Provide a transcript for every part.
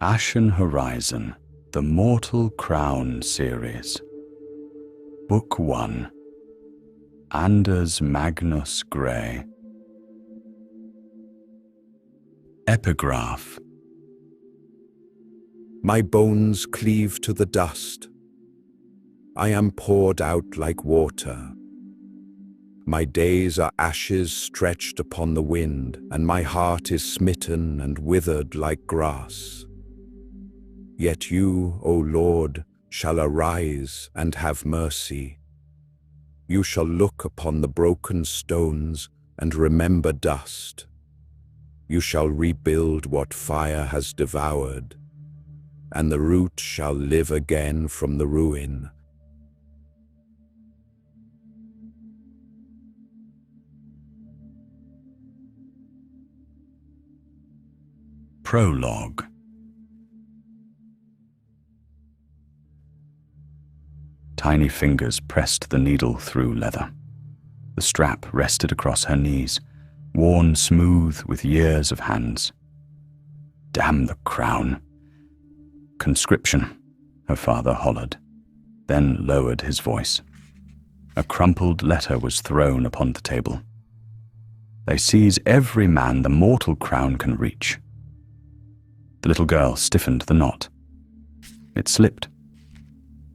Ashen Horizon, the Mortal Crown series. Book 1. Anders Magnus Grey. Epigraph. My bones cleave to the dust. I am poured out like water. My days are ashes stretched upon the wind, and my heart is smitten and withered like grass. Yet you, O Lord, shall arise and have mercy. You shall look upon the broken stones and remember dust. You shall rebuild what fire has devoured, and the root shall live again from the ruin. Prologue. Tiny fingers pressed the needle through leather. The strap rested across her knees, worn smooth with years of hands. Damn the crown. Conscription, her father hollered, then lowered his voice. A crumpled letter was thrown upon the table. They seize every man the mortal crown can reach. The little girl stiffened the knot. It slipped.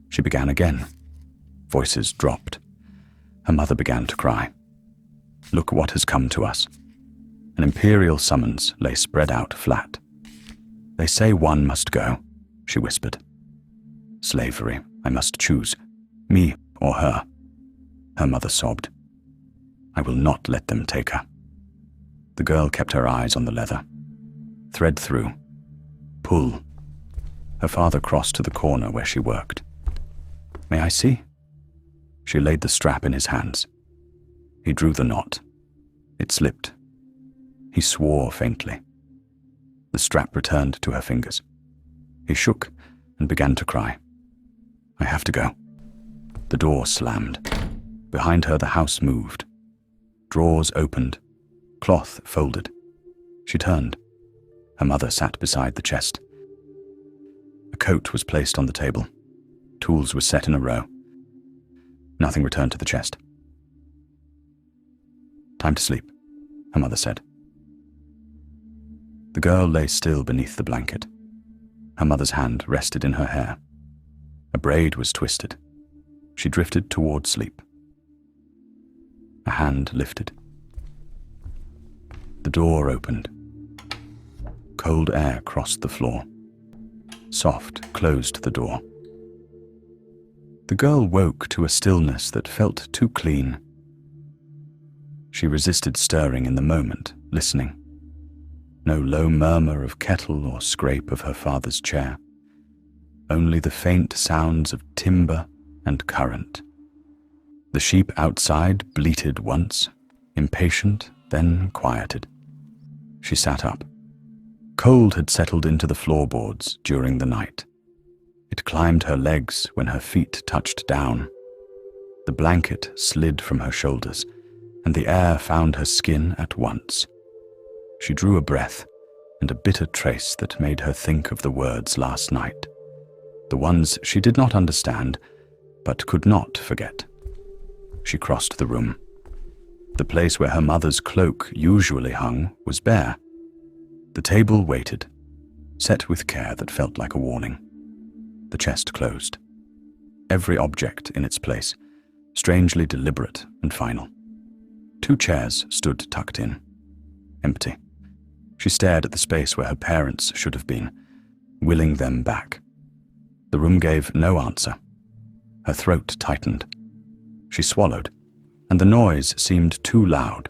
She began again. Voices dropped. Her mother began to cry. Look what has come to us. An imperial summons lay spread out flat. They say one must go, she whispered. Slavery, I must choose, me or her. Her mother sobbed. I will not let them take her. The girl kept her eyes on the leather. Thread through. Pull. Her father crossed to the corner where she worked. May I see? She laid the strap in his hands. He drew the knot. It slipped. He swore faintly. The strap returned to her fingers. He shook and began to cry. I have to go. The door slammed. Behind her the house moved. Drawers opened. Cloth folded. She turned. Her mother sat beside the chest. A coat was placed on the table. Tools were set in a row. Nothing returned to the chest. Time to sleep, her mother said. The girl lay still beneath the blanket. Her mother's hand rested in her hair. A braid was twisted. She drifted toward sleep. A hand lifted. The door opened. Cold air crossed the floor. Soft closed the door. The girl woke to a stillness that felt too clean. She resisted stirring in the moment, listening. No low murmur of kettle or scrape of her father's chair. Only the faint sounds of timber and current. The sheep outside bleated once, impatient, then quieted. She sat up. Cold had settled into the floorboards during the night. It climbed her legs when her feet touched down. The blanket slid from her shoulders, and the air found her skin at once. She drew a breath, and a bitter trace that made her think of the words last night. The ones she did not understand, but could not forget. She crossed the room. The place where her mother's cloak usually hung was bare. The table waited, set with care that felt like a warning. The chest closed. Every object in its place, strangely deliberate and final. 2 chairs stood tucked in, empty. She stared at the space where her parents should have been, willing them back. The room gave no answer. Her throat tightened. She swallowed, and the noise seemed too loud.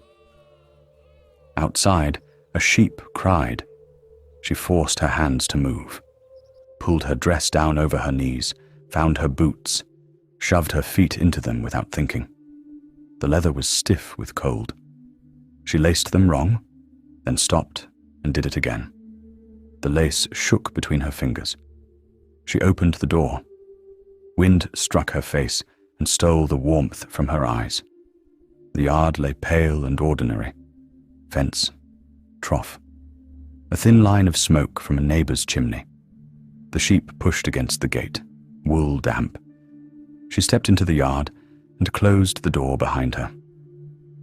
Outside, a sheep cried. She forced her hands to move, pulled her dress down over her knees, found her boots, shoved her feet into them without thinking. The leather was stiff with cold. She laced them wrong, then stopped and did it again. The lace shook between her fingers. She opened the door. Wind struck her face and stole the warmth from her eyes. The yard lay pale and ordinary. Fence, trough. A thin line of smoke from a neighbor's chimney. The sheep pushed against the gate, wool damp. She stepped into the yard and closed the door behind her.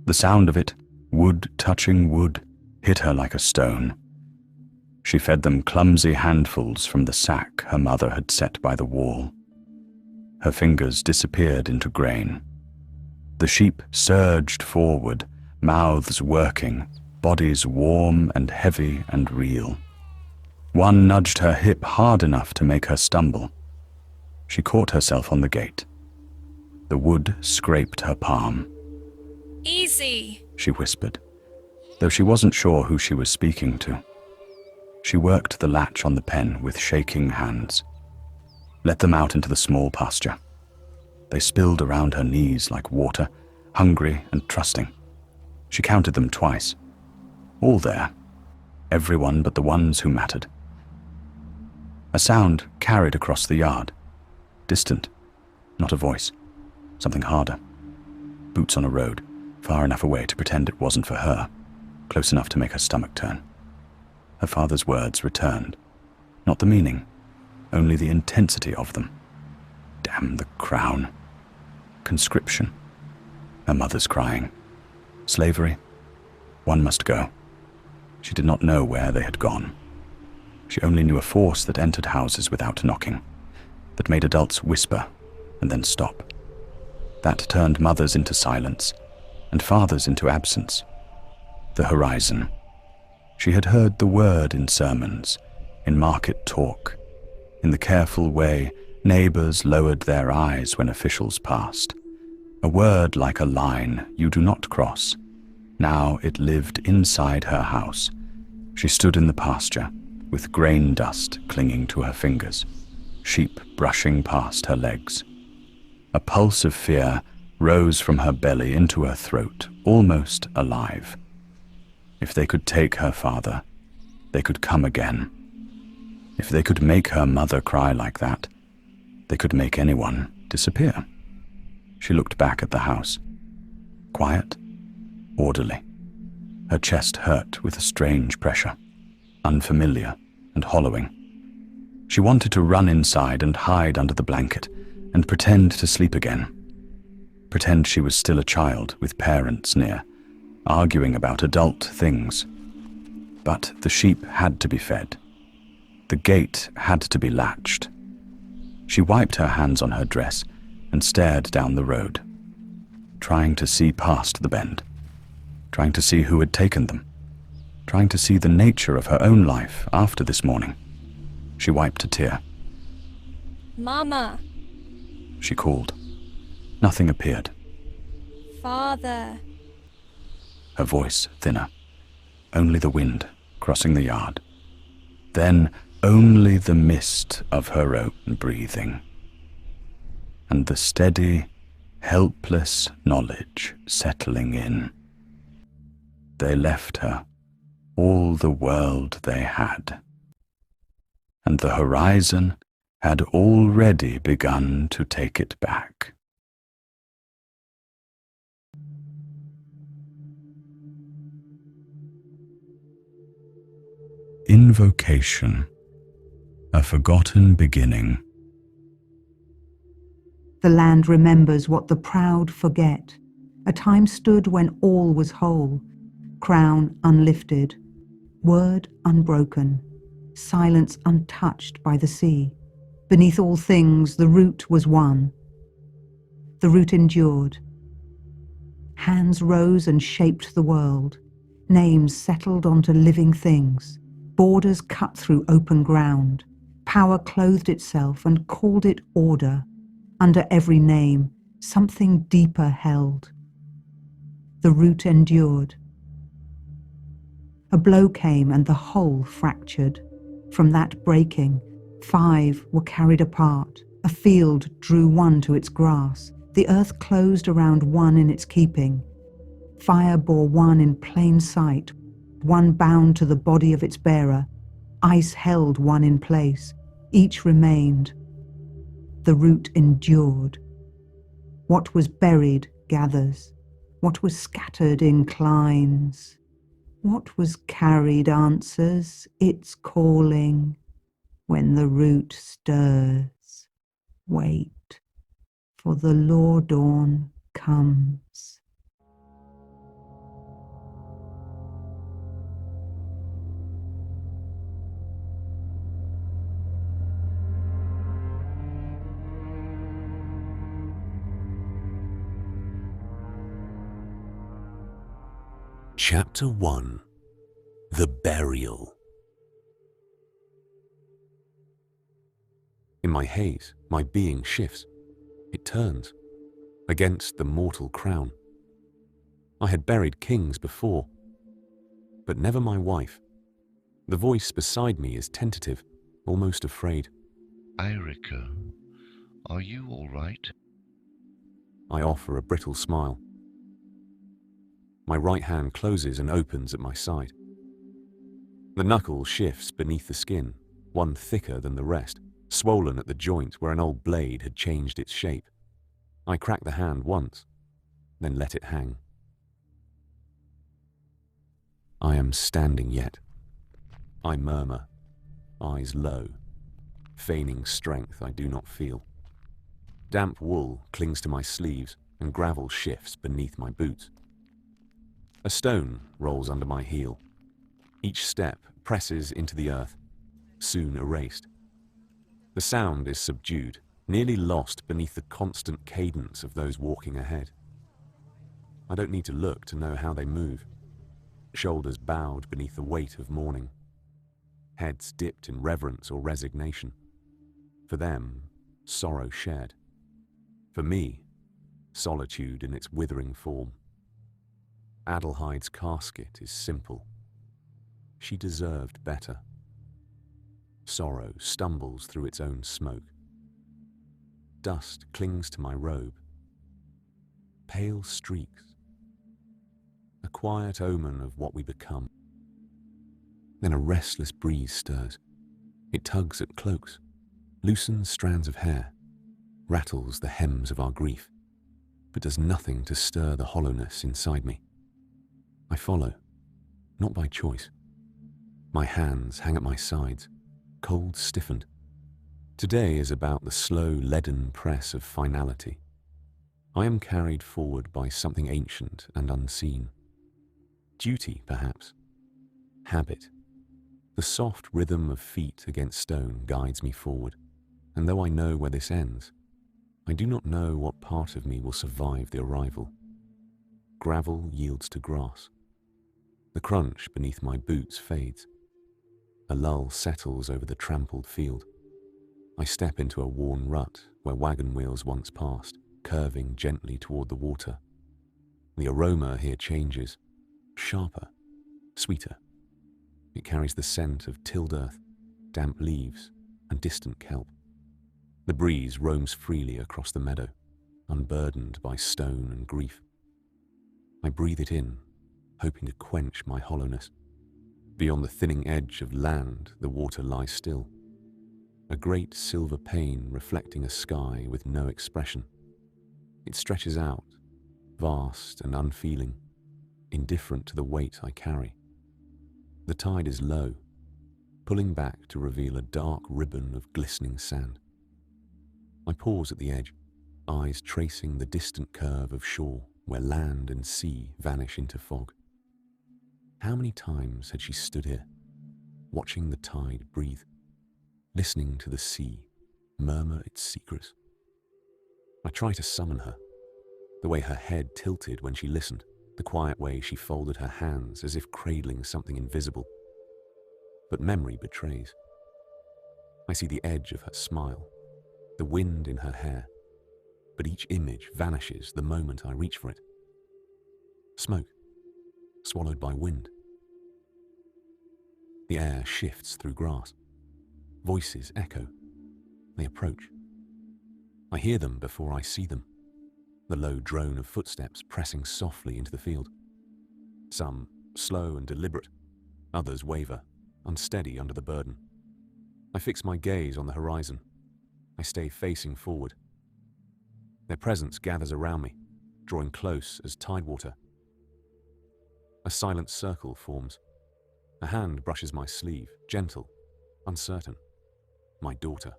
The sound of it, wood touching wood, hit her like a stone. She fed them clumsy handfuls from the sack her mother had set by the wall. Her fingers disappeared into grain. The sheep surged forward, mouths working, bodies warm and heavy and real. One nudged her hip hard enough to make her stumble. She caught herself on the gate. The wood scraped her palm. "Easy," she whispered, though she wasn't sure who she was speaking to. She worked the latch on the pen with shaking hands. Let them out into the small pasture. They spilled around her knees like water, hungry and trusting. She counted them twice. All there. Everyone but the ones who mattered. A sound carried across the yard. Distant. Not a voice. Something harder. Boots on a road, far enough away to pretend it wasn't for her, close enough to make her stomach turn. Her father's words returned. Not the meaning, only the intensity of them. Damn the crown. Conscription. Her mother's crying. Slavery. One must go. She did not know where they had gone. She only knew a force that entered houses without knocking, that made adults whisper and then stop. That turned mothers into silence and fathers into absence. The horizon. She had heard the word in sermons, in market talk, in the careful way neighbors lowered their eyes when officials passed. A word like a line you do not cross. Now it lived inside her house. She stood in the pasture, with grain dust clinging to her fingers, sheep brushing past her legs. A pulse of fear rose from her belly into her throat, almost alive. If they could take her father, they could come again. If they could make her mother cry like that, they could make anyone disappear. She looked back at the house. Quiet, orderly. Her chest hurt with a strange pressure, unfamiliar and hollowing. She wanted to run inside and hide under the blanket and pretend to sleep again. Pretend she was still a child with parents near, arguing about adult things. But the sheep had to be fed. The gate had to be latched. She wiped her hands on her dress and stared down the road, trying to see past the bend, trying to see who had taken them, trying to see the nature of her own life after this morning. She wiped a tear. "Mama." She called. Nothing appeared. "Father." Her voice thinner. Only the wind crossing the yard. Then only the mist of her own breathing. And the steady, helpless knowledge settling in. They left her all the world they had. And the horizon had already begun to take it back. Invocation, a forgotten beginning. The land remembers what the proud forget. A time stood when all was whole, crown unlifted, word unbroken, silence untouched by the sea. Beneath all things the root was one. The root endured. Hands rose and shaped the world. Names settled onto living things. Borders cut through open ground. Power clothed itself and called it order. Under every name, something deeper held. The root endured. A blow came and the whole fractured. From that breaking, 5 were carried apart. A field drew one to its grass. The earth closed around one in its keeping. Fire bore one in plain sight, one bound to the body of its bearer. Ice held one in place. Each remained. The root endured. What was buried gathers. What was scattered inclines. What was carried answers its calling. when the root stirs. Wait, for the law dawn comes. Chapter 1. The Burial. In my haze, my being shifts. It turns against the mortal crown. I had buried kings before, but never my wife. The voice beside me is tentative, almost afraid. Erica, are you all right? I offer a brittle smile. My right hand closes and opens at my side. The knuckle shifts beneath the skin, one thicker than the rest, swollen at the joint where an old blade had changed its shape. I crack the hand once, then let it hang. I am standing yet. I murmur, eyes low, feigning strength I do not feel. Damp wool clings to my sleeves and gravel shifts beneath my boots. A stone rolls under my heel. Each step presses into the earth, soon erased. The sound is subdued, nearly lost beneath the constant cadence of those walking ahead. I don't need to look to know how they move. Shoulders bowed beneath the weight of mourning. Heads dipped in reverence or resignation. For them, sorrow shared. For me, solitude in its withering form. Adelheide's casket is simple. She deserved better. Sorrow stumbles through its own smoke. Dust clings to my robe. Pale streaks. A quiet omen of what we become. Then a restless breeze stirs. It tugs at cloaks, loosens strands of hair, rattles the hems of our grief, but does nothing to stir the hollowness inside me. I follow, not by choice. My hands hang at my sides, cold stiffened. Today is about the slow, leaden press of finality. I am carried forward by something ancient and unseen. Duty, perhaps. Habit. The soft rhythm of feet against stone guides me forward, and though I know where this ends, I do not know what part of me will survive the arrival. Gravel yields to grass. The crunch beneath my boots fades. A lull settles over the trampled field. I step into a worn rut where wagon wheels once passed, curving gently toward the water. The aroma here changes, sharper, sweeter. It carries the scent of tilled earth, damp leaves, and distant kelp. The breeze roams freely across the meadow, unburdened by stone and grief. I breathe it in, hoping to quench my hollowness. Beyond the thinning edge of land, the water lies still. A great silver pane reflecting a sky with no expression. It stretches out, vast and unfeeling, indifferent to the weight I carry. The tide is low, pulling back to reveal a dark ribbon of glistening sand. I pause at the edge, eyes tracing the distant curve of shore where land and sea vanish into fog. How many times had she stood here, watching the tide breathe, listening to the sea murmur its secrets? I try to summon her, the way her head tilted when she listened, the quiet way she folded her hands as if cradling something invisible. But memory betrays. I see the edge of her smile, the wind in her hair, but each image vanishes the moment I reach for it. Smoke, swallowed by wind. The air shifts through grass. Voices echo. They approach. I hear them before I see them. The low drone of footsteps pressing softly into the field. Some slow and deliberate, others waver, unsteady under the burden. I fix my gaze on the horizon. I stay facing forward. Their presence gathers around me, drawing close as tidewater. A silent circle forms. A hand brushes my sleeve, gentle, uncertain. my daughter.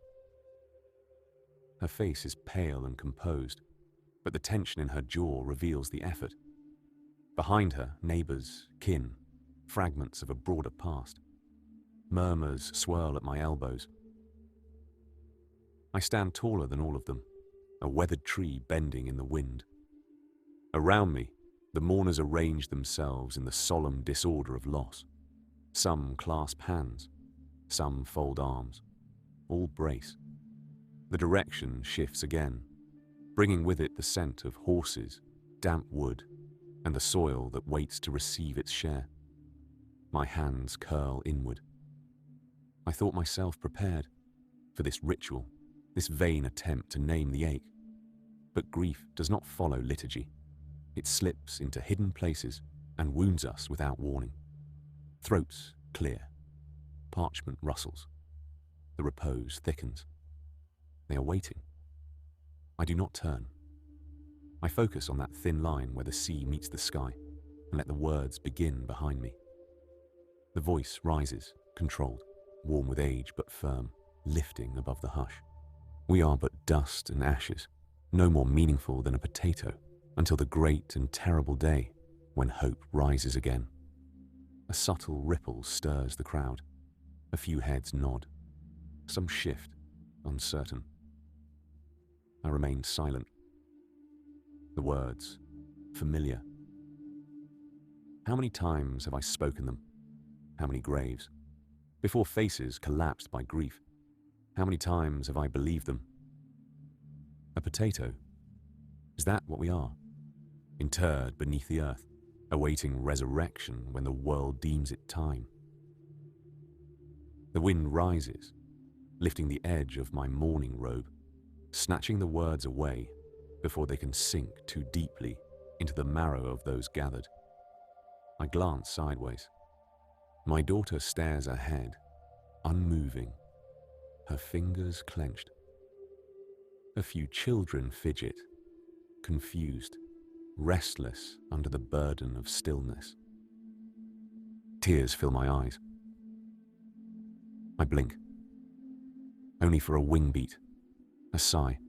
Her face is pale and composed, but the tension in her jaw reveals the effort. Behind her, neighbors, kin, fragments of a broader past. Murmurs swirl at my elbows. I stand taller than all of them, a weathered tree bending in the wind. Around me, the mourners arrange themselves in the solemn disorder of loss. Some clasp hands, some fold arms, all brace. The direction shifts again, bringing with it the scent of horses, damp wood, and the soil that waits to receive its share. My hands curl inward. I thought myself prepared for this ritual, this vain attempt to name the ache. But grief does not follow liturgy. It slips into hidden places and wounds us without warning. Throats clear. Parchment rustles. The repose thickens. They are waiting. I do not turn. I focus on that thin line where the sea meets the sky and let the words begin behind me. The voice rises, controlled, warm with age but firm, lifting above the hush. We are but dust and ashes, no more meaningful than a potato, until the great and terrible day when hope rises again. A subtle ripple stirs the crowd. A few heads nod. Some shift, uncertain. I remain silent. The words, familiar. How many times have I spoken them? How many graves? Before faces collapsed by grief, how many times have I believed them? A potato? Is that what we are? Interred beneath the earth, awaiting resurrection when the world deems it time. The wind rises, lifting the edge of my mourning robe, snatching the words away before they can sink too deeply into the marrow of those gathered. I glance sideways. My daughter stares ahead, unmoving, her fingers clenched. A few children fidget, confused, restless under the burden of stillness. Tears fill my eyes. I blink, only for a wing beat, a sigh.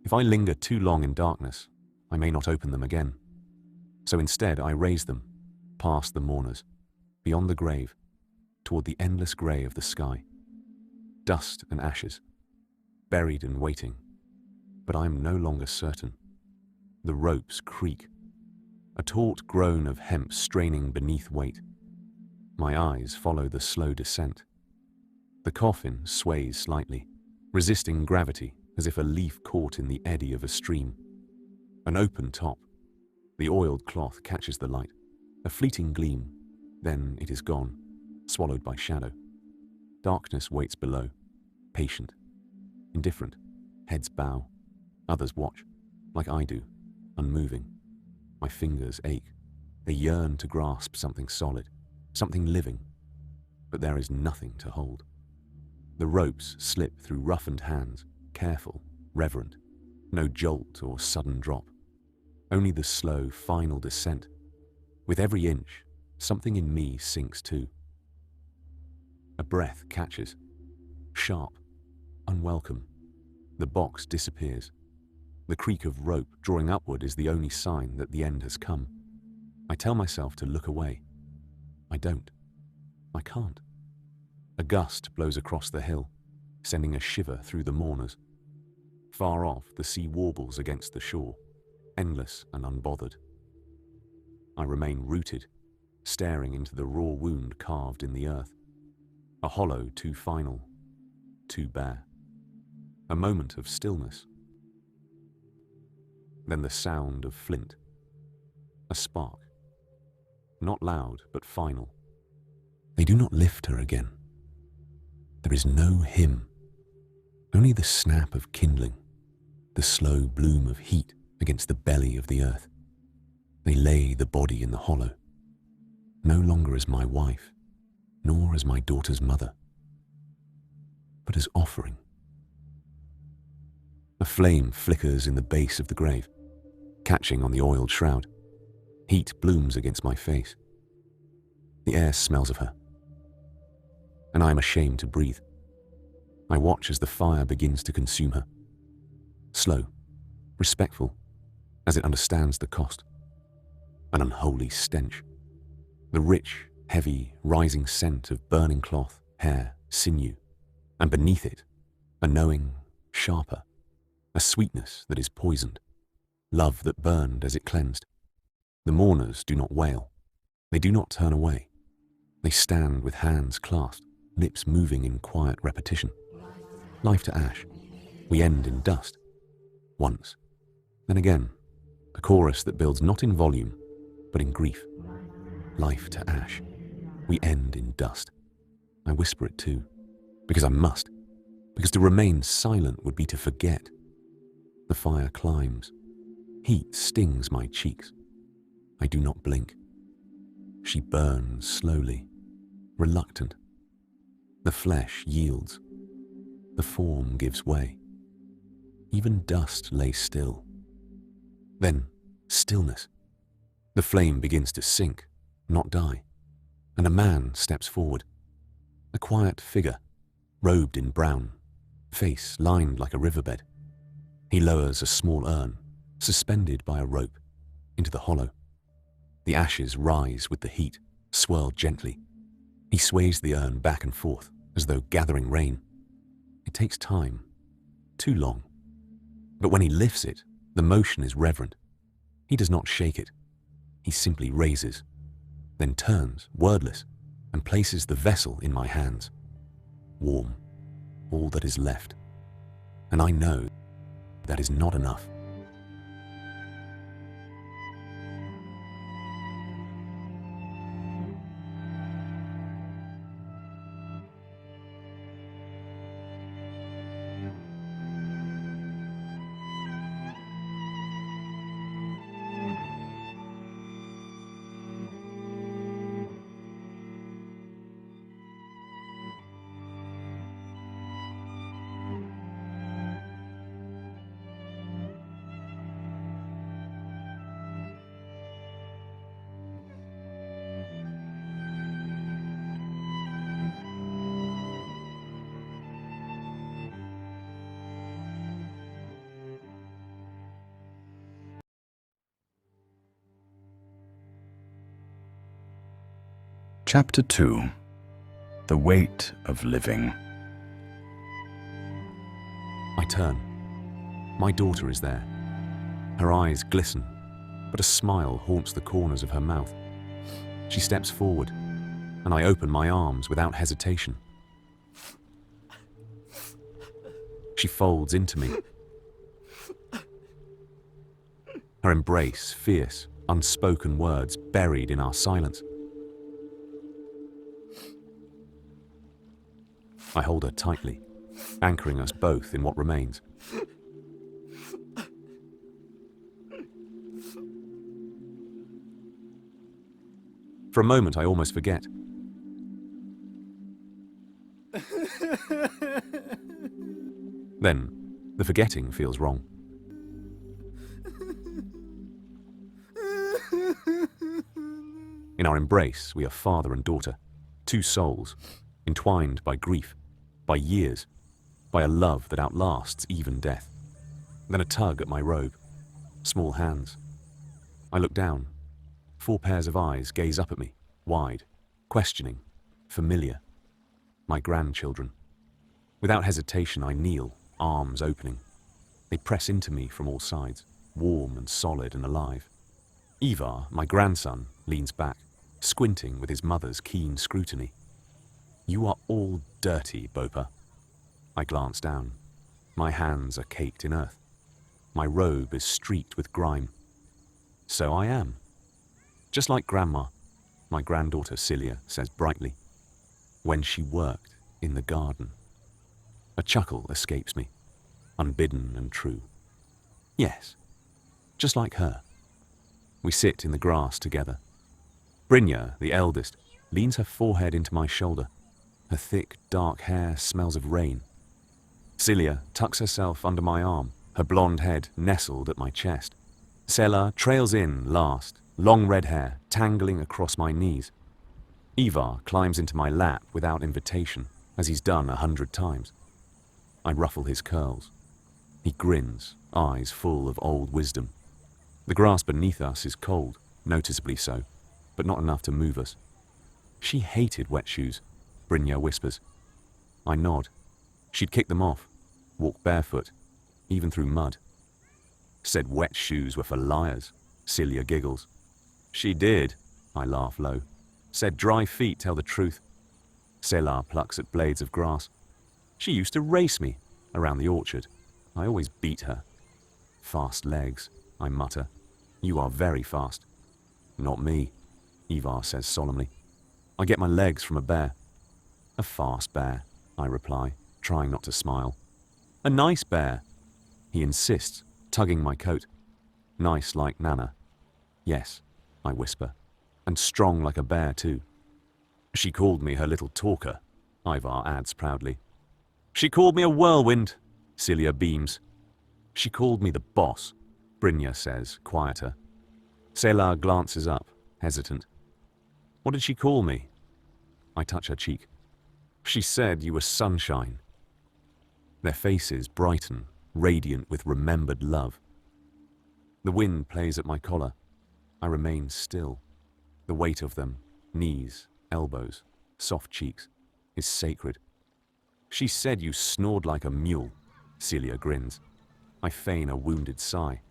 If I linger too long in darkness, I may not open them again. So instead I raise them, past the mourners, beyond the grave, toward the endless grey of the sky. Dust and ashes, buried and waiting, but I am no longer certain. The ropes creak, a taut groan of hemp straining beneath weight. My eyes follow the slow descent. The coffin sways slightly, resisting gravity as if a leaf caught in the eddy of a stream. An open top. The oiled cloth catches the light. A fleeting gleam, then it is gone, swallowed by shadow. Darkness waits below, patient, indifferent. Heads bow. Others watch, like I do, unmoving. My fingers ache. They yearn to grasp something solid, something living. But there is nothing to hold. The ropes slip through roughened hands, careful, reverent. No jolt or sudden drop. Only the slow, final descent. With every inch, something in me sinks too. A breath catches. Sharp, unwelcome. The box disappears. The creak of rope drawing upward is the only sign that the end has come. I tell myself to look away. I don't. I can't. A gust blows across the hill, sending a shiver through the mourners. Far off, the sea warbles against the shore, endless and unbothered. I remain rooted, staring into the raw wound carved in the earth. A hollow too final, too bare. A moment of stillness. Then the sound of flint. A spark. Not loud, but final. They do not lift her again. There is no hymn. Only the snap of kindling, the slow bloom of heat against the belly of the earth. They lay the body in the hollow, no longer as my wife, nor as my daughter's mother, but as offering. A flame flickers in the base of the grave, catching on the oiled shroud. Heat blooms against my face. The air smells of her, and I am ashamed to breathe. I watch as the fire begins to consume her. Slow, respectful, as it understands the cost. An unholy stench. The rich, heavy, rising scent of burning cloth, hair, sinew, and beneath it, a knowing, sharper, a sweetness that is poisoned, love that burned as it cleansed. The mourners do not wail. They do not turn away. They stand with hands clasped, lips moving in quiet repetition. Life to ash. We end in dust. Once. Then again, a chorus that builds not in volume, but in grief. Life to ash. We end in dust. I whisper it too, because I must, because to remain silent would be to forget. The fire climbs. Heat stings my cheeks. I do not blink. She burns slowly, reluctant. The flesh yields. The form gives way. Even dust lay still. Then stillness. The flame begins to sink, not die, and a man steps forward. A quiet figure, robed in brown, face lined like a riverbed. He lowers a small urn, suspended by a rope, into the hollow. The ashes rise with the heat, swirl gently. He sways the urn back and forth, as though gathering rain. It takes time, too long. But when he lifts it, the motion is reverent. He does not shake it. He simply raises, then turns, wordless, and places the vessel in my hands. Warm, all that is left. And I know that is not enough. Chapter 2. The Weight of Living. I turn. My daughter is there. Her eyes glisten, but a smile haunts the corners of her mouth. She steps forward, and I open my arms without hesitation. She folds into me. Her embrace, fierce, unspoken words buried in our silence. I hold her tightly, anchoring us both in what remains. For a moment, I almost forget. Then, the forgetting feels wrong. In our embrace, we are father and daughter, two souls, entwined by grief, by years, by a love that outlasts even death. Then a tug at my robe, small hands. I look down. 4 pairs of eyes gaze up at me, wide, questioning, familiar. My grandchildren. Without hesitation, I kneel, arms opening. They press into me from all sides, warm and solid and alive. Ivar, my grandson, leans back, squinting with his mother's keen scrutiny. "You are all dirty, Bopa." I glance down. My hands are caked in earth. My robe is streaked with grime. So I am. Just like Grandma, my granddaughter Celia says brightly, when she worked in the garden. A chuckle escapes me, unbidden and true. Yes, just like her. We sit in the grass together. Brynja, the eldest, leans her forehead into my shoulder. Her thick, dark hair smells of rain. Celia tucks herself under my arm, her blonde head nestled at my chest. Sela trails in last, long red hair tangling across my knees. Ivar climbs into my lap without invitation, as he's done 100 times. I ruffle his curls. He grins, eyes full of old wisdom. The grass beneath us is cold, noticeably so, but not enough to move us. She hated wet shoes, Brynja whispers. I nod. She'd kick them off, walk barefoot, even through mud. Said wet shoes were for liars, Celia giggles. She did, I laugh low. Said dry feet tell the truth. Selah plucks at blades of grass. She used to race me around the orchard. I always beat her. Fast legs, I mutter. You are very fast. Not me, Ivar says solemnly. I get my legs from a bear. A fast bear, I reply, trying not to smile. A nice bear, he insists, tugging my coat. Nice like Nana. Yes, I whisper, and strong like a bear too. She called me her little talker, Ivar adds proudly. She called me a whirlwind, Celia beams. She called me the boss, Brynja says, quieter. Selah glances up, hesitant. What did she call me? I touch her cheek. She said you were sunshine. Their faces brighten, radiant with remembered love. The wind plays at my collar. I remain still. The weight of them, knees, elbows, soft cheeks, is sacred. She said you snored like a mule, Celia grins. I feign a wounded sigh.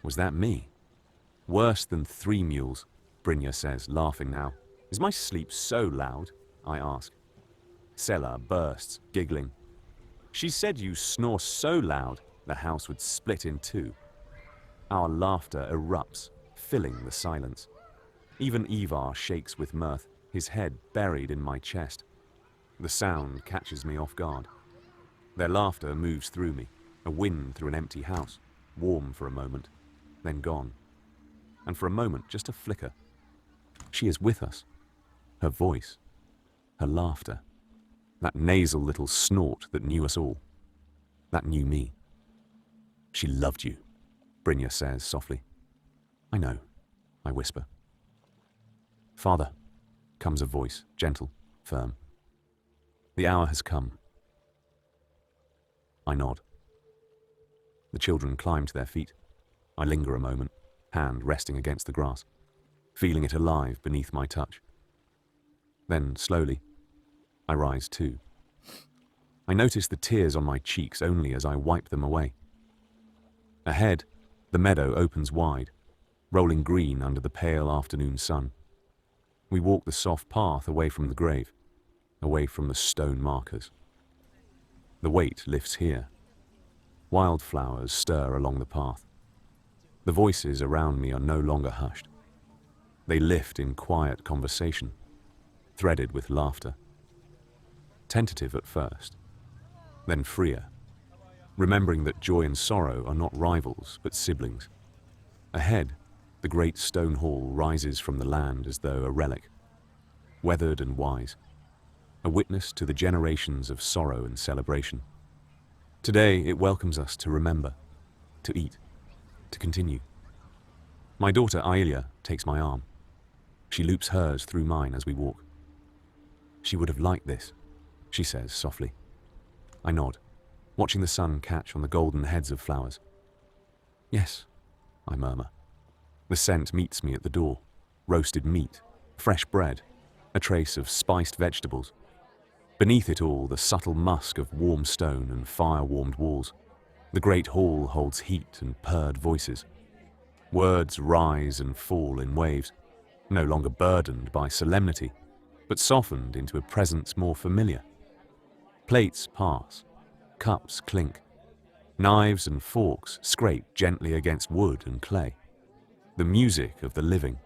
Was that me? Worse than 3 mules, Brynja says, laughing now. Is my sleep so loud? I ask. Selah bursts, giggling. She said you snore so loud the house would split in 2. Our laughter erupts, filling the silence. Even Ivar shakes with mirth, his head buried in my chest. The sound catches me off guard. Their laughter moves through me, a wind through an empty house, warm for a moment, then gone. And for a moment, just a flicker. She is with us. Her voice, her laughter, that nasal little snort that knew us all, that knew me. She loved you, Brynja says softly. I know, I whisper. Father, comes a voice, gentle, firm. The hour has come. I nod. The children climb to their feet. I linger a moment, hand resting against the grass, feeling it alive beneath my touch. Then, slowly, I rise too. I notice the tears on my cheeks only as I wipe them away. Ahead, the meadow opens wide, rolling green under the pale afternoon sun. We walk the soft path away from the grave, away from the stone markers. The weight lifts here. Wildflowers stir along the path. The voices around me are no longer hushed. They lift in quiet conversation, threaded with laughter. Tentative at first, then freer, remembering that joy and sorrow are not rivals but siblings. Ahead, the great stone hall rises from the land as though a relic, weathered and wise, a witness to the generations of sorrow and celebration. Today it welcomes us to remember, to eat, to continue. My daughter Aelia takes my arm. She loops hers through mine as we walk. She would have liked this, she says softly. I nod, watching the sun catch on the golden heads of flowers. Yes, I murmur. The scent meets me at the door. Roasted meat, fresh bread, a trace of spiced vegetables. Beneath it all, the subtle musk of warm stone and fire-warmed walls. The great hall holds heat and purred voices. Words rise and fall in waves, no longer burdened by solemnity, but softened into a presence more familiar. Plates pass, cups clink, knives and forks scrape gently against wood and clay. The music of the living.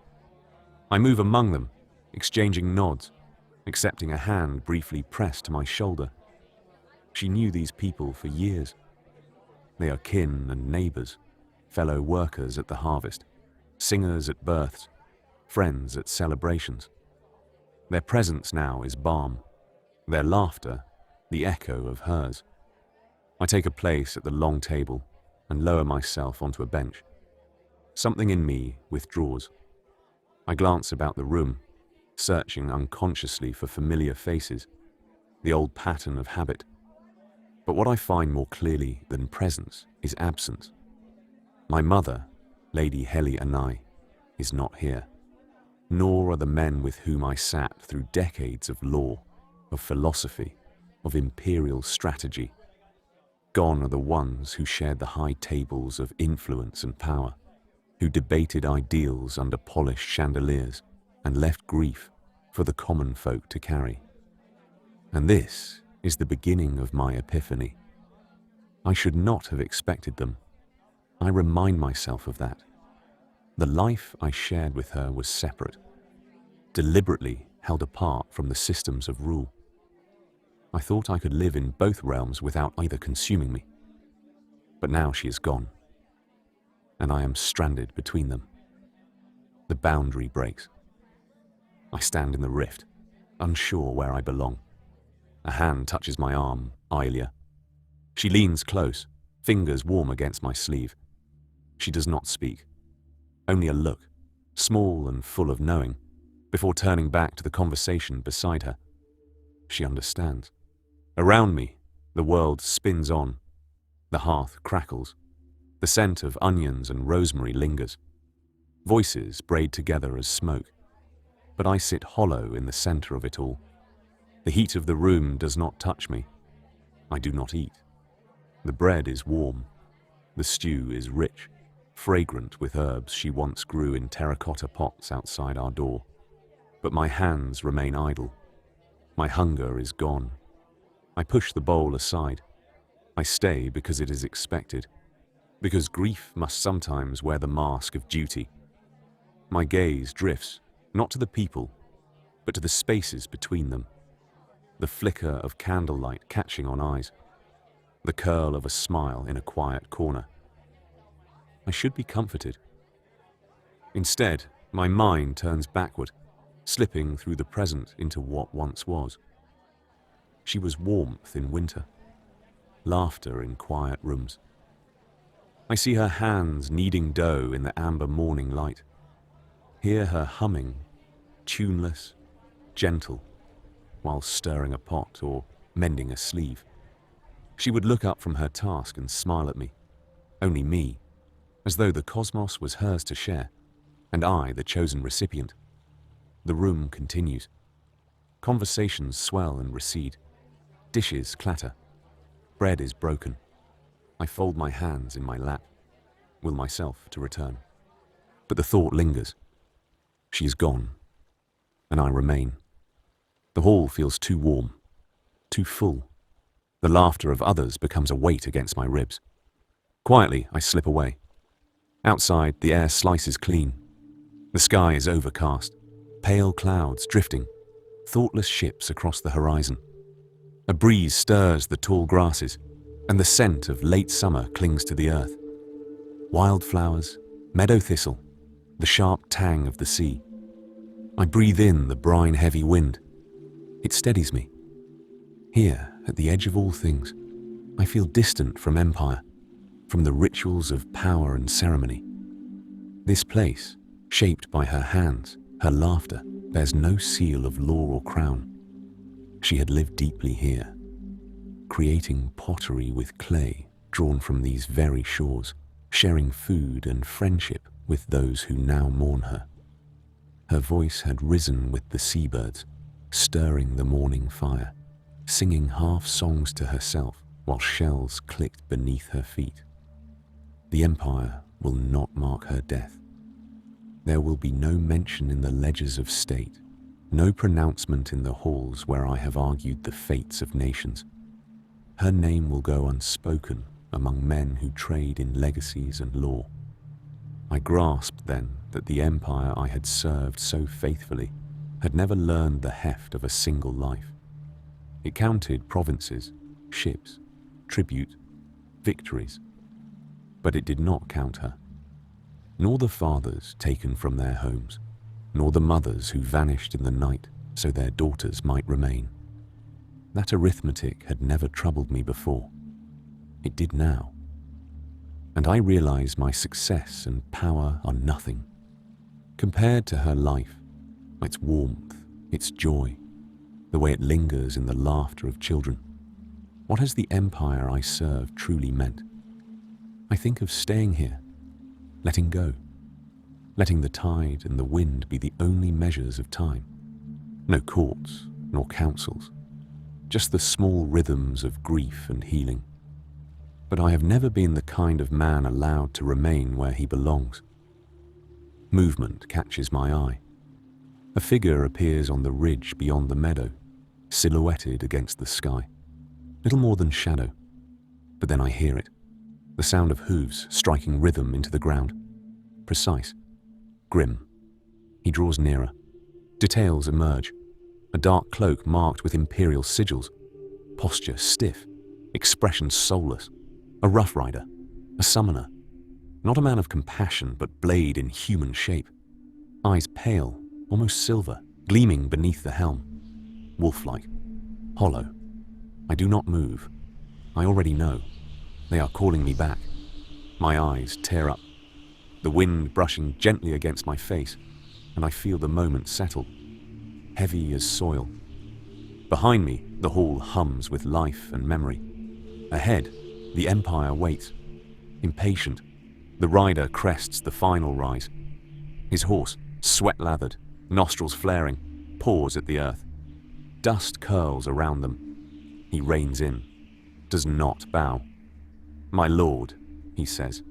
I move among them, exchanging nods, accepting a hand briefly pressed to my shoulder. She knew these people for years. They are kin and neighbors, fellow workers at the harvest, singers at births, friends at celebrations. Their presence now is balm, their laughter the echo of hers. I take a place at the long table and lower myself onto a bench. Something in me withdraws. I glance about the room, searching unconsciously for familiar faces, the old pattern of habit. But what I find more clearly than presence is absence. My mother, Lady Heli Anai, is not here, nor are the men with whom I sat through decades of law, of philosophy, of imperial strategy. Gone are the ones who shared the high tables of influence and power, who debated ideals under polished chandeliers and left grief for the common folk to carry. And this is the beginning of my epiphany. I should not have expected them. I remind myself of that. The life I shared with her was separate, deliberately held apart from the systems of rule. I thought I could live in both realms without either consuming me. But now she is gone, and I am stranded between them. The boundary breaks. I stand in the rift, unsure where I belong. A hand touches my arm, Ilia. She leans close, fingers warm against my sleeve. She does not speak, only a look, small and full of knowing, before turning back to the conversation beside her. She understands. Around me, the world spins on. The hearth crackles. The scent of onions and rosemary lingers. Voices braid together as smoke. But I sit hollow in the center of it all. The heat of the room does not touch me. I do not eat. The bread is warm. The stew is rich, fragrant with herbs she once grew in terracotta pots outside our door. But my hands remain idle. My hunger is gone. I push the bowl aside. I stay because it is expected, because grief must sometimes wear the mask of duty. My gaze drifts, not to the people, but to the spaces between them. The flicker of candlelight catching on eyes. The curl of a smile in a quiet corner. I should be comforted. Instead, my mind turns backward, slipping through the present into what once was. She was warmth in winter, laughter in quiet rooms. I see her hands kneading dough in the amber morning light, hear her humming, tuneless, gentle, while stirring a pot or mending a sleeve. She would look up from her task and smile at me, only me, as though the cosmos was hers to share, and I the chosen recipient. The room continues. Conversations swell and recede. Dishes clatter. Bread is broken. I fold my hands in my lap, will myself to return. But the thought lingers. She is gone, and I remain. The hall feels too warm, too full. The laughter of others becomes a weight against my ribs. Quietly, I slip away. Outside, the air slices clean. The sky is overcast, pale clouds drifting, thoughtless ships across the horizon. A breeze stirs the tall grasses, and the scent of late summer clings to the earth. Wildflowers, meadow thistle, the sharp tang of the sea. I breathe in the brine-heavy wind. It steadies me. Here, at the edge of all things, I feel distant from empire, from the rituals of power and ceremony. This place, shaped by her hands, her laughter, bears no seal of law or crown. She had lived deeply here, creating pottery with clay drawn from these very shores, sharing food and friendship with those who now mourn her. Her voice had risen with the seabirds, stirring the morning fire, singing half songs to herself while shells clicked beneath her feet. The empire will not mark her death. There will be no mention in the ledgers of state, no pronouncement in the halls where I have argued the fates of nations. Her name will go unspoken among men who trade in legacies and law. I grasped then that the empire I had served so faithfully had never learned the heft of a single life. It counted provinces, ships, tribute, victories, but it did not count her. Nor the fathers taken from their homes, nor the mothers who vanished in the night so their daughters might remain. That arithmetic had never troubled me before. It did now. And I realize my success and power are nothing compared to her life, its warmth, its joy, the way it lingers in the laughter of children. What has the empire I serve truly meant? I think of staying here, letting go, letting the tide and the wind be the only measures of time. No courts nor councils, just the small rhythms of grief and healing. But I have never been the kind of man allowed to remain where he belongs. Movement catches my eye. A figure appears on the ridge beyond the meadow, silhouetted against the sky. Little more than shadow. But then I hear it, the sound of hooves striking rhythm into the ground. Precise, grim. He draws nearer. Details emerge. A dark cloak marked with imperial sigils. Posture stiff. Expression soulless. A rough rider. A summoner. Not a man of compassion, but blade in human shape. Eyes pale, almost silver, gleaming beneath the helm. Wolf-like. Hollow. I do not move. I already know. They are calling me back. My eyes tear up. The wind brushing gently against my face, and I feel the moment settle. Heavy as soil. Behind me, the hall hums with life and memory. Ahead, the empire waits. Impatient, the rider crests the final rise. His horse, sweat-lathered, nostrils flaring, paws at the earth. Dust curls around them. He reins in, does not bow. "My lord," he says,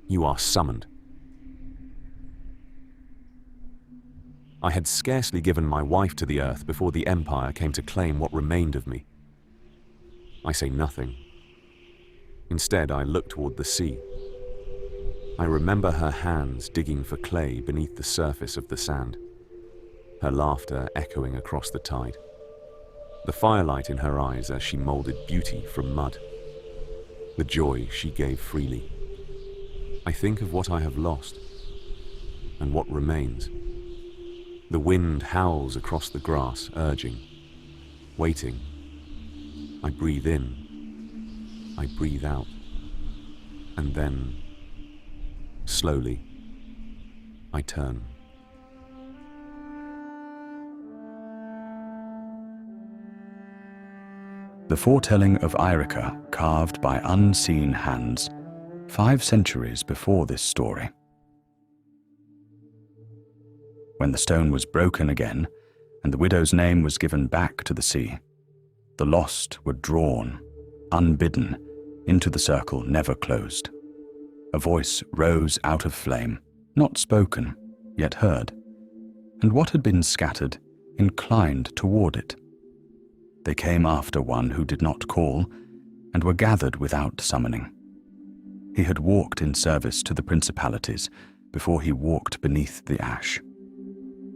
"you are summoned." I had scarcely given my wife to the earth before the empire came to claim what remained of me. I say nothing. Instead, I look toward the sea. I remember her hands digging for clay beneath the surface of the sand, her laughter echoing across the tide, the firelight in her eyes as she molded beauty from mud, the joy she gave freely. I think of what I have lost and what remains. The wind howls across the grass, urging, waiting. I breathe in, I breathe out, and then, slowly, I turn. The foretelling of Irica carved by unseen hands 5 centuries before this story. When the stone was broken again, and the widow's name was given back to the sea, the lost were drawn, unbidden, into the circle never closed. A voice rose out of flame, not spoken, yet heard, and what had been scattered inclined toward it. They came after one who did not call, and were gathered without summoning. He had walked in service to the principalities before he walked beneath the ash.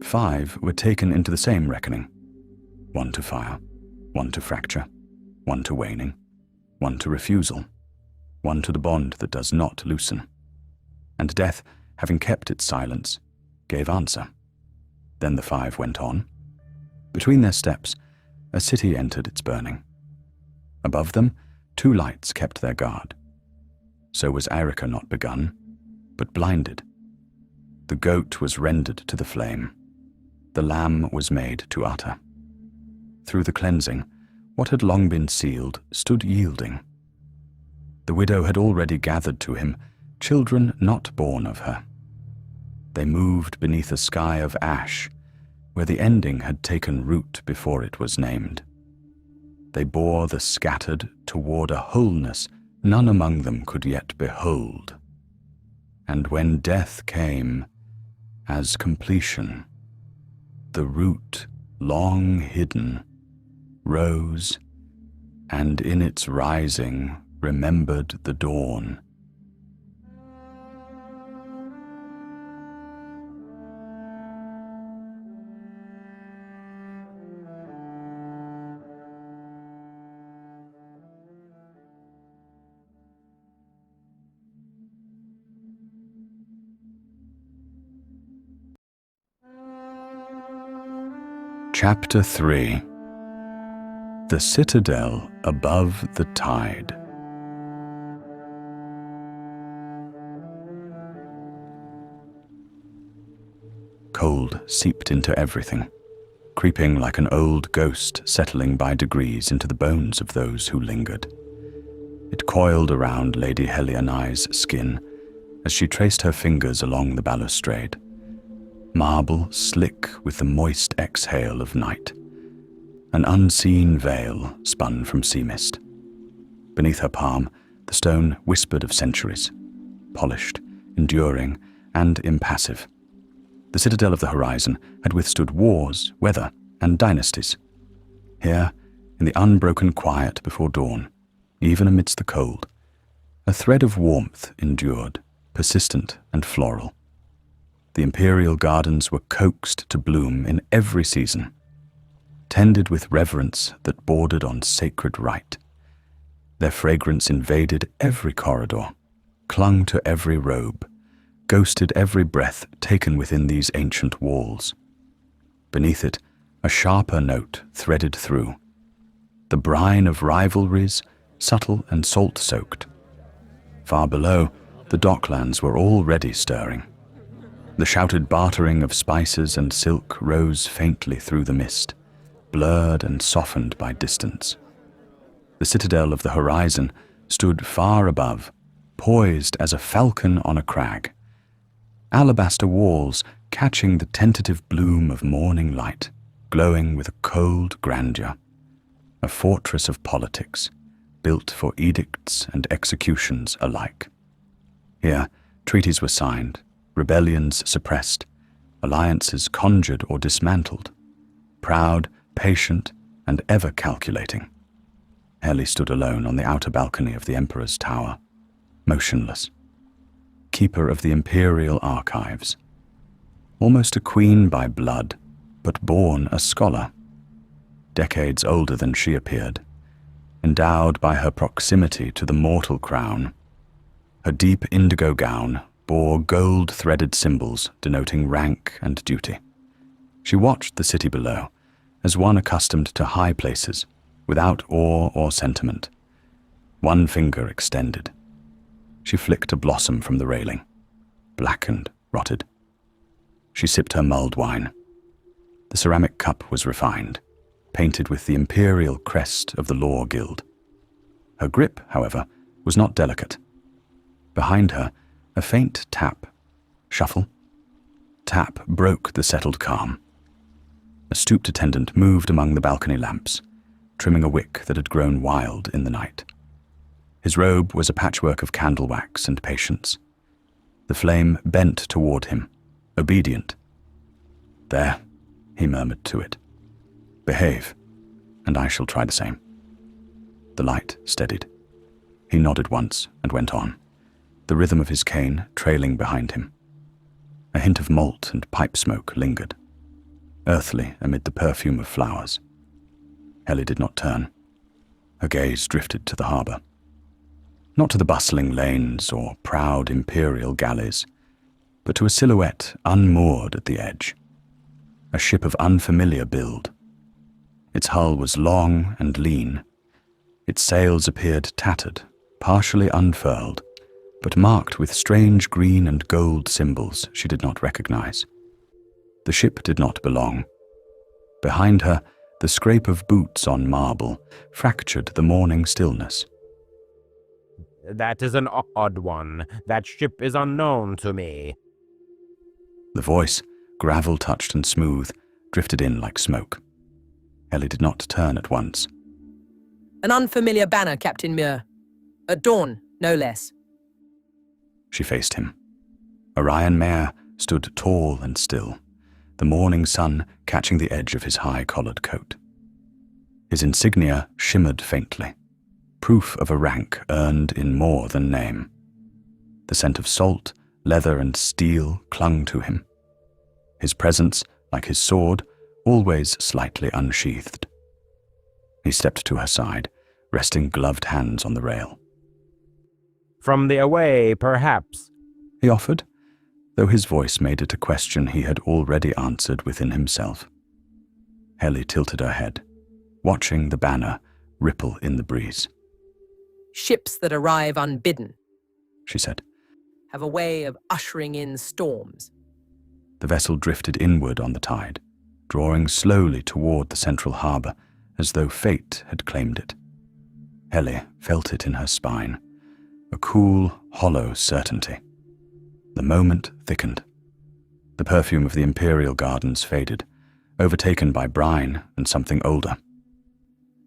5 were taken into the same reckoning, 1 to fire, 1 to fracture, 1 to waning, 1 to refusal, 1 to the bond that does not loosen. And death, having kept its silence, gave answer. Then the 5 went on. Between their steps, a city entered its burning. Above them, 2 lights kept their guard. So was Irica not begun, but blinded. The goat was rendered to the flame. The lamb was made to utter. Through the cleansing, what had long been sealed stood yielding. The widow had already gathered to him children not born of her. They moved beneath a sky of ash, where the ending had taken root before it was named. They bore the scattered toward a wholeness none among them could yet behold. And when death came, as completion, the root, long hidden, rose, and in its rising remembered the dawn. Chapter 3. The Citadel Above the Tide. Cold seeped into everything. creeping like an old ghost settling by degrees into the bones of those who lingered. It coiled around Lady Helianai's skin as she traced her fingers along the balustrade, marble slick with the moist exhale of night. An unseen veil spun from sea mist. Beneath her palm, the stone whispered of centuries, polished, enduring, and impassive. The citadel of the horizon had withstood wars, weather, and dynasties. Here, in the unbroken quiet before dawn, even amidst the cold, a thread of warmth endured, persistent and floral. The imperial gardens were coaxed to bloom in every season, tended with reverence that bordered on sacred rite. Their fragrance invaded every corridor, clung to every robe, ghosted every breath taken within these ancient walls. Beneath it, a sharper note threaded through. The brine of rivalries, subtle and salt-soaked. Far below, the docklands were already stirring. The shouted bartering of spices and silk rose faintly through the mist, blurred and softened by distance. The citadel of the horizon stood far above, poised as a falcon on a crag. Alabaster walls catching the tentative bloom of morning light, glowing with a cold grandeur. A fortress of politics, built for edicts and executions alike. Here, treaties were signed, rebellions suppressed, alliances conjured or dismantled. Proud, patient, and ever calculating. Heli stood alone on the outer balcony of the Emperor's tower, motionless. Keeper of the imperial archives. Almost a queen by blood, but born a scholar. Decades older than she appeared, endowed by her proximity to the mortal crown. Her deep indigo gown bore gold-threaded symbols denoting rank and duty. She watched the city below, as one accustomed to high places, without awe or sentiment. One finger extended. She flicked a blossom from the railing, blackened, rotted. She sipped her mulled wine. The ceramic cup was refined, painted with the imperial crest of the Law Guild. Her grip, however, was not delicate. Behind her, a faint tap, shuffle. Tap broke the settled calm. A stooped attendant moved among the balcony lamps, trimming a wick that had grown wild in the night. His robe was a patchwork of candle wax and patience. The flame bent toward him, obedient. "There," he murmured to it. "Behave, and I shall try the same." The light steadied. He nodded once and went on, the rhythm of his cane trailing behind him. A hint of malt and pipe smoke lingered, earthly amid the perfume of flowers. Heli did not turn. Her gaze drifted to the harbour. Not to the bustling lanes or proud imperial galleys, but to a silhouette unmoored at the edge. A ship of unfamiliar build. Its hull was long and lean. Its sails appeared tattered, partially unfurled, but marked with strange green and gold symbols she did not recognize. The ship did not belong. Behind her, the scrape of boots on marble fractured the morning stillness. "That is an odd one. That ship is unknown to me." The voice, gravel-touched and smooth, drifted in like smoke. Heli did not turn at once. "An unfamiliar banner, Captain Muir. At dawn, no less." She faced him. Orion Mayer stood tall and still, the morning sun catching the edge of his high-collared coat. His insignia shimmered faintly, proof of a rank earned in more than name. The scent of salt, leather, and steel clung to him. His presence, like his sword, always slightly unsheathed. He stepped to her side, resting gloved hands on the rail. "From the away, perhaps," he offered, though his voice made it a question he had already answered within himself. Heli tilted her head, watching the banner ripple in the breeze. "Ships that arrive unbidden," she said. "have a way of ushering in storms." The vessel drifted inward on the tide, drawing slowly toward the central harbour as though fate had claimed it. Helle felt it in her spine, a cool, hollow certainty. The moment thickened. The perfume of the imperial gardens faded, overtaken by brine and something older.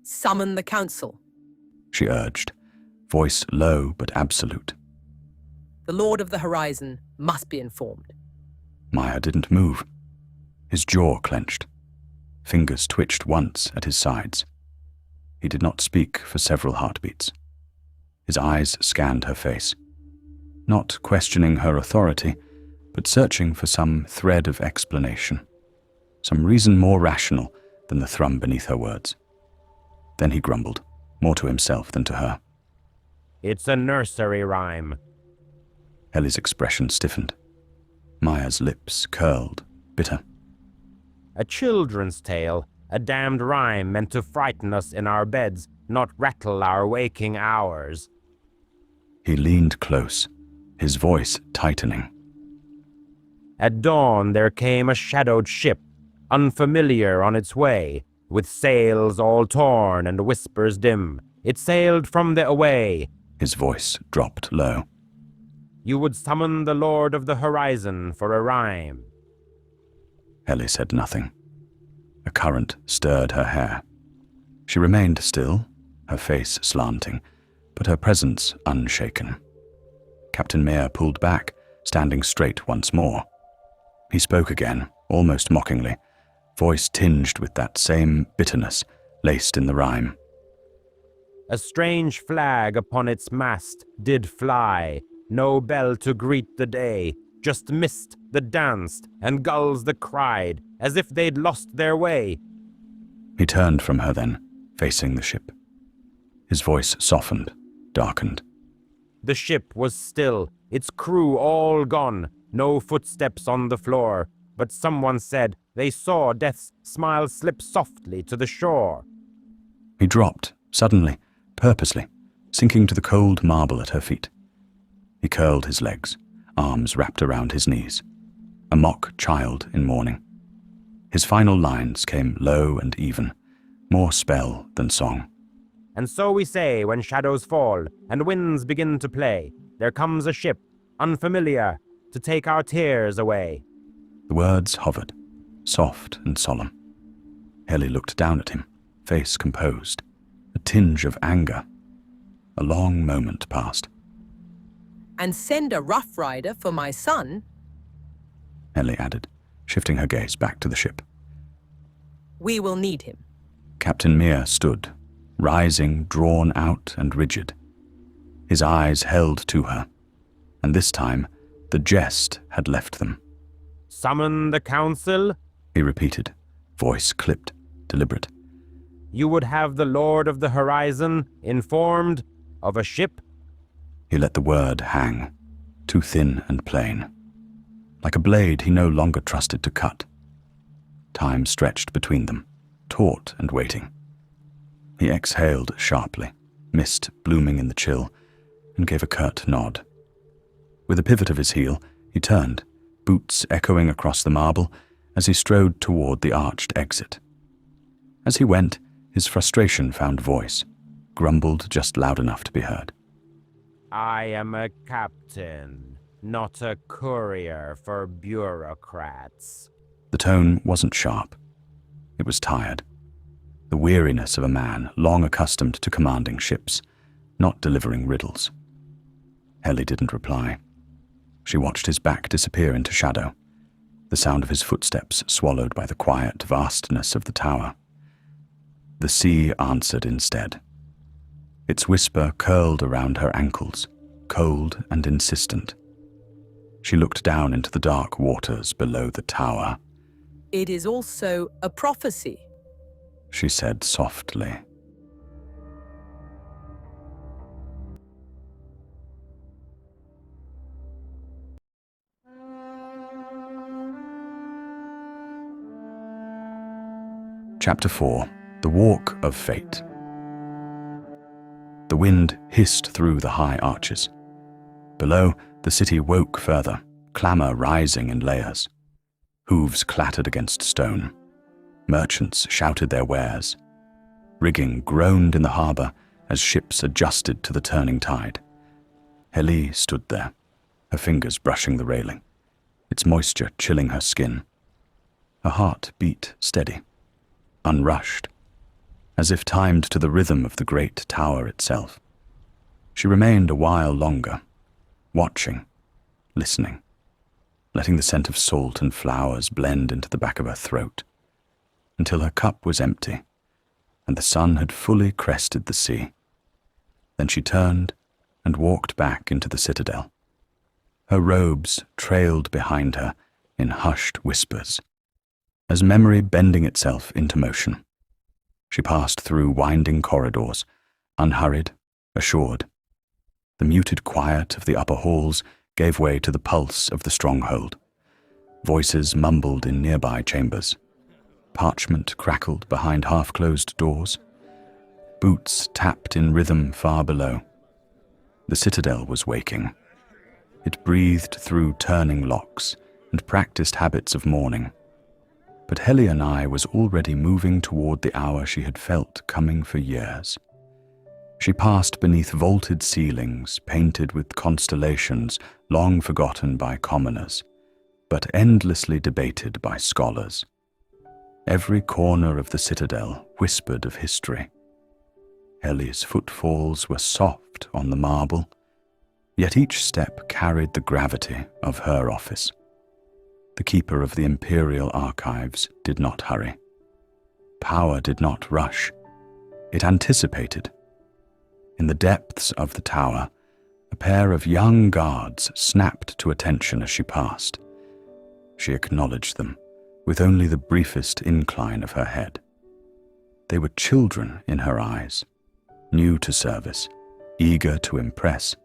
Summon the council. She urged, voice low but absolute. The Lord of the Horizon must be informed. Maya didn't move. His jaw clenched. Fingers twitched once at his sides. He did not speak for several heartbeats. His eyes scanned her face, not questioning her authority, but searching for some thread of explanation, some reason more rational than the thrum beneath her words. Then he grumbled, more to himself than to her. It's a nursery rhyme. Helle's expression stiffened. Maya's lips curled, bitter. A children's tale, a damned rhyme meant to frighten us in our beds, not rattle our waking hours. He leaned close, his voice tightening. At dawn there came a shadowed ship, unfamiliar on its way, with sails all torn and whispers dim. It sailed from the away. His voice dropped low. You would summon the Lord of the Horizon for a rhyme. Helle said nothing. A current stirred her hair. She remained still, her face slanting, but her presence unshaken. Captain Mir pulled back, standing straight once more. He spoke again, almost mockingly, voice tinged with that same bitterness laced in the rhyme. A strange flag upon its mast did fly, no bell to greet the day, just mist that danced and gulls that cried, as if they'd lost their way. He turned from her then, facing the ship. His voice softened, darkened. The ship was still, its crew all gone, no footsteps on the floor, but someone said they saw Death's smile slip softly to the shore. He dropped, suddenly, purposely, sinking to the cold marble at her feet. He curled his legs, arms wrapped around his knees, a mock child in mourning. His final lines came low and even, more spell than song. And so we say when shadows fall and winds begin to play, there comes a ship, unfamiliar, to take our tears away. The words hovered, soft and solemn. Helle looked down at him, face composed, a tinge of anger. A long moment passed. And send a rough rider for my son. Helle added, shifting her gaze back to the ship. We will need him. Captain Mir stood, rising, drawn out and rigid. His eyes held to her, and this time the jest had left them. Summon the council? He repeated, voice clipped, deliberate. You would have the Lord of the Horizon informed of a ship? He let the word hang, too thin and plain, like a blade he no longer trusted to cut. Time stretched between them, taut and waiting. He exhaled sharply, mist blooming in the chill, and gave a curt nod. With a pivot of his heel, he turned, boots echoing across the marble as he strode toward the arched exit. As he went, his frustration found voice, grumbled just loud enough to be heard. I am a captain, not a courier for bureaucrats. The tone wasn't sharp. It was tired. The weariness of a man long accustomed to commanding ships, not delivering riddles. Helle didn't reply. She watched his back disappear into shadow, the sound of his footsteps swallowed by the quiet vastness of the tower. The sea answered instead. Its whisper curled around her ankles, cold and insistent. She looked down into the dark waters below the tower. It is also a prophecy, she said softly. Chapter 4. The Walk of Fate. The wind hissed through the high arches. Below, the city woke further, clamor rising in layers. Hooves clattered against stone. Merchants shouted their wares. Rigging groaned in the harbour as ships adjusted to the turning tide. Heli stood there, her fingers brushing the railing, its moisture chilling her skin. Her heart beat steady, unrushed, as if timed to the rhythm of the great tower itself. She remained a while longer, watching, listening, letting the scent of salt and flowers blend into the back of her throat, until her cup was empty and the sun had fully crested the sea. Then she turned and walked back into the citadel. Her robes trailed behind her in hushed whispers, as memory bending itself into motion. She passed through winding corridors, unhurried, assured. The muted quiet of the upper halls gave way to the pulse of the stronghold. Voices mumbled in nearby chambers. Parchment crackled behind half-closed doors. Boots tapped in rhythm far below. The citadel was waking. It breathed through turning locks and practiced habits of mourning. But Heli and I was already moving toward the hour she had felt coming for years. She passed beneath vaulted ceilings painted with constellations long forgotten by commoners, but endlessly debated by scholars. Every corner of the citadel whispered of history. Heli's footfalls were soft on the marble, yet each step carried the gravity of her office. The keeper of the imperial archives did not hurry. Power did not rush. It anticipated. In the depths of the tower, a pair of young guards snapped to attention as she passed. She acknowledged them, with only the briefest incline of her head. They were children in her eyes, new to service, eager to impress,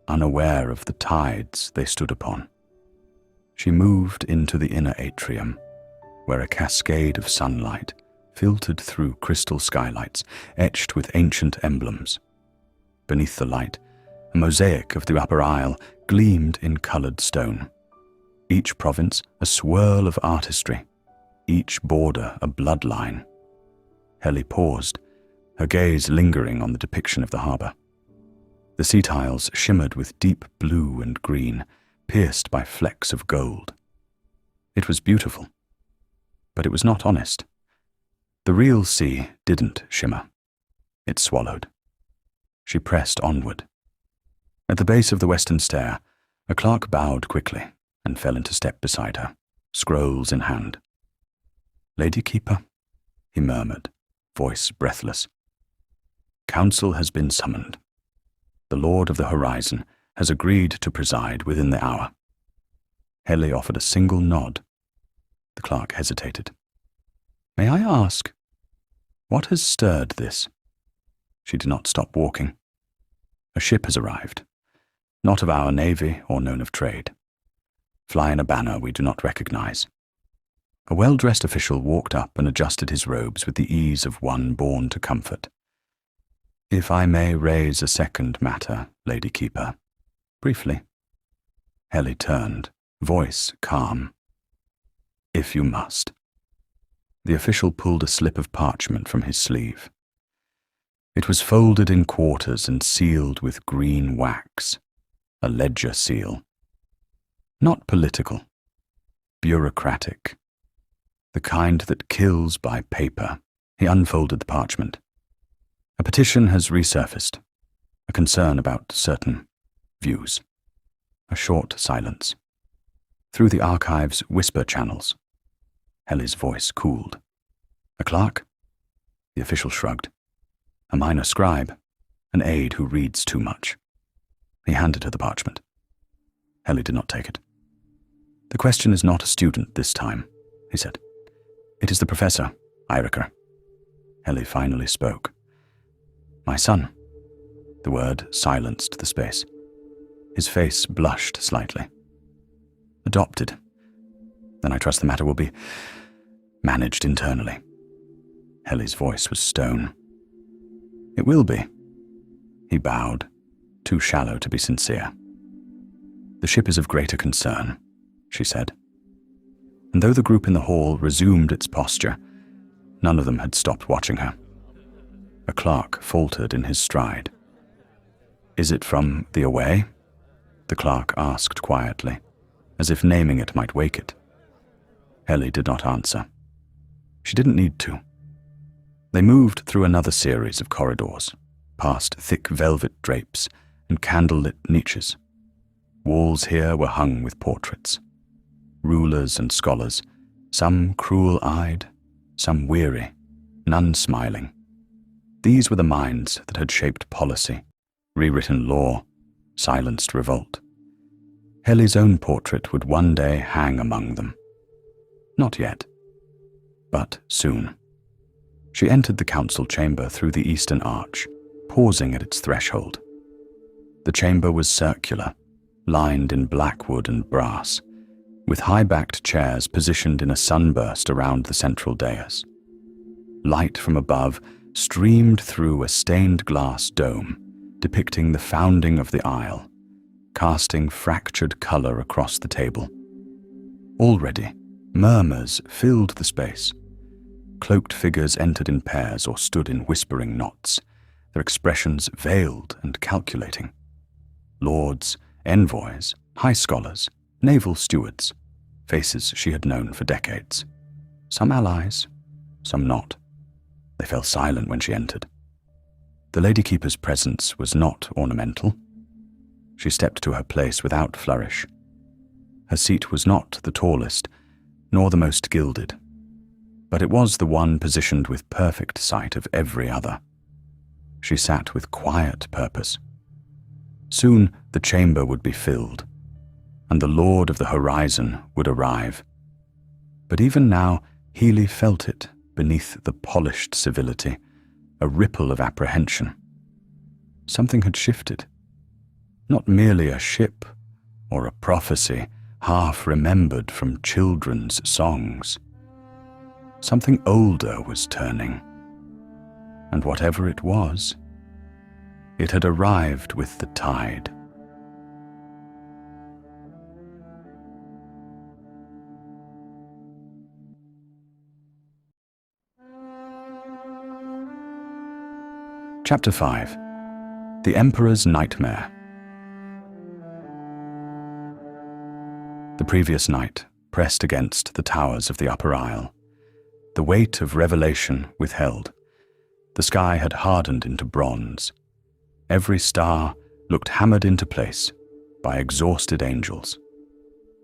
unaware of the tides they stood upon. She moved into the inner atrium, where a cascade of sunlight filtered through crystal skylights etched with ancient emblems. Beneath the light, a mosaic of the upper aisle gleamed in coloured stone. Each province a swirl of artistry, each border a bloodline. Heli paused, her gaze lingering on the depiction of the harbour. The sea tiles shimmered with deep blue and green, pierced by flecks of gold. It was beautiful, but it was not honest. The real sea didn't shimmer. It swallowed. She pressed onward. At the base of the western stair, a clerk bowed quickly and fell into step beside her, scrolls in hand. "Lady Keeper," he murmured, voice breathless. "Council has been summoned. The Lord of the Horizon has agreed to preside within the hour." Heli offered a single nod. The clerk hesitated. "May I ask, what has stirred this?" She did not stop walking. "A ship has arrived, not of our navy or known of trade. Flying a banner we do not recognize." A well-dressed official walked up and adjusted his robes with the ease of one born to comfort. "If I may raise a second matter, Lady Keeper, briefly." Heli turned, voice calm. "If you must." The official pulled a slip of parchment from his sleeve. It was folded in quarters and sealed with green wax, a ledger seal. Not political, bureaucratic, the kind that kills by paper. He unfolded the parchment. "A petition has resurfaced, a concern about certain views." A short silence. Through the archive's whisper channels, Heli's voice cooled. "A clerk?" The official shrugged. "A minor scribe, an aide who reads too much." He handed her the parchment. Heli did not take it. "The question is not a student this time," he said. "It is the professor, Eiriker." Heli finally spoke. "My son." The word silenced the space. His face blushed slightly. "Adopted. Then I trust the matter will be managed internally." Heli's voice was stone. "It will be." He bowed, too shallow to be sincere. "The ship is of greater concern," she said. And though the group in the hall resumed its posture, None of them had stopped watching her. A clerk faltered in his stride. "Is it from the away?" the clerk asked quietly, as if naming it might wake it. Helly did not answer. She didn't need to. They moved through another series of corridors, past thick velvet drapes and candle-lit niches. Walls here were hung with portraits. Rulers and scholars, some cruel-eyed, some weary, none smiling. These were the minds that had shaped policy, rewritten law, silenced revolt. Helly's own portrait would one day hang among them. Not yet, but soon. She entered the council chamber through the eastern arch, pausing at its threshold. The chamber was circular, lined in black wood and brass, with high-backed chairs positioned in a sunburst around the central dais. Light from above streamed through a stained glass dome, depicting the founding of the isle, casting fractured color across the table. Already, murmurs filled the space. Cloaked figures entered in pairs or stood in whispering knots, their expressions veiled and calculating. Lords, envoys, high scholars, naval stewards, faces she had known for decades. Some allies, some not. They fell silent when she entered. The Lady Keeper's presence was not ornamental. She stepped to her place without flourish. Her seat was not the tallest, nor the most gilded, but it was the one positioned with perfect sight of every other. She sat with quiet purpose. Soon the chamber would be filled, and the Lord of the Horizon would arrive. But even now, Healy felt it beneath the polished civility, a ripple of apprehension. Something had shifted. Not merely a ship or a prophecy half remembered from children's songs. Something older was turning, and whatever it was, it had arrived with the tide. Chapter 5. The Emperor's Nightmare. The previous night pressed against the towers of the upper isle. The weight of revelation withheld. The sky had hardened into bronze. Every star looked hammered into place by exhausted angels.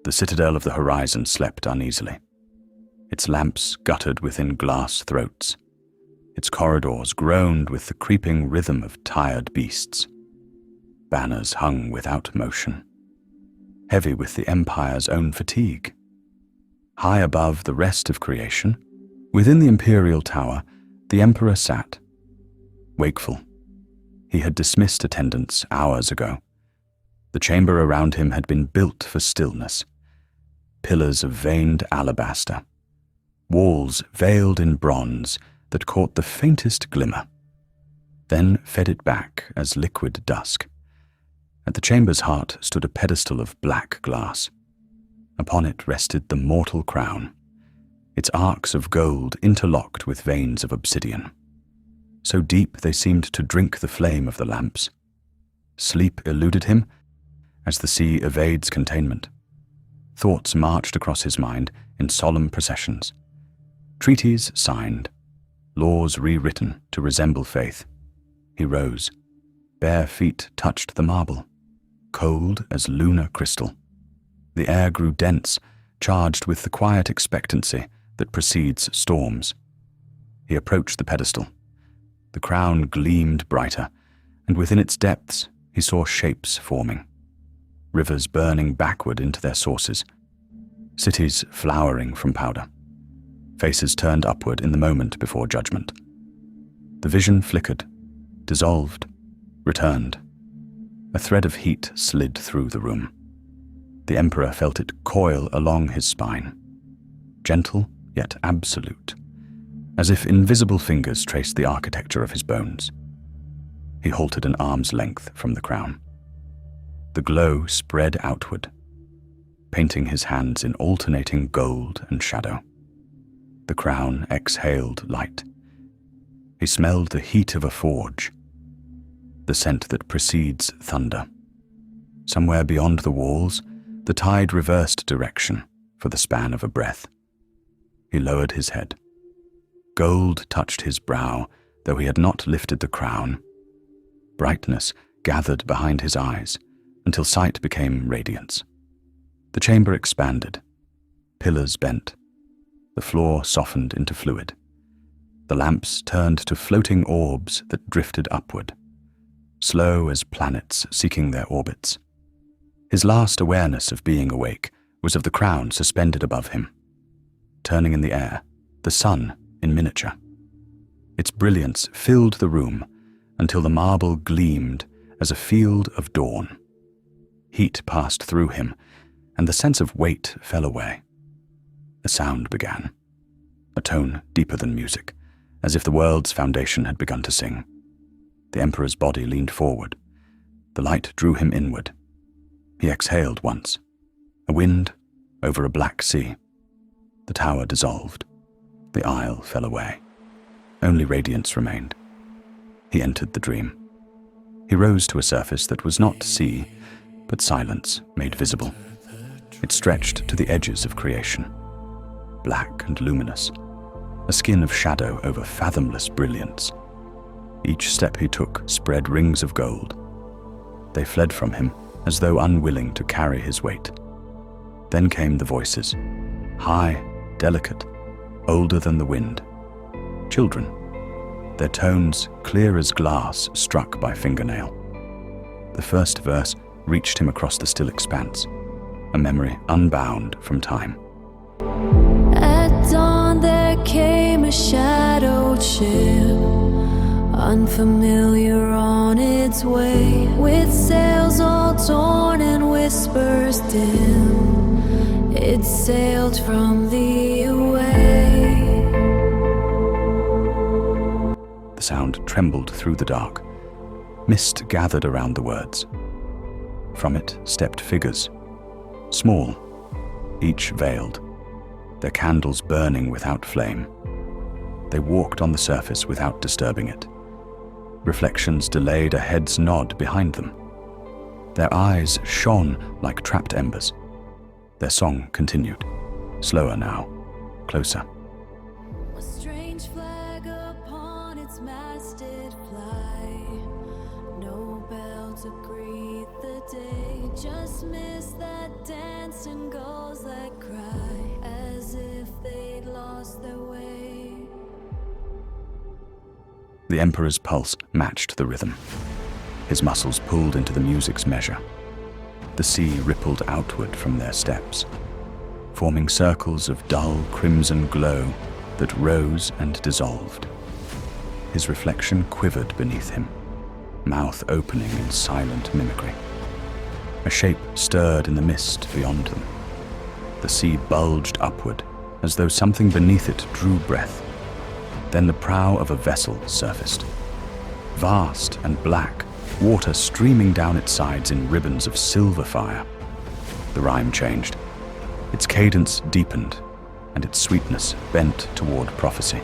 The citadel of the horizon slept uneasily. Its lamps guttered within glass throats. Its corridors groaned with the creeping rhythm of tired beasts. Banners hung without motion, heavy with the Empire's own fatigue. High above the rest of creation, within the Imperial Tower, the Emperor sat, wakeful. He had dismissed attendants hours ago. The chamber around him had been built for stillness. Pillars of veined alabaster, walls veiled in bronze that caught the faintest glimmer, then fed it back as liquid dusk. At the chamber's heart stood a pedestal of black glass. Upon it rested the mortal crown, its arcs of gold interlocked with veins of obsidian. So deep they seemed to drink the flame of the lamps. Sleep eluded him, as the sea evades containment. Thoughts marched across his mind in solemn processions. Treaties signed, laws rewritten to resemble faith. He rose. Bare feet touched the marble, cold as lunar crystal. The air grew dense, charged with the quiet expectancy that precedes storms. He approached the pedestal. The crown gleamed brighter, and within its depths he saw shapes forming. Rivers burning backward into their sources. Cities flowering from powder. Faces turned upward in the moment before judgment. The vision flickered, dissolved, returned. A thread of heat slid through the room. The Emperor felt it coil along his spine, gentle yet absolute, as if invisible fingers traced the architecture of his bones. He halted an arm's length from the crown. The glow spread outward, painting his hands in alternating gold and shadow. The crown exhaled light. He smelled the heat of a forge, the scent that precedes thunder. Somewhere beyond the walls, the tide reversed direction for the span of a breath. He lowered his head. Gold touched his brow, though he had not lifted the crown. Brightness gathered behind his eyes until sight became radiance. The chamber expanded. Pillars bent. The floor softened into fluid. The lamps turned to floating orbs that drifted upward, slow as planets seeking their orbits. His last awareness of being awake was of the crown suspended above him. Turning in the air, the sun in miniature. Its brilliance filled the room until the marble gleamed as a field of dawn. Heat passed through him, and the sense of weight fell away. A sound began, a tone deeper than music, as if the world's foundation had begun to sing. The Emperor's body leaned forward. The light drew him inward. He exhaled once. A wind over a black sea. The tower dissolved. The isle fell away. Only radiance remained. He entered the dream. He rose to a surface that was not sea, but silence made visible. It stretched to the edges of creation, black and luminous, a skin of shadow over fathomless brilliance. Each step he took spread rings of gold. They fled from him as though unwilling to carry his weight. Then came the voices, high, delicate, older than the wind. Children, their tones clear as glass struck by fingernail. The first verse reached him across the still expanse, a memory unbound from time. At dawn there came a shadowed ship, unfamiliar on its way, with sails all torn and whispers dim. It sailed from the away. The sound trembled through the dark. Mist gathered around the words. From it stepped figures, small, each veiled, their candles burning without flame. They walked on the surface without disturbing it. Reflections delayed a head's nod behind them. Their eyes shone like trapped embers. Their song continued, slower now, closer. A strange flag upon its mast did fly. No bell to greet the day. Just missed that dance and gulls that cry, as if they'd lost their way. The Emperor's pulse matched the rhythm. His muscles pulled into the music's measure. The sea rippled outward from their steps, forming circles of dull crimson glow that rose and dissolved. His reflection quivered beneath him, mouth opening in silent mimicry. A shape stirred in the mist beyond them. The sea bulged upward, as though something beneath it drew breath. Then the prow of a vessel surfaced. Vast and black, water streaming down its sides in ribbons of silver fire. The rhyme changed. Its cadence deepened, and its sweetness bent toward prophecy.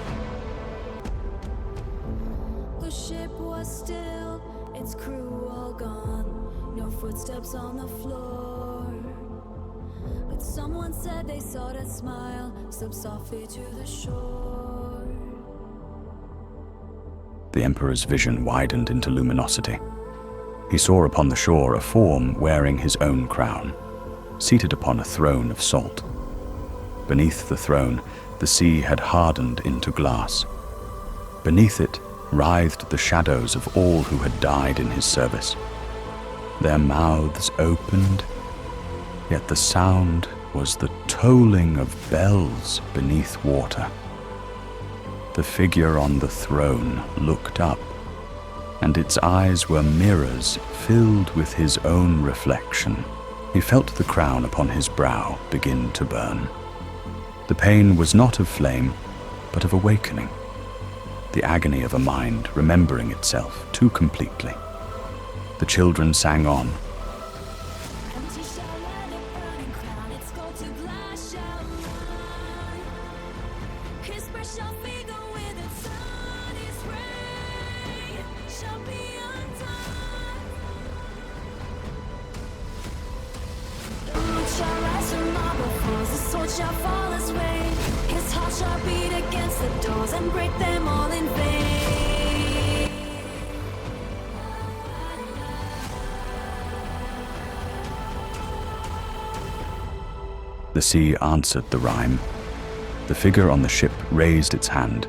The ship was still, its crew all gone, no footsteps on the floor. But someone said they saw that smile slip softly to the shore. The Emperor's vision widened into luminosity. He saw upon the shore a form wearing his own crown, seated upon a throne of salt. Beneath the throne, the sea had hardened into glass. Beneath it writhed the shadows of all who had died in his service. Their mouths opened, yet the sound was the tolling of bells beneath water. The figure on the throne looked up, and its eyes were mirrors filled with his own reflection. He felt the crown upon his brow begin to burn. The pain was not of flame, but of awakening. The agony of a mind remembering itself too completely. The children sang on. Empty shell and a burning crown, its gold to glass shall run. His shall figure with its sunny's ray, shall be undone. The moon shall rise from marble falls, the sword shall fall his way. His heart shall beat against the doors and break them all in vain. The sea answered the rhyme. The figure on the ship raised its hand.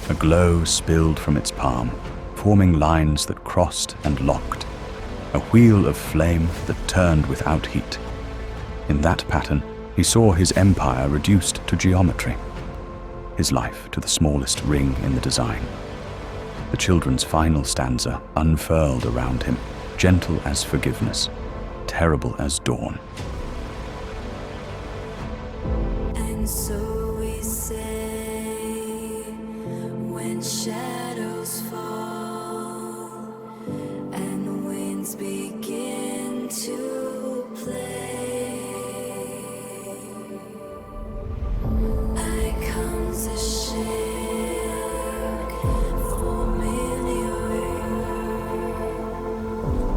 A glow spilled from its palm, forming lines that crossed and locked. A wheel of flame that turned without heat. In that pattern, he saw his empire reduced to geometry. His life to the smallest ring in the design. The children's final stanza unfurled around him, gentle as forgiveness, terrible as dawn. And so we say, when shadows fall and winds begin to play, I come to share familiar,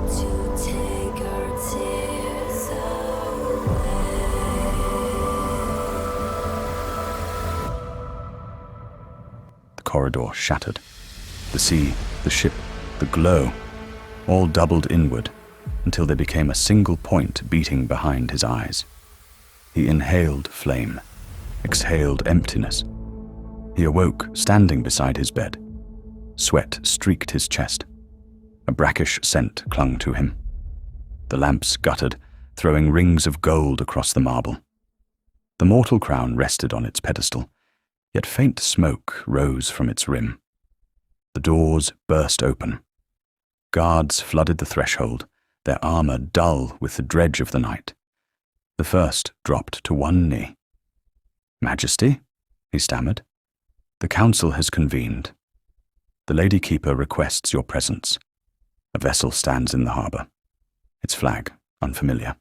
to take our tears away. The corridor shattered. The sea, the ship, the glow, all doubled inward until they became a single point beating behind his eyes. He inhaled flame, exhaled emptiness. He awoke standing beside his bed. Sweat streaked his chest. A brackish scent clung to him. The lamps guttered, throwing rings of gold across the marble. The mortal crown rested on its pedestal, yet faint smoke rose from its rim. The doors burst open. Guards flooded the threshold, their armor dull with the dredge of the night. The first dropped to one knee. "Majesty," he stammered, "the council has convened. The Lady Keeper requests your presence. A vessel stands in the harbor. Its flag unfamiliar."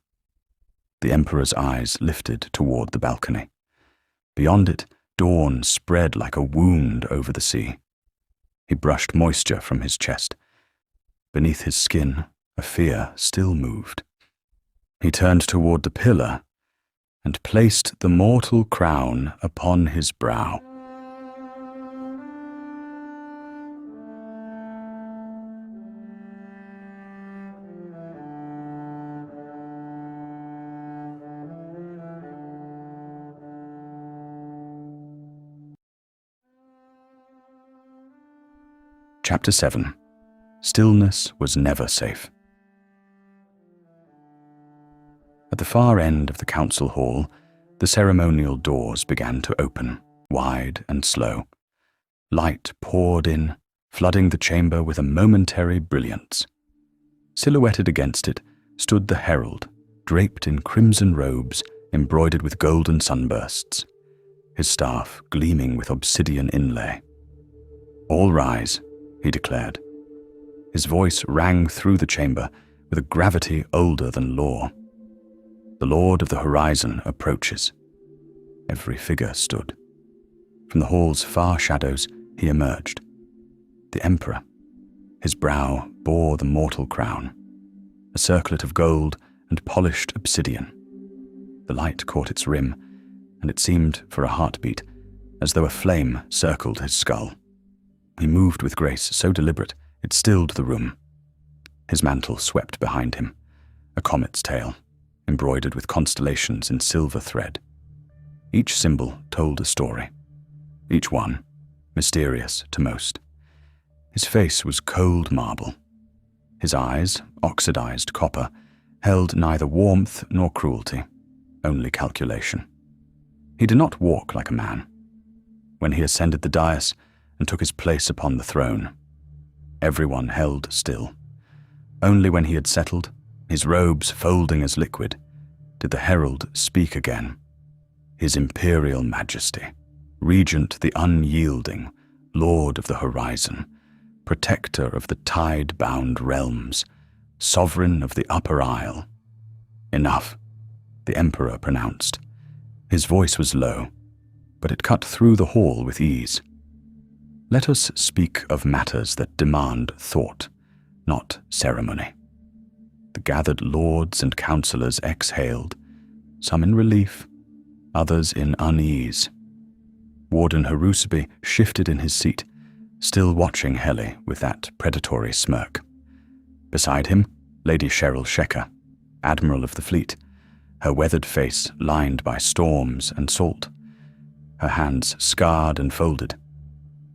The Emperor's eyes lifted toward the balcony. Beyond it, dawn spread like a wound over the sea. He brushed moisture from his chest. Beneath his skin, a fear still moved. He turned toward the pillar and placed the mortal crown upon his brow. Chapter 7. Stillness was never safe. At the far end of the council hall, the ceremonial doors began to open, wide and slow. Light poured in, flooding the chamber with a momentary brilliance. Silhouetted against it stood the herald, draped in crimson robes embroidered with golden sunbursts, his staff gleaming with obsidian inlay. "All rise," he declared. His voice rang through the chamber with a gravity older than law. The Lord of the Horizon approaches. Every figure stood. From the hall's far shadows he emerged. The Emperor. His brow bore the mortal crown, a circlet of gold and polished obsidian. The light caught its rim, and it seemed for a heartbeat as though a flame circled his skull. He moved with grace so deliberate it stilled the room. His mantle swept behind him, a comet's tail, embroidered with constellations in silver thread. Each symbol told a story, each one mysterious to most. His face was cold marble. His eyes, oxidized copper, held neither warmth nor cruelty, only calculation. He did not walk like a man. When he ascended the dais and took his place upon the throne, everyone held still. Only when he had settled, his robes folding as liquid, did the herald speak again. His imperial majesty, regent the unyielding, lord of the horizon, protector of the tide-bound realms, sovereign of the upper isle. "Enough," the emperor pronounced. His voice was low. but it cut through the hall with ease. Let us speak of matters that demand thought, not ceremony. The gathered lords and councillors exhaled, some in relief, others in unease. Warden Harusaby shifted in his seat, still watching Heli with that predatory smirk. Beside him, Lady Cheryl Shecker, Admiral of the Fleet, her weathered face lined by storms and salt, her hands scarred and folded.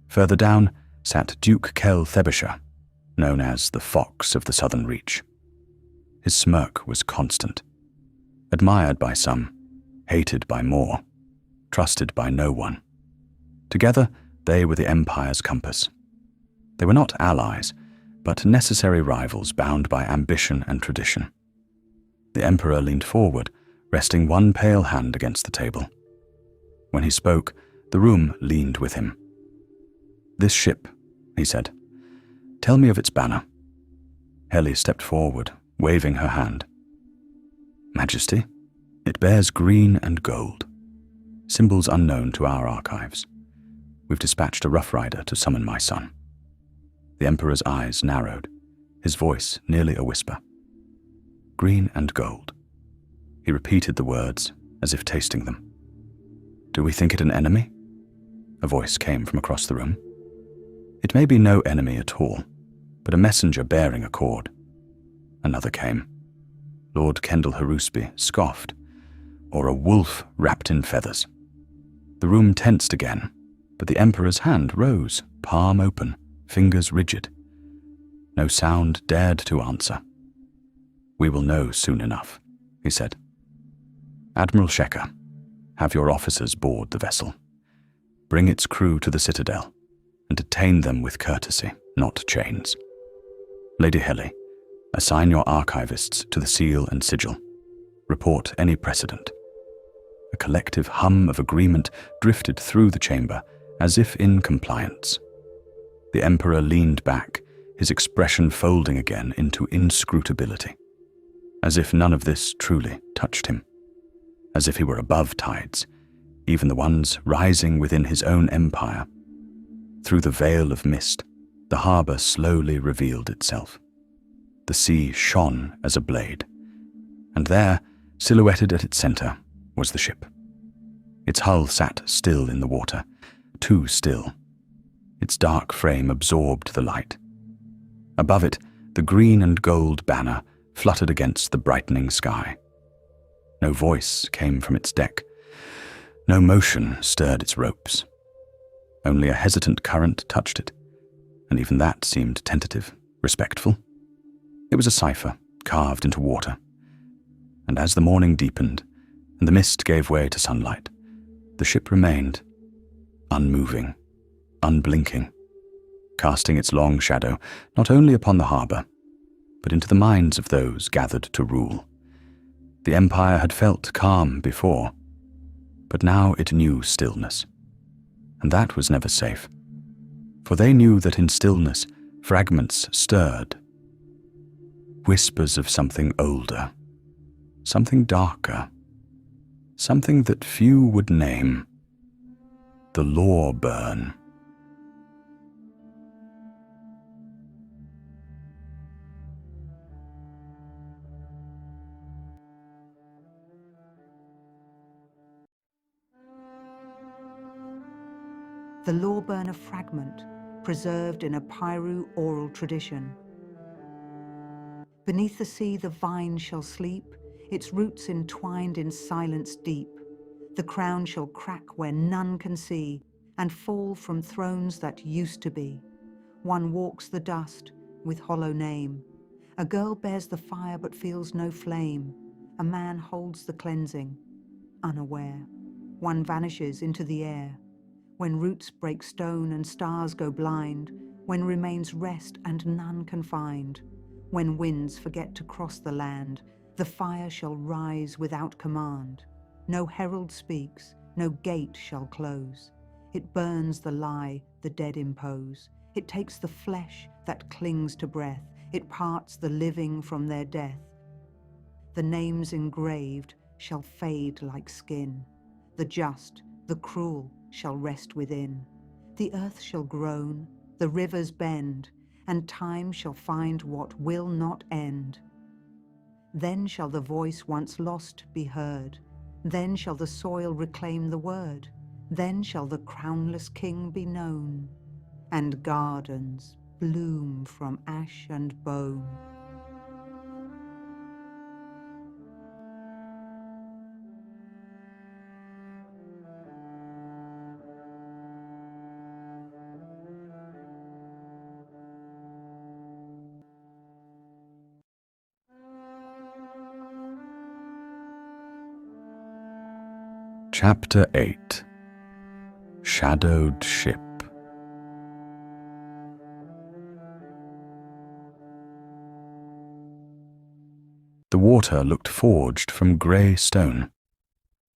Further down sat Duke Kell Thebisher, known as the Fox of the Southern Reach. His smirk was constant, admired by some, hated by more, trusted by no one. Together, they were the Empire's compass. They were not allies, but necessary rivals bound by ambition and tradition. The Emperor leaned forward, resting one pale hand against the table. When he spoke, the room leaned with him. "This ship," he said. "Tell me of its banner." Heli stepped forward, waving her hand. "Majesty, it bears green and gold, symbols unknown to our archives. We've dispatched a rough rider to summon my son." The Emperor's eyes narrowed, his voice nearly a whisper. "Green and gold." He repeated the words as if tasting them. "Do we think it an enemy?" A voice came from across the room. "It may be no enemy at all, but a messenger bearing a cord." Another came. Lord Kendall Harusaby scoffed. "Or a wolf wrapped in feathers." The room tensed again, but the Emperor's hand rose, palm open, fingers rigid. No sound dared to answer. "We will know soon enough," he said. "Admiral Shecker, have your officers board the vessel. Bring its crew to the Citadel, and detain them with courtesy, not chains. Lady Heli, assign your archivists to the seal and sigil. Report any precedent." A collective hum of agreement drifted through the chamber, as if in compliance. The Emperor leaned back, his expression folding again into inscrutability, as if none of this truly touched him, as if he were above tides, even the ones rising within his own empire. Through the veil of mist, the harbour slowly revealed itself. The sea shone as a blade, and there, silhouetted at its centre, was the ship. Its hull sat still in the water, too still. Its dark frame absorbed the light. Above it, the green and gold banner fluttered against the brightening sky. No voice came from its deck. No motion stirred its ropes. Only a hesitant current touched it, and even that seemed tentative, respectful. It was a cipher carved into water. And as the morning deepened, and the mist gave way to sunlight, the ship remained, unmoving, unblinking, casting its long shadow not only upon the harbour, but into the minds of those gathered to rule. The Empire had felt calm before, but now it knew stillness, and that was never safe, for they knew that in stillness fragments stirred, whispers of something older, something darker, something that few would name: the law burn. The Lawburner fragment, preserved in a Piru oral tradition. Beneath the sea the vine shall sleep, its roots entwined in silence deep. The crown shall crack where none can see, and fall from thrones that used to be. One walks the dust with hollow name. A girl bears the fire but feels no flame. A man holds the cleansing, unaware. One vanishes into the air. When roots break stone and stars go blind, when remains rest and none can find, when winds forget to cross the land, the fire shall rise without command. No herald speaks, no gate shall close. It burns the lie the dead impose. It takes the flesh that clings to breath. It parts the living from their death. The names engraved shall fade like skin. The just, the cruel, shall rest within. The earth shall groan, the rivers bend, and time shall find what will not end. Then shall the voice once lost be heard. Then shall the soil reclaim the word. Then shall the crownless king be known, and gardens bloom from ash and bone. Chapter 8. Shadowed Ship. The water looked forged from grey stone.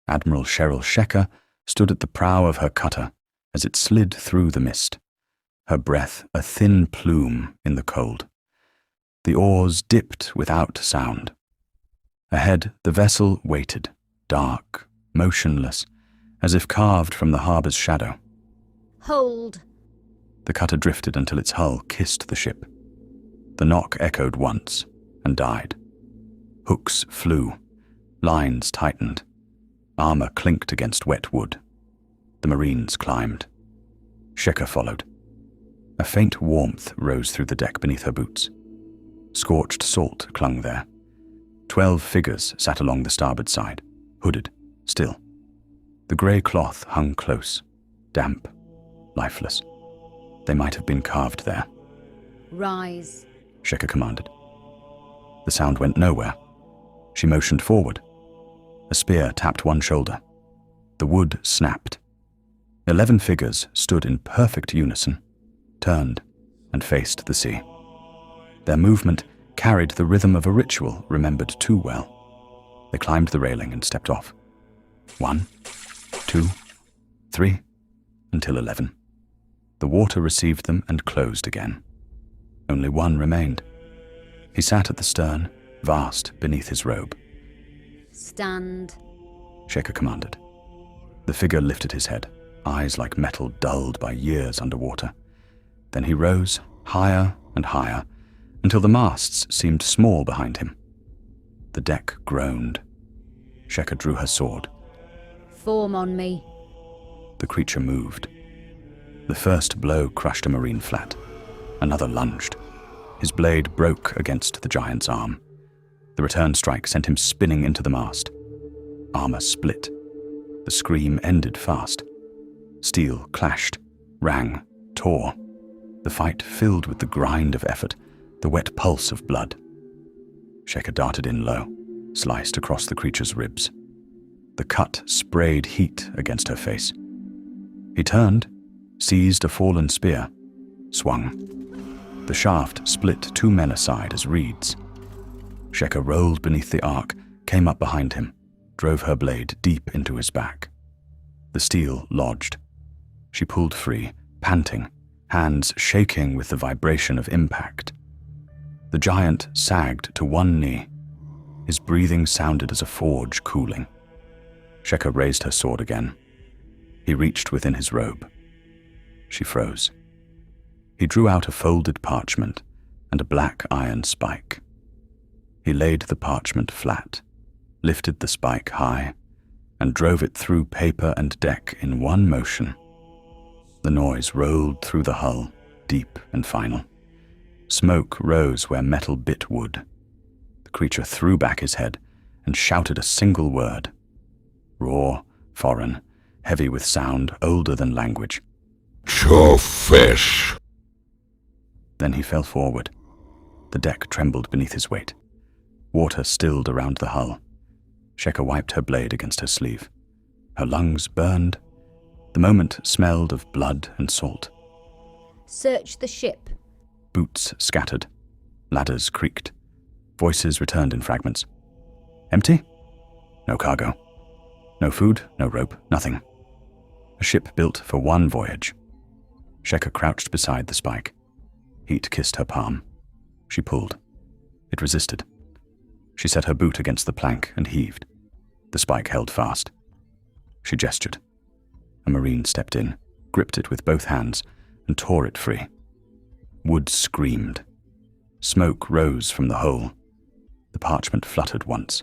Admiral Cheryl Shecker stood at the prow of her cutter as it slid through the mist, her breath a thin plume in the cold. The oars dipped without sound. Ahead, the vessel waited, dark, motionless, as if carved from the harbour's shadow. Hold. The cutter drifted until its hull kissed the ship. The knock echoed once and died. Hooks flew, lines tightened, armour clinked against wet wood. The Marines climbed. Shecker followed. A faint warmth rose through the deck beneath her boots. Scorched salt clung there. 12 figures sat along the starboard side, hooded, still. The grey cloth hung close, damp, lifeless. They might have been carved there. Rise. Shecker commanded. The sound went nowhere. She motioned forward. A spear tapped one shoulder. The wood snapped. 11 figures stood in perfect unison, turned, and faced the sea. Their movement carried the rhythm of a ritual remembered too well. They climbed the railing and stepped off. 1, 2, 3, until 11. The water received them and closed again. Only one remained. He sat at the stern, vast beneath his robe. Stand. Shecker commanded. The figure lifted his head, eyes like metal dulled by years underwater. Then he rose, higher and higher, until the masts seemed small behind him. The deck groaned. Shecker drew her sword. Form on me. The creature moved. The first blow crushed a Marine flat. Another lunged. His blade broke against the giant's arm. The return strike sent him spinning into the mast. Armor split. The scream ended fast. Steel clashed, rang, tore. The fight filled with the grind of effort, the wet pulse of blood. Shecker darted in low, sliced across the creature's ribs. The cut sprayed heat against her face. He turned, seized a fallen spear, swung. The shaft split 2 men aside as reeds. Shecker rolled beneath the arc, came up behind him, drove her blade deep into his back. The steel lodged. She pulled free, panting, hands shaking with the vibration of impact. The giant sagged to one knee. His breathing sounded as a forge cooling. Shecker raised her sword again. He reached within his robe. She froze. He drew out a folded parchment and a black iron spike. He laid the parchment flat, lifted the spike high, and drove it through paper and deck in one motion. The noise rolled through the hull, deep and final. Smoke rose where metal bit wood. The creature threw back his head and shouted a single word. Raw, foreign, heavy with sound, older than language. Fish. Then he fell forward. The deck trembled beneath his weight. Water stilled around the hull. Shecker wiped her blade against her sleeve. Her lungs burned. The moment smelled of blood and salt. Search the ship. Boots scattered. Ladders creaked. Voices returned in fragments. Empty? No cargo. No food, no rope, nothing. A ship built for one voyage. Shecker crouched beside the spike. Heat kissed her palm. She pulled. It resisted. She set her boot against the plank and heaved. The spike held fast. She gestured. A marine stepped in, gripped it with both hands, and tore it free. Wood screamed. Smoke rose from the hole. The parchment fluttered once.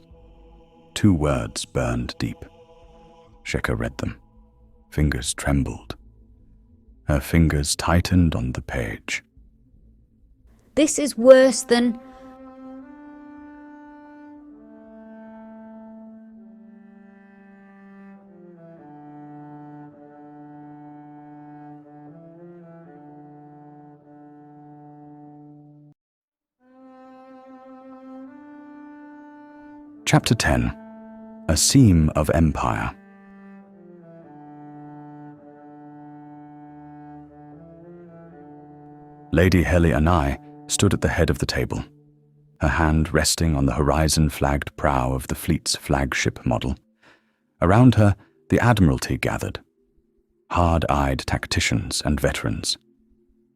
2 words burned deep. Sheka read them. Fingers trembled. Her fingers tightened on the page. This is worse than... Chapter 10. A Seam of Empire. Lady Heli and I stood at the head of the table, her hand resting on the horizon-flagged prow of the fleet's flagship model. Around her, the Admiralty gathered, hard-eyed tacticians and veterans.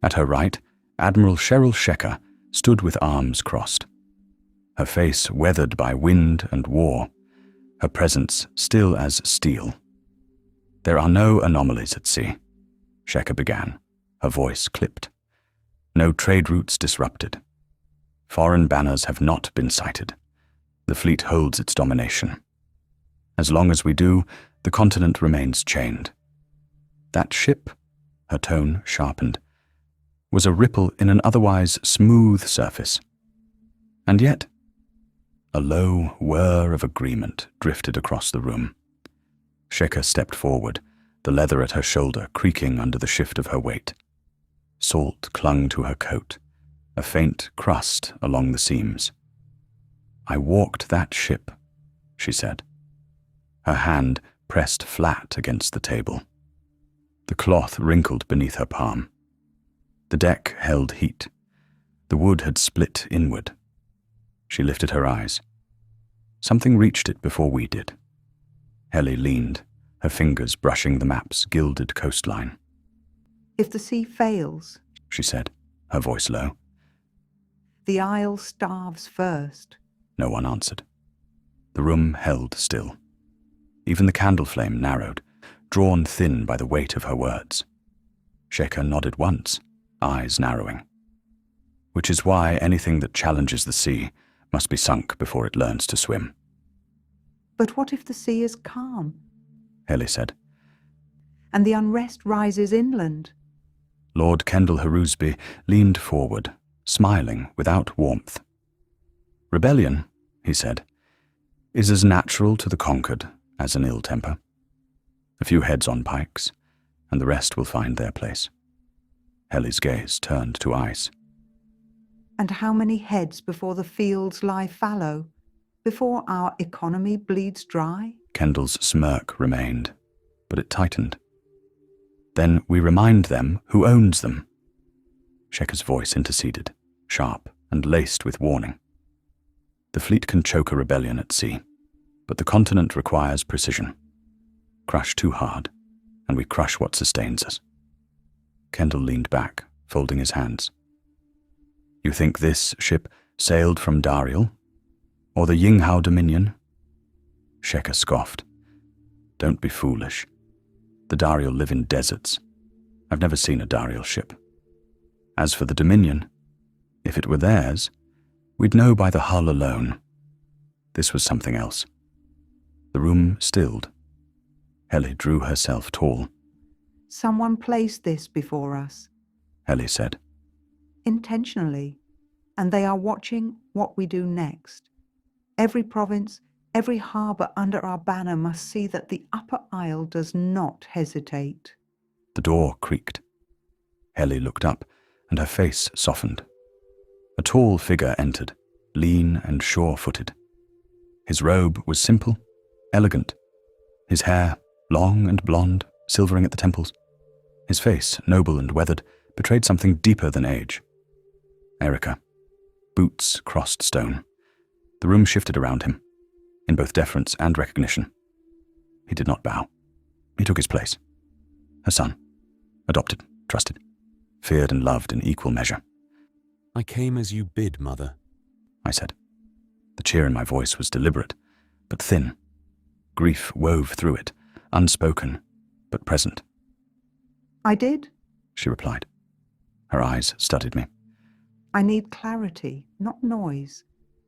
At her right, Admiral Cheryl Sheka stood with arms crossed, her face weathered by wind and war, her presence still as steel. "There are no anomalies at sea," Sheka began, her voice clipped. "No trade routes disrupted. Foreign banners have not been sighted. The fleet holds its domination. As long as we do, the continent remains chained. That ship," her tone sharpened, "was a ripple in an otherwise smooth surface. And yet," a low whir of agreement drifted across the room. Sheka stepped forward, the leather at her shoulder creaking under the shift of her weight. Salt clung to her coat, a faint crust along the seams. "I walked that ship," she said. Her hand pressed flat against the table. The cloth wrinkled beneath her palm. The deck held heat. The wood had split inward. She lifted her eyes. Something reached it before we did. Heli leaned, her fingers brushing the map's gilded coastline. If the sea fails, She said, her voice low. the isle starves first. No one answered. The room held still. Even the candle flame narrowed, drawn thin by the weight of her words. Sheka nodded once, eyes narrowing. "Which is why anything that challenges the sea must be sunk before it learns to swim," But what if the sea is calm, Heli said. and the unrest rises inland? Lord Kendall Harusby leaned forward, smiling without warmth. "Rebellion," he said, "is as natural to the conquered as an ill temper. A few heads on pikes, and the rest will find their place." Heli's gaze turned to ice. And how many heads before the fields lie fallow, before our economy bleeds dry? Kendall's smirk remained, but it tightened. "Then we remind them who owns them." Sheka's voice interceded, sharp and laced with warning. "The fleet can choke a rebellion at sea, but the continent requires precision. Crush too hard, and we crush what sustains us." Kendall leaned back, folding his hands. "You think this ship sailed from Dariel? Or the Yinghao Dominion?" Sheka scoffed. "Don't be foolish. The Dariel live in deserts. I've never seen a Dariel ship. As for the Dominion, if it were theirs, we'd know by the hull alone. This was something else." The room stilled. Heli drew herself tall. Someone placed this before us, Heli said. intentionally, and they are watching what we do next. Every province, every harbour under our banner must see that the Upper Isle does not hesitate. The door creaked. Heli looked up, and her face softened. A tall figure entered, lean and sure-footed. His robe was simple, elegant. His hair, long and blonde, silvering at the temples. His face, noble and weathered, betrayed something deeper than age. Erica. Boots crossed stone. The room shifted around him, in both deference and recognition. He did not bow. He took his place. Her son. Adopted, trusted, feared and loved in equal measure. "I came as you bid, Mother," I said. The cheer in my voice was deliberate, but thin. Grief wove through it, unspoken, but present. I did. She replied. Her eyes studied me. I need clarity, not noise.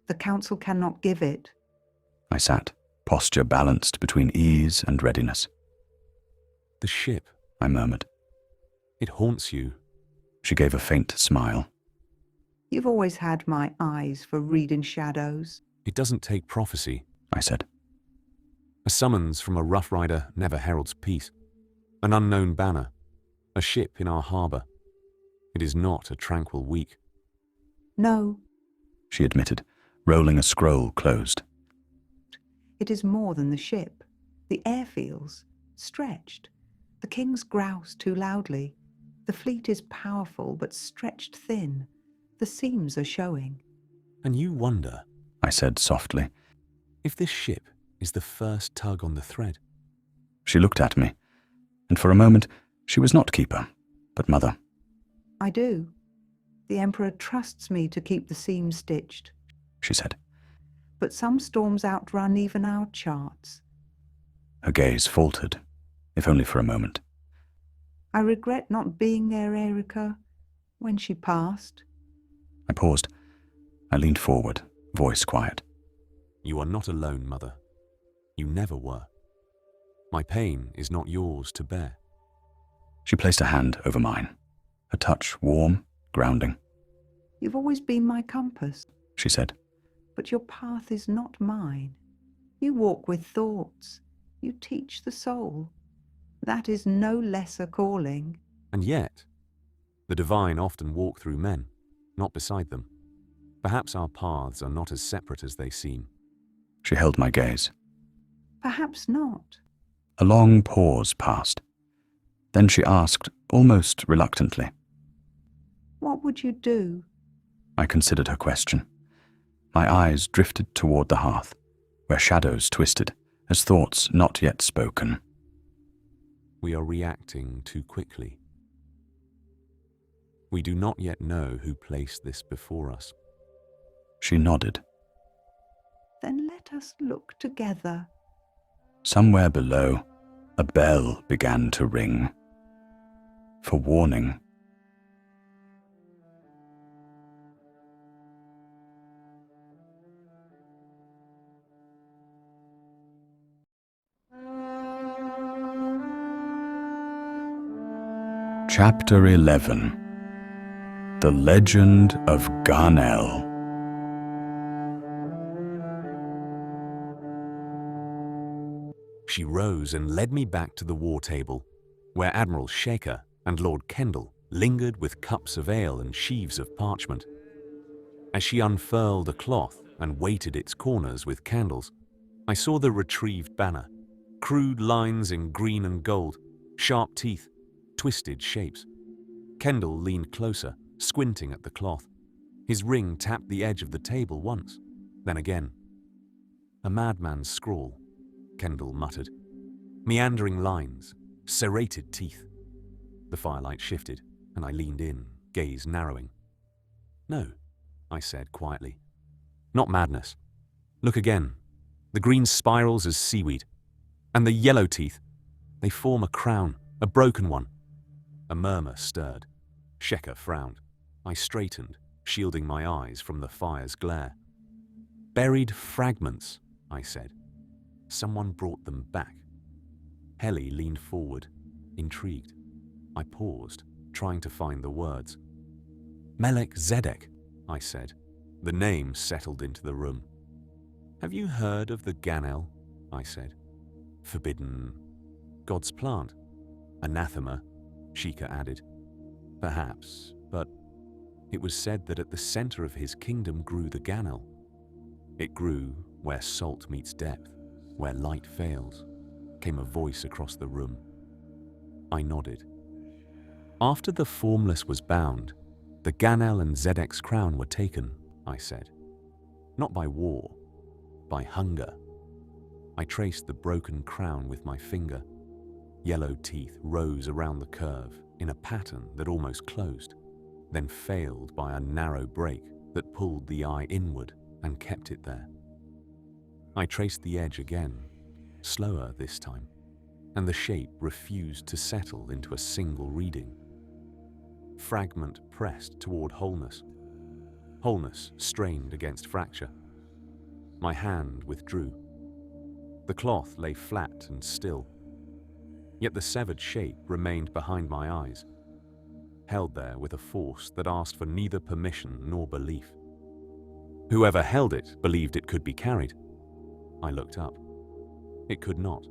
The council cannot give it. I sat, posture balanced between ease and readiness. The ship, I murmured. it haunts you. She gave a faint smile. You've always had my eyes for reading shadows. It doesn't take prophecy. I said. A summons from a rough rider never heralds peace. An unknown banner, a ship in our harbour. It is not a tranquil week. No, She admitted, rolling a scroll closed. it is more than the ship. The airfields, stretched. The kings grouse too loudly. The fleet is powerful but stretched thin. The seams are showing. And you wonder I said softly. if this ship is the first tug on the thread. She looked at me, and for a moment she was not keeper, but mother. I do. The Emperor trusts me to keep the seams stitched. She said. But some storms outrun even our charts. Her gaze faltered, if only for a moment. I regret not being there, Erica, when she passed. I paused. I leaned forward, voice quiet. You are not alone, Mother. You never were. My pain is not yours to bear. She placed a hand over mine, her touch warm, grounding. You've always been my compass, She said. but your path is not mine. You walk with thoughts. You teach the soul. That is no lesser calling. And yet, the divine often walk through men, not beside them. Perhaps our paths are not as separate as they seem. She held my gaze. Perhaps not. A long pause passed. Then she asked, almost reluctantly. What would you do? I considered her question. My eyes drifted toward the hearth, where shadows twisted, as thoughts not yet spoken. We are reacting too quickly. We do not yet know who placed this before us. She nodded. Then let us look together. Somewhere below, a bell began to ring. For warning. Chapter 11. The Legend of Garnell. She rose and led me back to the war table, where Admiral Shaker and Lord Kendall lingered with cups of ale and sheaves of parchment. As she unfurled a cloth and weighted its corners with candles, I saw the retrieved banner, crude lines in green and gold, sharp teeth, twisted shapes. Kendall leaned closer, squinting at the cloth. His ring tapped the edge of the table once, then again. A madman's scrawl, Kendall muttered. Meandering lines, serrated teeth. The firelight shifted, and I leaned in, gaze narrowing. No, I said quietly. Not madness. Look again. The green spirals as seaweed. And the yellow teeth. They form a crown, a broken one. A murmur stirred. Shekhar frowned. I straightened, shielding my eyes from the fire's glare. Buried fragments, I said. Someone brought them back. Heli leaned forward, intrigued. I paused, trying to find the words. Melek Zedek, I said. The name settled into the room. Have you heard of the Ganel? I said. Forbidden. God's plant. Anathema, Sheikah added. Perhaps, but it was said that at the center of his kingdom grew the Ganel. It grew where salt meets depth, where light fails, came a voice across the room. I nodded. After the formless was bound, the Ganel and Zedek's crown were taken, I said. Not by war, by hunger. I traced the broken crown with my finger. Yellow teeth rose around the curve in a pattern that almost closed, then failed by a narrow break that pulled the eye inward and kept it there. I traced the edge again, slower this time. and the shape refused to settle into a single reading. Fragment pressed toward wholeness. Wholeness strained against fracture. My hand withdrew. The cloth lay flat and still, yet the severed shape remained behind my eyes, held there with a force that asked for neither permission nor belief. Whoever held it believed it could be carried. I looked up. It could not.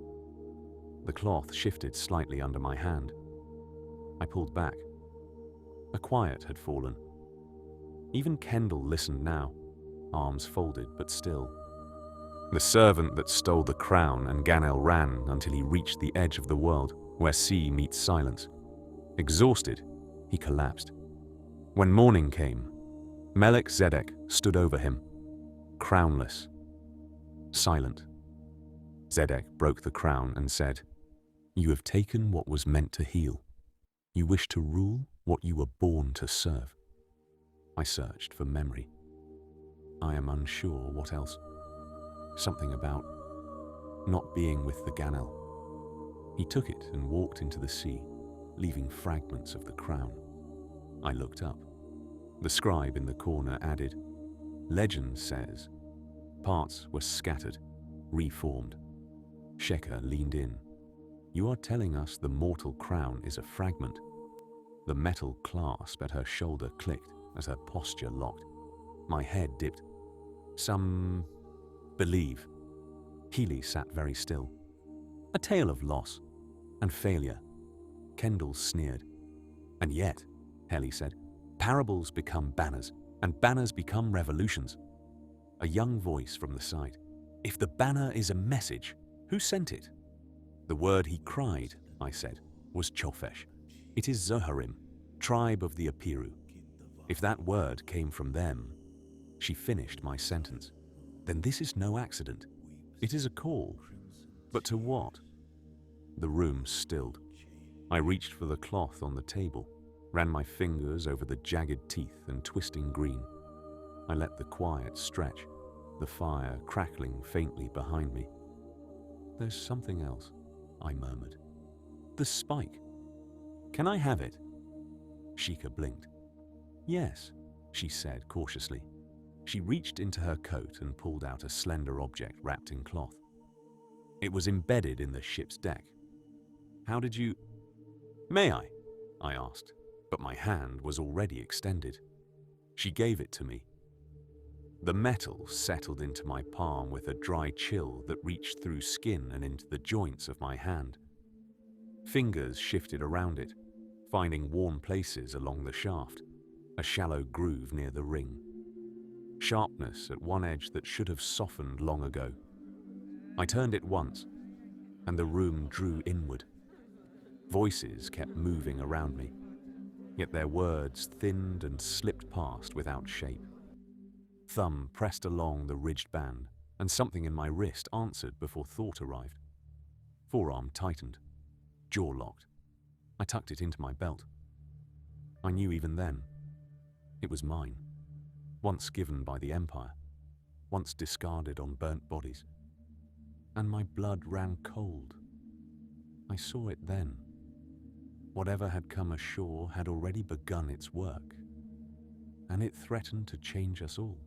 The cloth shifted slightly under my hand. I pulled back. A quiet had fallen. Even Kendall listened now, arms folded but still. The servant that stole the crown and Ganel ran until he reached the edge of the world, where sea meets silence. Exhausted, he collapsed. When morning came, Melchizedek stood over him, crownless, silent. Zedek broke the crown and said, "You have taken what was meant to heal. You wish to rule what you were born to serve." I searched for memory. I am unsure what else. Something about not being with the Ganel. He took it and walked into the sea, leaving fragments of the crown. I looked up. The scribe in the corner added, "Legend says parts were scattered, reformed." Shekhar leaned in. "You are telling us the mortal crown is a fragment." The metal clasp at her shoulder clicked as her posture locked. My head dipped. "Some believe." Healy sat very still. "A tale of loss and failure." Kendall sneered. "And yet," Helly said, "parables become banners, and banners become revolutions." A young voice from the side. "If the banner is a message, who sent it?" "The word he cried," I said, "was Chofesh. It is Zoharim, tribe of the Apiru. If that word came from them," she finished my sentence, "then this is no accident. It is a call. But to what?" The room stilled. I reached for the cloth on the table, ran my fingers over the jagged teeth and twisting green. I let the quiet stretch, the fire crackling faintly behind me. "There's something else," I murmured. "The spike. Can I have it?" Sheikah blinked. "Yes," she said cautiously. She reached into her coat and pulled out a slender object wrapped in cloth. It was embedded in the ship's deck. "How did you—" "May I?" I asked, but my hand was already extended. She gave it to me. The metal settled into my palm with a dry chill that reached through skin and into the joints of my hand. Fingers shifted around it, finding warm places along the shaft, a shallow groove near the ring. Sharpness at one edge that should have softened long ago. I turned it once, and the room drew inward. Voices kept moving around me, yet their words thinned and slipped past without shape. Thumb pressed along the ridged band, and something in my wrist answered before thought arrived. Forearm tightened, jaw locked. I tucked it into my belt. I knew even then, it was mine, once given by the Empire, once discarded on burnt bodies. And my blood ran cold. I saw it then. Whatever had come ashore had already begun its work, and it threatened to change us all.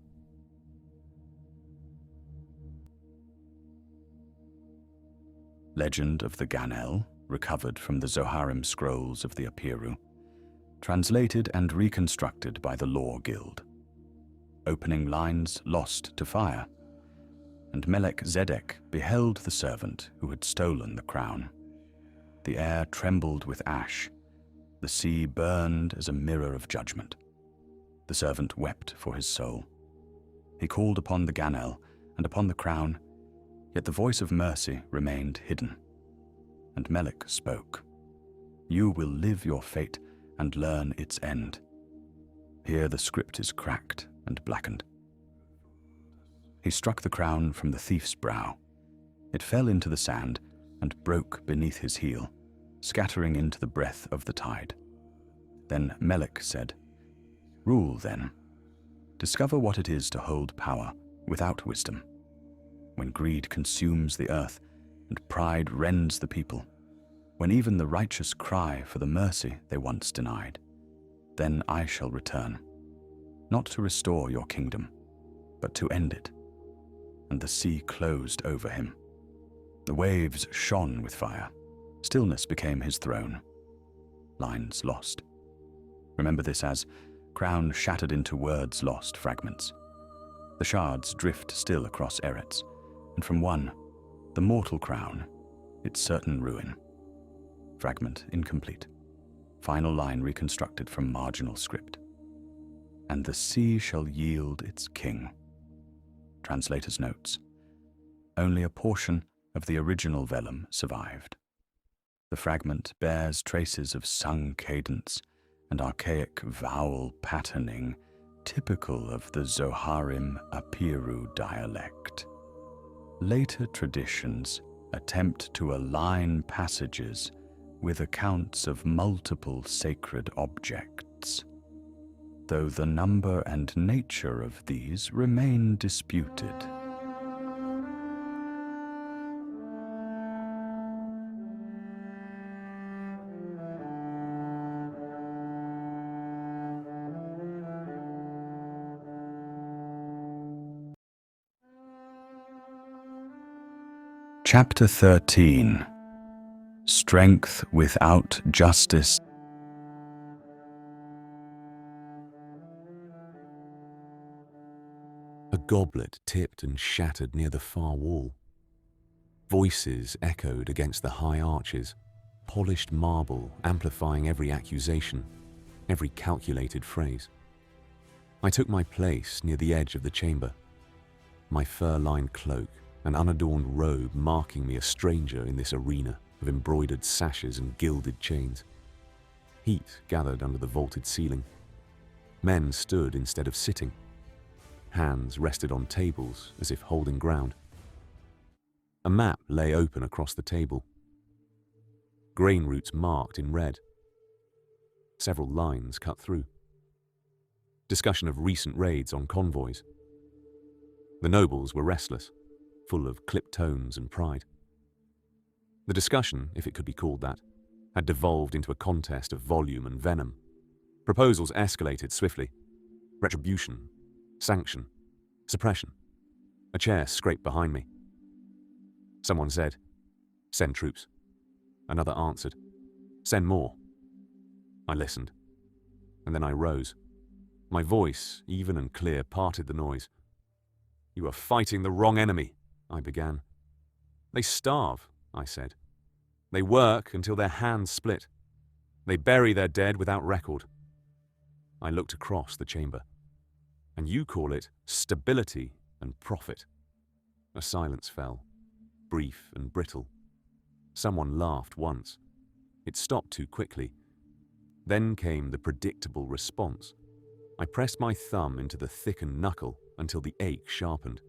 Legend of the Ganel, recovered from the Zoharim scrolls of the Apiru, translated and reconstructed by the Law Guild. Opening lines lost to fire, and Melchizedek beheld the servant who had stolen the crown. The air trembled with ash. The sea burned as a mirror of judgment. The servant wept for his soul. He called upon the Ganel and upon the crown, yet the voice of mercy remained hidden. And Melech spoke. "You will live your fate and learn its end." Here the script is cracked and blackened. He struck the crown from the thief's brow. It fell into the sand and broke beneath his heel, scattering into the breath of the tide. Then Melech said, "Rule then. Discover what it is to hold power without wisdom. When greed consumes the earth and pride rends the people, when even the righteous cry for the mercy they once denied. Then I shall return, not to restore your kingdom, but to end it. And the sea closed over him. The waves shone with fire. Stillness became his throne. Lines lost. Remember this as crown shattered into words lost fragments. The shards drift still across Eretz, and from one, the mortal crown, its certain ruin. Fragment incomplete. Final line reconstructed from marginal script. And the sea shall yield its king. Translator's notes. Only a portion of the original vellum survived. The fragment bears traces of sung cadence and archaic vowel patterning typical of the Zoharim Apiru dialect. Later traditions attempt to align passages with accounts of multiple sacred objects, though the number and nature of these remain disputed. Chapter 13. Strength without justice. A goblet tipped and shattered near the far wall. Voices echoed against the high arches, polished marble amplifying every accusation, every calculated phrase. I took my place near the edge of the chamber, my fur-lined cloak, an unadorned robe marking me a stranger in this arena of embroidered sashes and gilded chains. Heat gathered under the vaulted ceiling. Men stood instead of sitting. Hands rested on tables as if holding ground. A map lay open across the table. Grain roots marked in red. Several lines cut through. Discussion of recent raids on convoys. The nobles were restless, full of clipped tones and pride. The discussion, if it could be called that, had devolved into a contest of volume and venom. Proposals escalated swiftly. Retribution, sanction, suppression. A chair scraped behind me. Someone said, "Send troops." Another answered, "Send more." I listened, and then I rose. My voice, even and clear, parted the noise. "You are fighting the wrong enemy," I began. "They starve," I said. "They work until their hands split. They bury their dead without record." I looked across the chamber. "And you call it stability and profit." A silence fell, brief and brittle. Someone laughed once. It stopped too quickly. Then came the predictable response. I pressed my thumb into the thickened knuckle until the ache sharpened.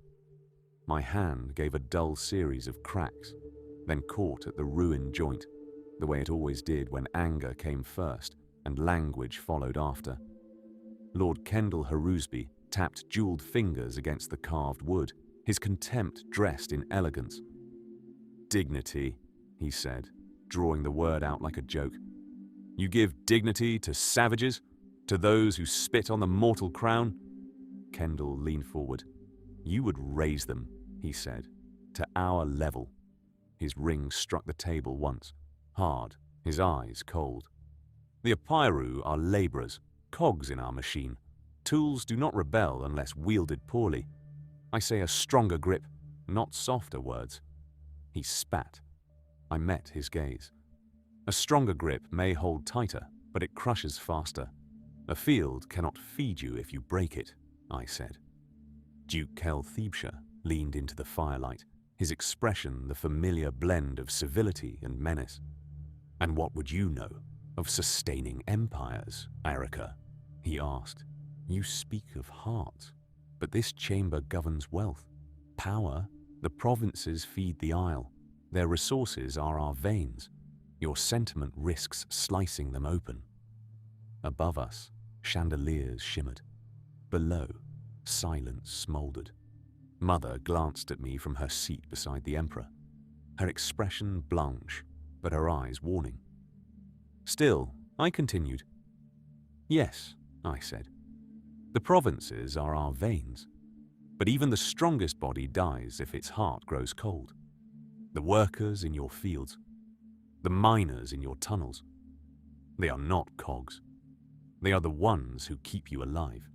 My hand gave a dull series of cracks, then caught at the ruined joint, the way it always did when anger came first and language followed after. Lord Kendall Harusby tapped jeweled fingers against the carved wood, his contempt dressed in elegance. "Dignity," he said, drawing the word out like a joke. "You give dignity to savages, to those who spit on the mortal crown?" Kendall leaned forward. "You would raise them," he said, "to our level." His ring struck the table once, hard, his eyes cold. "The Apiru are laborers, cogs in our machine. Tools do not rebel unless wielded poorly. I say a stronger grip, not softer words." He spat. I met his gaze. "A stronger grip may hold tighter, but it crushes faster. A field cannot feed you if you break it," I said. Duke Kel Thebeshire leaned into the firelight, his expression the familiar blend of civility and menace. "And what would you know of sustaining empires, Erica?" he asked. "You speak of heart, but this chamber governs wealth, power. The provinces feed the isle. Their resources are our veins. Your sentiment risks slicing them open." Above us, chandeliers shimmered. Below, silence smoldered. Mother glanced at me from her seat beside the Emperor. Her expression blanche, but her eyes warning. Still, I continued. Yes, I said. The provinces are our veins, but even the strongest body dies if its heart grows cold. The workers in your fields, the miners in your tunnels, they are not cogs. They are the ones who keep you alive.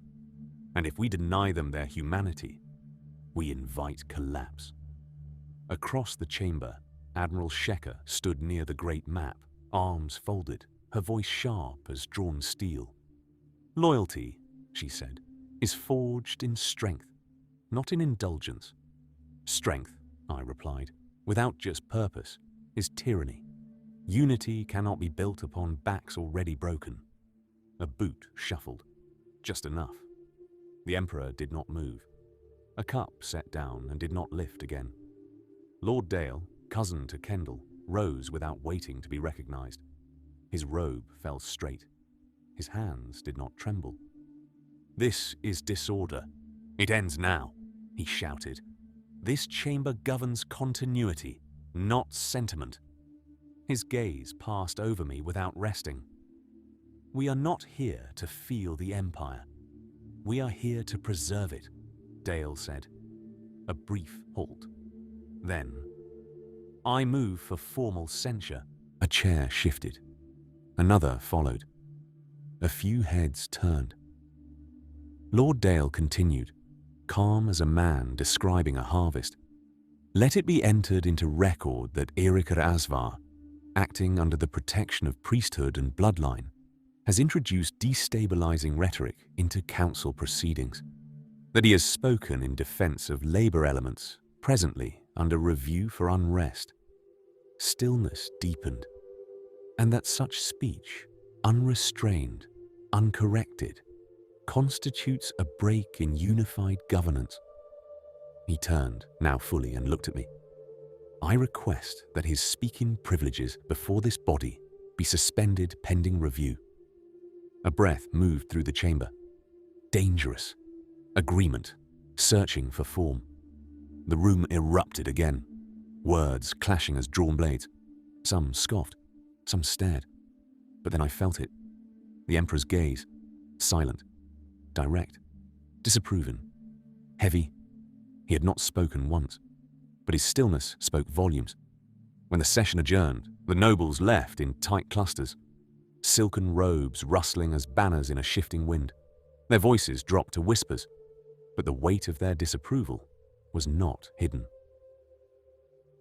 And if we deny them their humanity, we invite collapse. Across the chamber, Admiral Shekhar stood near the great map, arms folded, her voice sharp as drawn steel. Loyalty, she said, is forged in strength, not in indulgence. Strength, I replied, without just purpose, is tyranny. Unity cannot be built upon backs already broken. A boot shuffled, just enough. The Emperor did not move. A cup set down and did not lift again. Lord Dale, cousin to Kendall, rose without waiting to be recognized. His robe fell straight. His hands did not tremble. This is disorder. It ends now, he shouted. This chamber governs continuity, not sentiment. His gaze passed over me without resting. We are not here to feel the Empire. We are here to preserve it, Dale said. A brief halt. Then, I move for formal censure. A chair shifted. Another followed. A few heads turned. Lord Dale continued, calm as a man describing a harvest. Let it be entered into record that Erika Asvar, acting under the protection of priesthood and bloodline, has introduced destabilizing rhetoric into council proceedings, that he has spoken in defense of labor elements presently under review for unrest. Stillness deepened, and that such speech, unrestrained, uncorrected, constitutes a break in unified governance. He turned, now fully, and looked at me. I request that his speaking privileges before this body be suspended pending review. A breath moved through the chamber. Dangerous. Agreement. Searching for form. The room erupted again. Words clashing as drawn blades. Some scoffed. Some stared. But then I felt it. The Emperor's gaze. Silent. Direct. Disapproving. Heavy. He had not spoken once, but his stillness spoke volumes. When the session adjourned, the nobles left in tight clusters, silken robes rustling as banners in a shifting wind. Their voices dropped to whispers, but the weight of their disapproval was not hidden.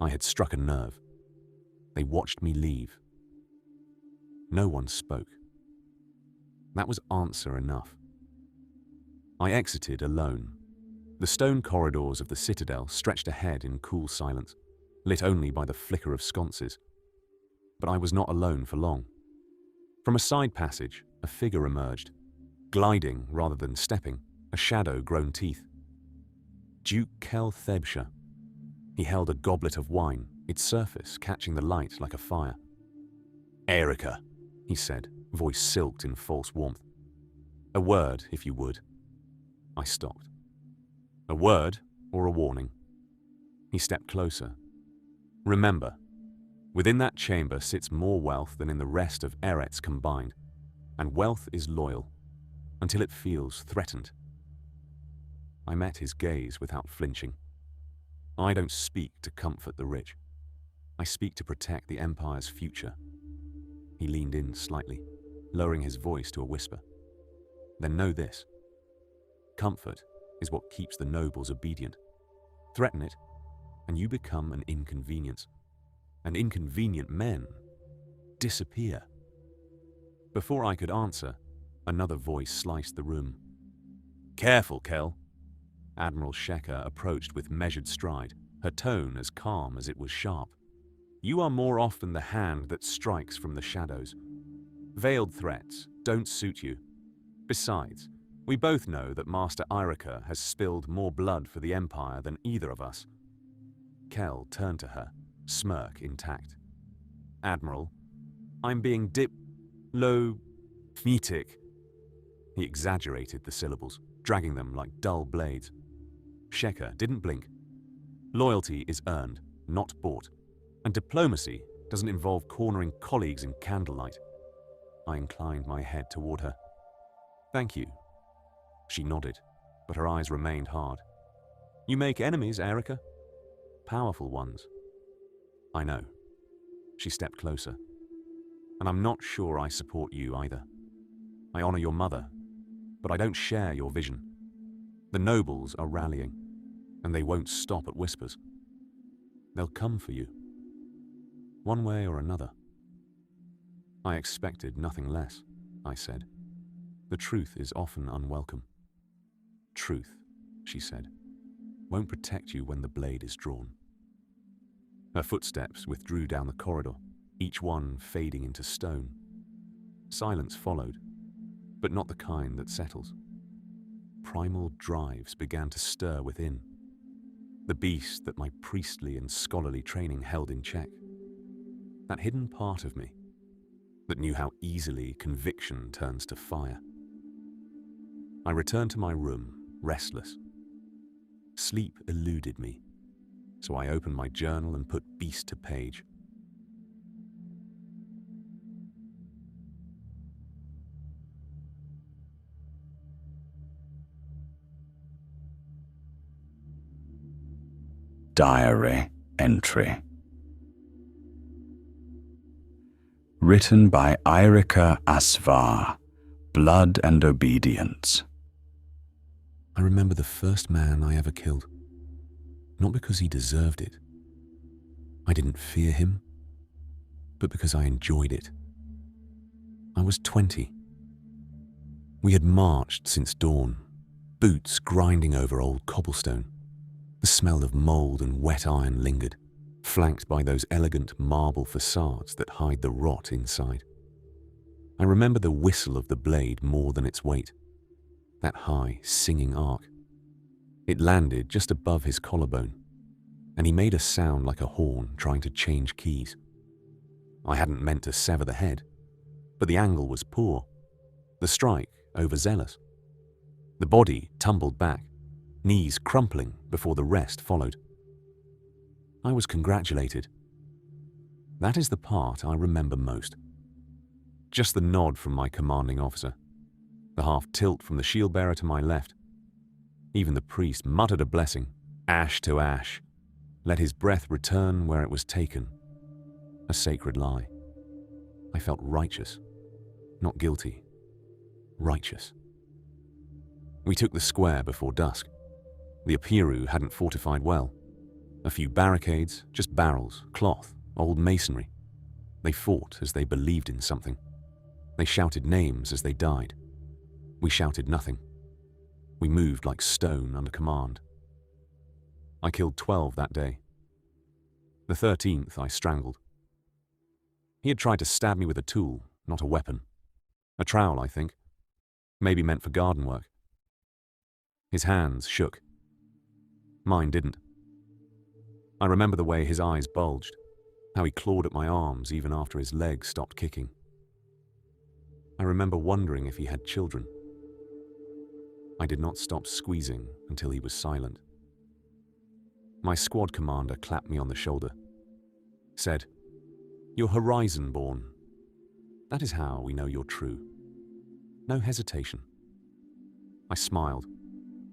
I had struck a nerve. They watched me leave. No one spoke. That was answer enough. I exited alone. The stone corridors of the citadel stretched ahead in cool silence, lit only by the flicker of sconces. But I was not alone for long. From a side passage, a figure emerged, gliding rather than stepping, a shadow-grown teeth. Duke Kel Thebsha. He held a goblet of wine, its surface catching the light like a fire. Erika, he said, voice silked in false warmth. A word, if you would. I stopped. A word or a warning? He stepped closer. Remember, within that chamber sits more wealth than in the rest of Eretz combined, and wealth is loyal, until it feels threatened. I met his gaze without flinching. I don't speak to comfort the rich. I speak to protect the Empire's future. He leaned in slightly, lowering his voice to a whisper. Then know this. Comfort is what keeps the nobles obedient. Threaten it, and you become an inconvenience. And inconvenient men disappear. Before I could answer, another voice sliced the room. Careful, Kel. Admiral Shekhar approached with measured stride, her tone as calm as it was sharp. You are more often the hand that strikes from the shadows. Veiled threats don't suit you. Besides, we both know that Master Irika has spilled more blood for the Empire than either of us. Kel turned to her, smirk intact. Admiral, I'm being diplomatic. He exaggerated the syllables, dragging them like dull blades. Shekhar didn't blink. Loyalty is earned, not bought, and diplomacy Doesn't involve cornering colleagues in candlelight. I inclined my head toward her. Thank you. She nodded, but her eyes remained hard. You make enemies, Erica. Powerful ones. I know. She stepped closer. And I'm not sure I support you either. I honor your mother, but I don't share your vision. The nobles are rallying, and they won't stop at whispers. They'll come for you, one way or another. I expected nothing less, I said. The truth is often unwelcome. Truth, she said, won't protect you when the blade is drawn. Her footsteps withdrew down the corridor, each one fading into stone. Silence followed, but not the kind that settles. Primal drives began to stir within, the beast that my priestly and scholarly training held in check. That hidden part of me that knew how easily conviction turns to fire. I returned to my room, restless. Sleep eluded me, so I opened my journal and put beast to page. Diary entry. Written by Erica Asvar, Blood and Obedience. I remember the first man I ever killed. Not because he deserved it. I didn't fear him, but because I enjoyed it. I was 20. We had marched since dawn, boots grinding over old cobblestone. The smell of mold and wet iron lingered, flanked by those elegant marble facades that hide the rot inside. I remember the whistle of the blade more than its weight, that high, singing arc. It landed just above his collarbone, and he made a sound like a horn trying to change keys. I hadn't meant to sever the head, but the angle was poor, the strike overzealous. The body tumbled back, knees crumpling before the rest followed. I was congratulated. That is the part I remember most. Just the nod from my commanding officer, the half tilt from the shield bearer to my left. Even the priest muttered a blessing, ash to ash. Let his breath return where it was taken. A sacred lie. I felt righteous, not guilty. Righteous. We took the square before dusk. The Apiru hadn't fortified well. A few barricades, just barrels, cloth, old masonry. They fought as they believed in something. They shouted names as they died. We shouted nothing. We moved like stone under command. I killed 12 that day. The 13th I strangled. He had tried to stab me with a tool, not a weapon. A trowel, I think. Maybe meant for garden work. His hands shook. Mine didn't. I remember the way his eyes bulged, how he clawed at my arms even after his legs stopped kicking. I remember wondering if he had children. I did not stop squeezing until he was silent. My squad commander clapped me on the shoulder, said, "You're Horizon born. That is how we know you're true. No hesitation." I smiled,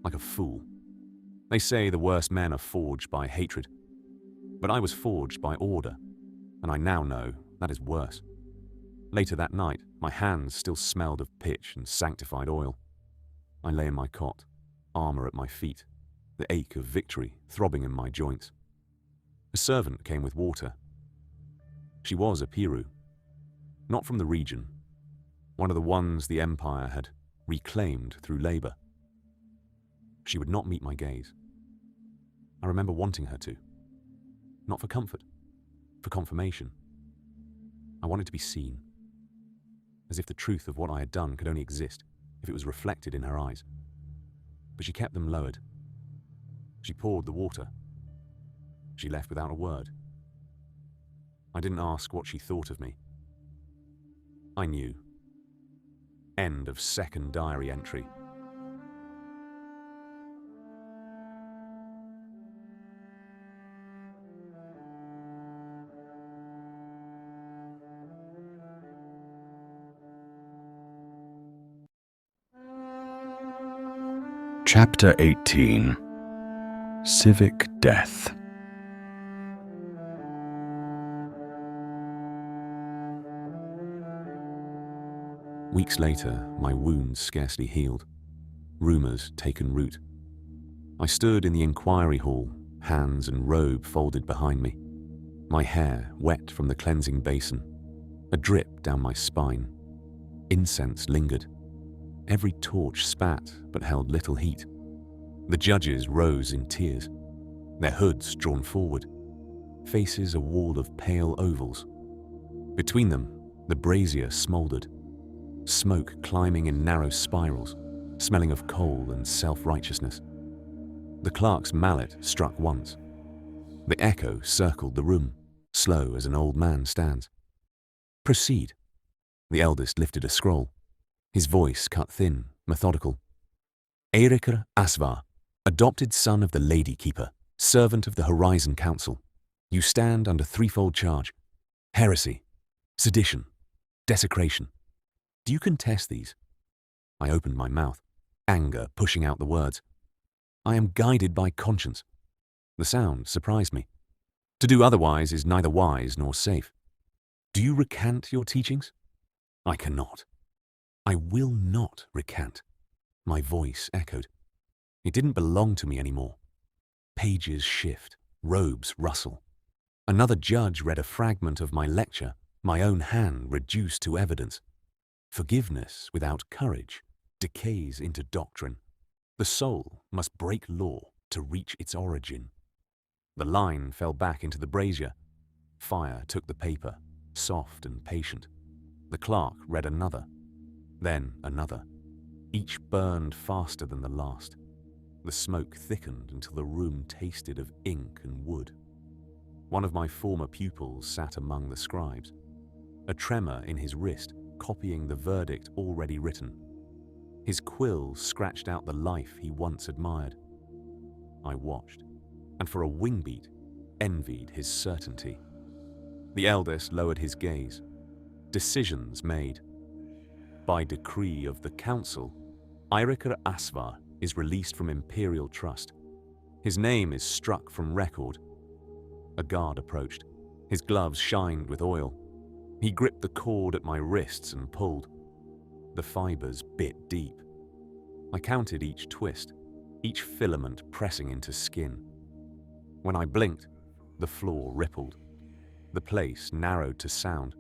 like a fool. They say the worst men are forged by hatred. But I was forged by order, and I now know that is worse. Later that night, my hands still smelled of pitch and sanctified oil. I lay in my cot, armor at my feet, the ache of victory throbbing in my joints. A servant came with water. She was a Piru, not from the region, one of the ones the Empire had reclaimed through labor. She would not meet my gaze. I remember wanting her to. Not for comfort, for confirmation. I wanted to be seen, as if the truth of what I had done could only exist if it was reflected in her eyes. But she kept them lowered. She poured the water. She left without a word. I didn't ask what she thought of me. I knew. End of second diary entry. Chapter 18. Civic Death. Weeks later, my wounds scarcely healed. Rumours taken root. I stood in the inquiry hall, hands and robe folded behind me. My hair wet from the cleansing basin, a drip down my spine. Incense lingered. Every torch spat but held little heat. The judges rose in tears, their hoods drawn forward, faces a wall of pale ovals. Between them, the brazier smouldered, smoke climbing in narrow spirals, smelling of coal and self-righteousness. The clerk's mallet struck once. The echo circled the room, slow as an old man stands. Proceed. The eldest lifted a scroll, his voice cut thin, methodical. Eiríkr Asvar, adopted son of the Lady Keeper, servant of the Horizon Council, you stand under threefold charge: heresy, sedition, desecration. Do you contest these? I opened my mouth, anger pushing out the words. I am guided by conscience. The sound surprised me. To do otherwise is neither wise nor safe. Do you recant your teachings? I cannot. I will not recant. My voice echoed. It didn't belong to me anymore. Pages shift, robes rustle. Another judge read a fragment of my lecture, my own hand reduced to evidence. Forgiveness without courage decays into doctrine. The soul must break law to reach its origin. The line fell back into the brazier. Fire took the paper, soft and patient. The clerk read another, then another. Each burned faster than the last. The smoke thickened until the room tasted of ink and wood. One of my former pupils sat among the scribes, a tremor in his wrist, copying the verdict already written. His quill scratched out the life he once admired. I watched, and for a wingbeat, envied his certainty. The eldest lowered his gaze. Decisions made. By decree of the council, Eiríkr Asvar is released from imperial trust. His name is struck from record. A guard approached. His gloves shined with oil. He gripped the cord at my wrists and pulled. The fibers bit deep. I counted each twist, each filament pressing into skin. When I blinked, the floor rippled. The place narrowed to sound.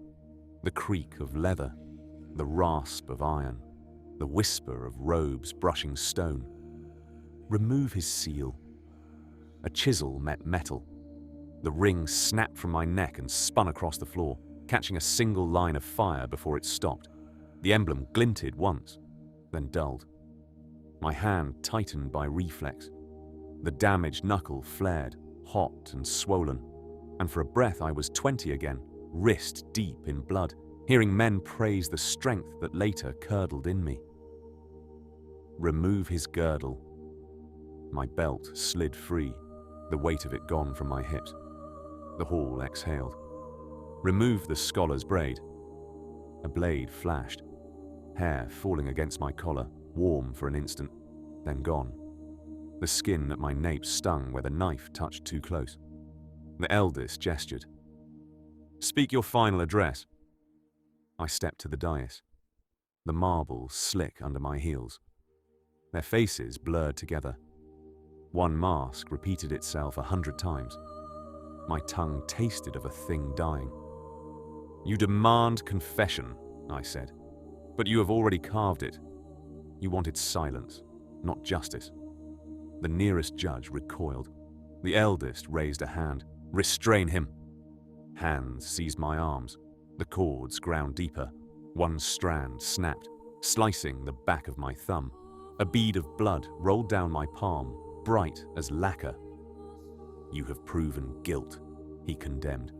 The creak of leather, the rasp of iron, the whisper of robes brushing stone. Remove his seal. A chisel met metal. The ring snapped from my neck and spun across the floor, catching a single line of fire before it stopped. The emblem glinted once, then dulled. My hand tightened by reflex. The damaged knuckle flared, hot and swollen, and for a breath I was 20 again, wrist deep in blood, hearing men praise the strength that later curdled in me. Remove his girdle. My belt slid free, the weight of it gone from my hips. The hall exhaled. Remove the scholar's braid. A blade flashed, hair falling against my collar, warm for an instant, then gone. The skin at my nape stung where the knife touched too close. The eldest gestured. Speak your final address. I stepped to the dais. The marble slick under my heels. Their faces blurred together. One mask repeated itself 100 times. My tongue tasted of a thing dying. You demand confession, I said, but you have already carved it. You wanted silence, not justice. The nearest judge recoiled. The eldest raised a hand. Restrain him. Hands seized my arms. The cords ground deeper. One strand snapped, slicing the back of my thumb. A bead of blood rolled down my palm, bright as lacquer. You have proven guilt, he condemned.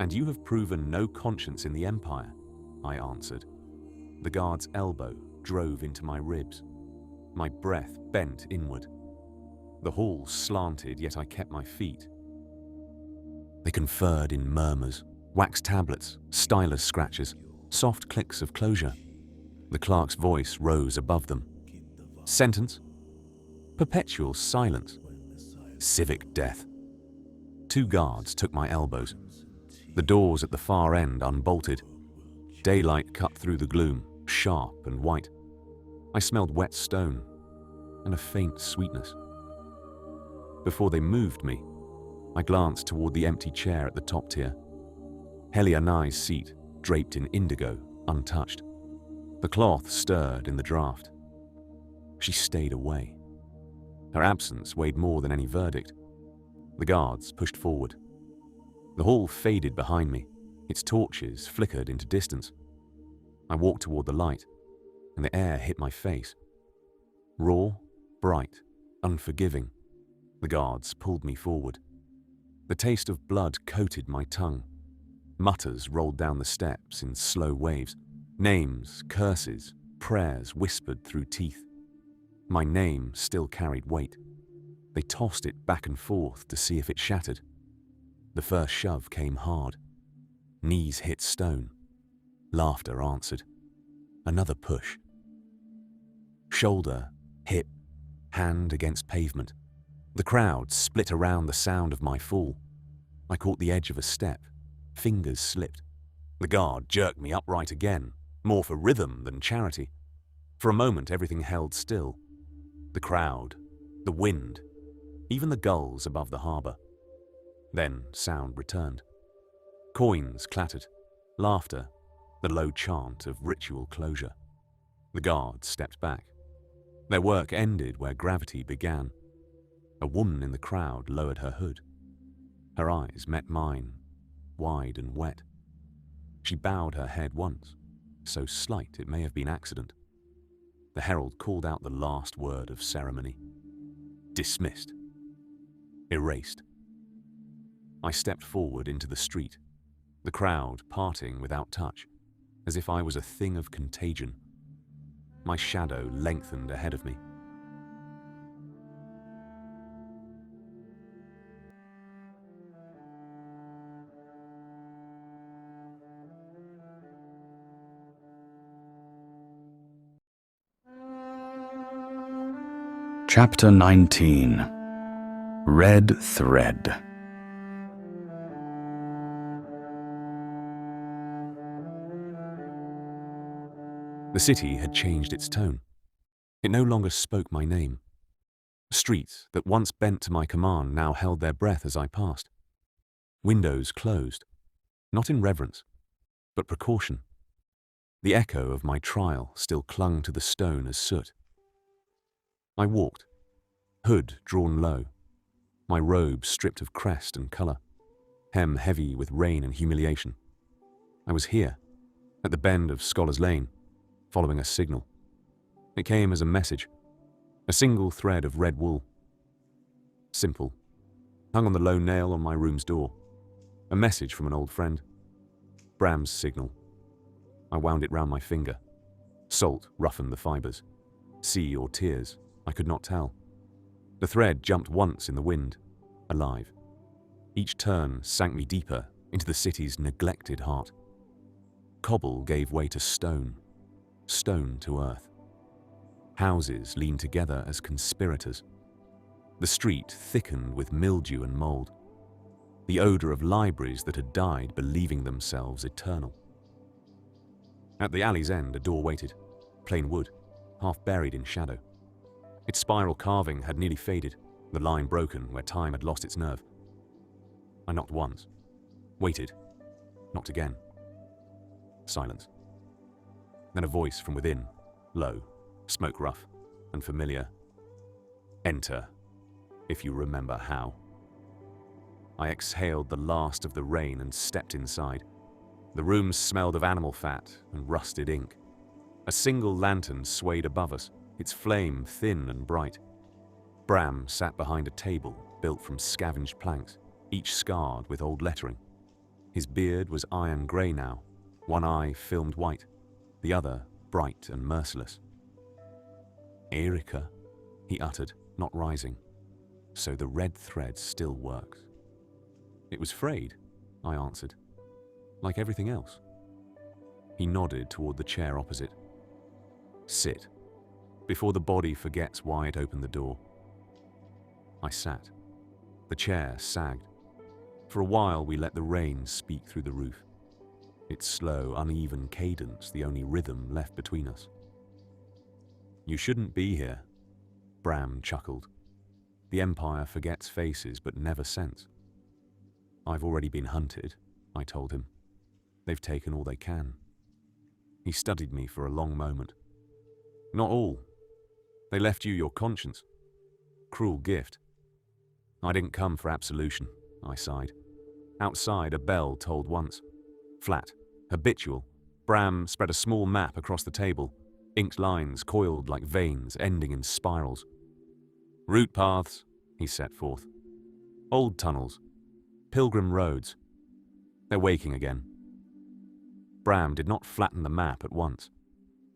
And you have proven no conscience in the Empire, I answered. The guard's elbow drove into my ribs. My breath bent inward. The hall slanted, yet I kept my feet. They conferred in murmurs, wax tablets, stylus scratches, soft clicks of closure. The clerk's voice rose above them. Sentence? Perpetual silence. Civic death. 2 guards took my elbows. The doors at the far end unbolted. Daylight cut through the gloom, sharp and white. I smelled wet stone and a faint sweetness. Before they moved me, I glanced toward the empty chair at the top tier. Helia Nye's seat, draped in indigo, untouched. The cloth stirred in the draught. She stayed away. Her absence weighed more than any verdict. The guards pushed forward. The hall faded behind me. Its torches flickered into distance. I walked toward the light, and the air hit my face. Raw, bright, unforgiving. The guards pulled me forward. The taste of blood coated my tongue. Mutters rolled down the steps in slow waves. Names, curses, prayers whispered through teeth. My name still carried weight. They tossed it back and forth to see if it shattered. The first shove came hard. Knees hit stone. Laughter answered. Another push. Shoulder, hip, hand against pavement. The crowd split around the sound of my fall. I caught the edge of a step. Fingers slipped. The guard jerked me upright again, more for rhythm than charity. For a moment, everything held still. The crowd, the wind, even the gulls above the harbour. Then sound returned. Coins clattered, laughter, the low chant of ritual closure. The guards stepped back. Their work ended where gravity began. A woman in the crowd lowered her hood. Her eyes met mine, wide and wet. She bowed her head once, so slight it may have been accident. The herald called out the last word of ceremony. Dismissed. Erased. I stepped forward into the street, the crowd parting without touch, as if I was a thing of contagion. My shadow lengthened ahead of me. Chapter 19. Red Thread. The city had changed its tone. It no longer spoke my name. Streets that once bent to my command now held their breath as I passed. Windows closed, not in reverence, but precaution. The echo of my trial still clung to the stone as soot. I walked, hood drawn low, my robe stripped of crest and colour, hem heavy with rain and humiliation. I was here, at the bend of Scholars Lane, following a signal. It came as a message, a single thread of red wool. Simple, hung on the low nail on my room's door. A message from an old friend. Bram's signal. I wound it round my finger. Salt roughened the fibres. Sea or tears, I could not tell. The thread jumped once in the wind, alive. Each turn sank me deeper into the city's neglected heart. Cobble gave way to stone, stone to earth. Houses leaned together as conspirators. The street thickened with mildew and mould. The odour of libraries that had died believing themselves eternal. At the alley's end, a door waited, plain wood, half buried in shadow. Its spiral carving had nearly faded, the line broken where time had lost its nerve. I knocked once, waited, knocked again. Silence. Then a voice from within, low, smoke rough, and familiar. Enter, if you remember how. I exhaled the last of the rain and stepped inside. The room smelled of animal fat and rusted ink. A single lantern swayed above us, its flame thin and bright. Bram sat behind a table built from scavenged planks, each scarred with old lettering. His beard was iron grey now, one eye filmed white, the other bright and merciless. Erika, he uttered, not rising. So the red thread still works. It was frayed, I answered, like everything else. He nodded toward the chair opposite. Sit, before the body forgets why it opened the door. I sat. The chair sagged. For a while we let the rain speak through the roof. Its slow, uneven cadence the only rhythm left between us. "You shouldn't be here," Bram chuckled. "The Empire forgets faces but never scents." "I've already been hunted," I told him. "They've taken all they can." He studied me for a long moment. "Not all. They left you your conscience. Cruel gift." "I didn't come for absolution," I sighed. Outside, a bell tolled once. Flat, habitual, Bram spread a small map across the table, inked lines coiled like veins ending in spirals. "Route paths," he set forth. "Old tunnels. Pilgrim roads. They're waking again." Bram did not flatten the map at once.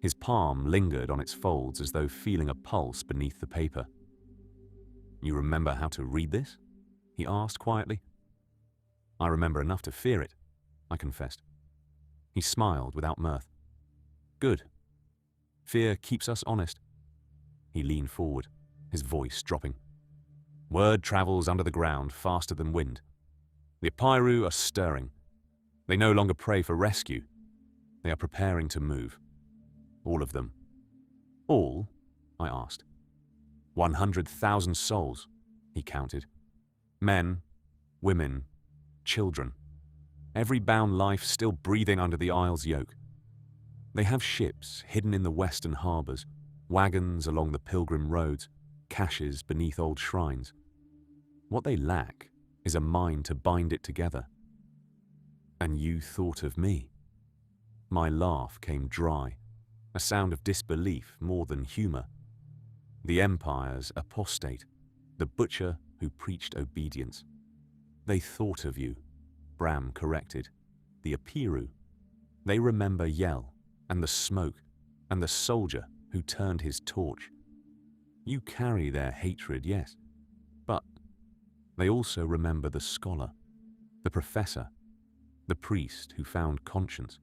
His palm lingered on its folds as though feeling a pulse beneath the paper. "You remember how to read this?" he asked quietly. "I remember enough to fear it," I confessed. He smiled without mirth. "Good. Fear keeps us honest." He leaned forward, his voice dropping. "Word travels under the ground faster than wind. The Apiru are stirring. They no longer pray for rescue. They are preparing to move. All of them." "All?" I asked. 100,000 souls," he counted. "Men, women, children. Every bound life still breathing under the Isle's yoke. They have ships hidden in the western harbours, wagons along the pilgrim roads, caches beneath old shrines. What they lack is a mind to bind it together. And you thought of me." My laugh came dry, a sound of disbelief more than humour. "The Empire's apostate, the butcher who preached obedience. They thought of you," Bram corrected. "The Apiru. They remember Yell, and the smoke, and the soldier who turned his torch. You carry their hatred, yes, but they also remember the scholar, the professor, the priest who found conscience.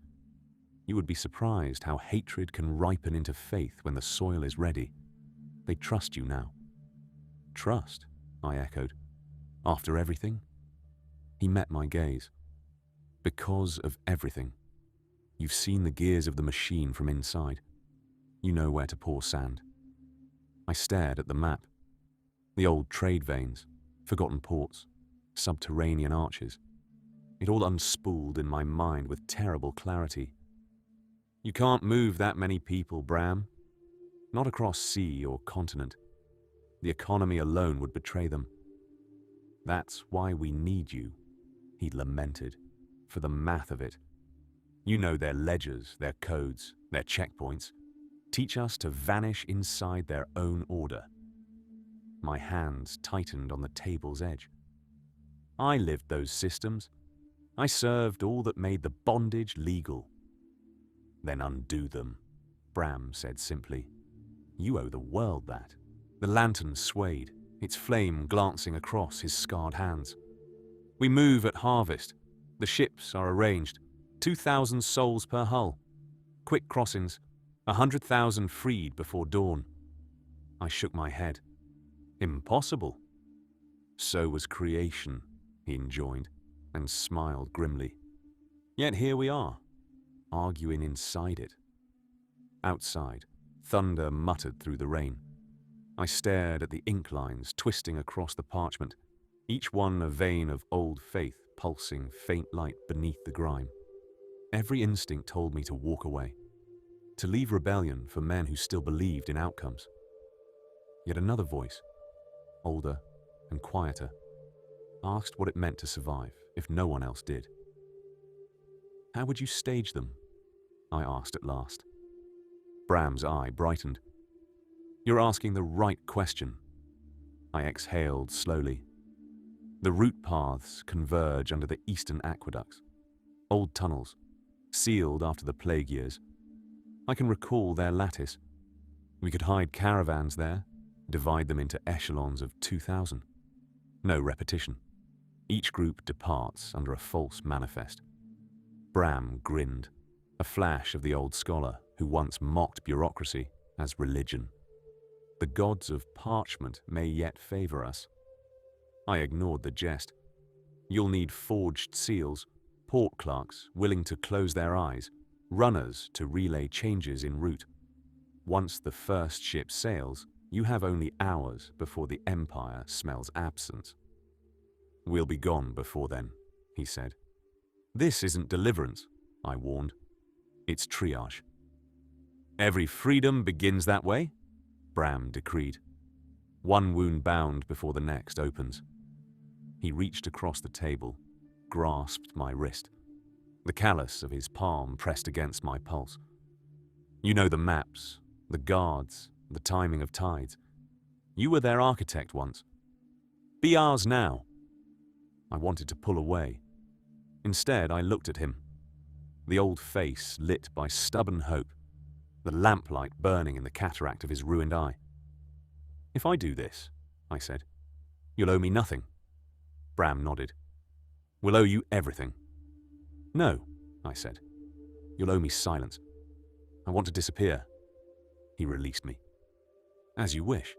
You would be surprised how hatred can ripen into faith when the soil is ready. They trust you now." "Trust?" I echoed. "After everything?" He met my gaze. "Because of everything. You've seen the gears of the machine from inside. You know where to pour sand." I stared at the map. The old trade veins, forgotten ports, subterranean arches. It all unspooled in my mind with terrible clarity. "You can't move that many people, Bram. Not across sea or continent. The economy alone would betray them. That's why we need you," he lamented, "for the math of it. You know their ledgers, their codes, their checkpoints. Teach us to vanish inside their own order." My hands tightened on the table's edge. "I lived those systems. I served all that made the bondage legal." "Then undo them," Bram said simply. "You owe the world that." The lantern swayed, its flame glancing across his scarred hands. "We move at harvest. The ships are arranged. 2,000 souls per hull. Quick crossings. 100,000 freed before dawn." I shook my head. "Impossible." "So was creation," he enjoined, and smiled grimly. "Yet here we are, arguing inside it." Outside, thunder muttered through the rain. I stared at the ink lines twisting across the parchment, each one a vein of old faith pulsing faint light beneath the grime. Every instinct told me to walk away, to leave rebellion for men who still believed in outcomes. Yet another voice, older and quieter, asked what it meant to survive if no one else did. "How would you stage them?" I asked at last. Bram's eye brightened. "You're asking the right question." I exhaled slowly. "The route paths converge under the eastern aqueducts. Old tunnels, sealed after the plague years. I can recall their lattice. We could hide caravans there, divide them into echelons of 2,000. No repetition. Each group departs under a false manifest." Bram grinned, a flash of the old scholar who once mocked bureaucracy as religion. "The gods of parchment may yet favor us," I ignored the jest. You'll need forged seals, port clerks willing to close their eyes, runners to relay changes en route. Once the first ship sails, you have only hours before the Empire smells absence. We'll be gone before then, he said. This isn't deliverance, I warned. It's triage. Every freedom begins that way, Bram decreed. One wound bound before the next opens. He reached across the table, grasped my wrist. The callus of his palm pressed against my pulse. You know the maps, the guards, the timing of tides. You were their architect once. Be ours now. I wanted to pull away. Instead, I looked at him. The old face lit by stubborn hope, the lamplight burning in the cataract of his ruined eye. If I do this, I said, you'll owe me nothing. Bram nodded. We'll owe you everything. No, I said. You'll owe me silence. I want to disappear. He released me. As you wish.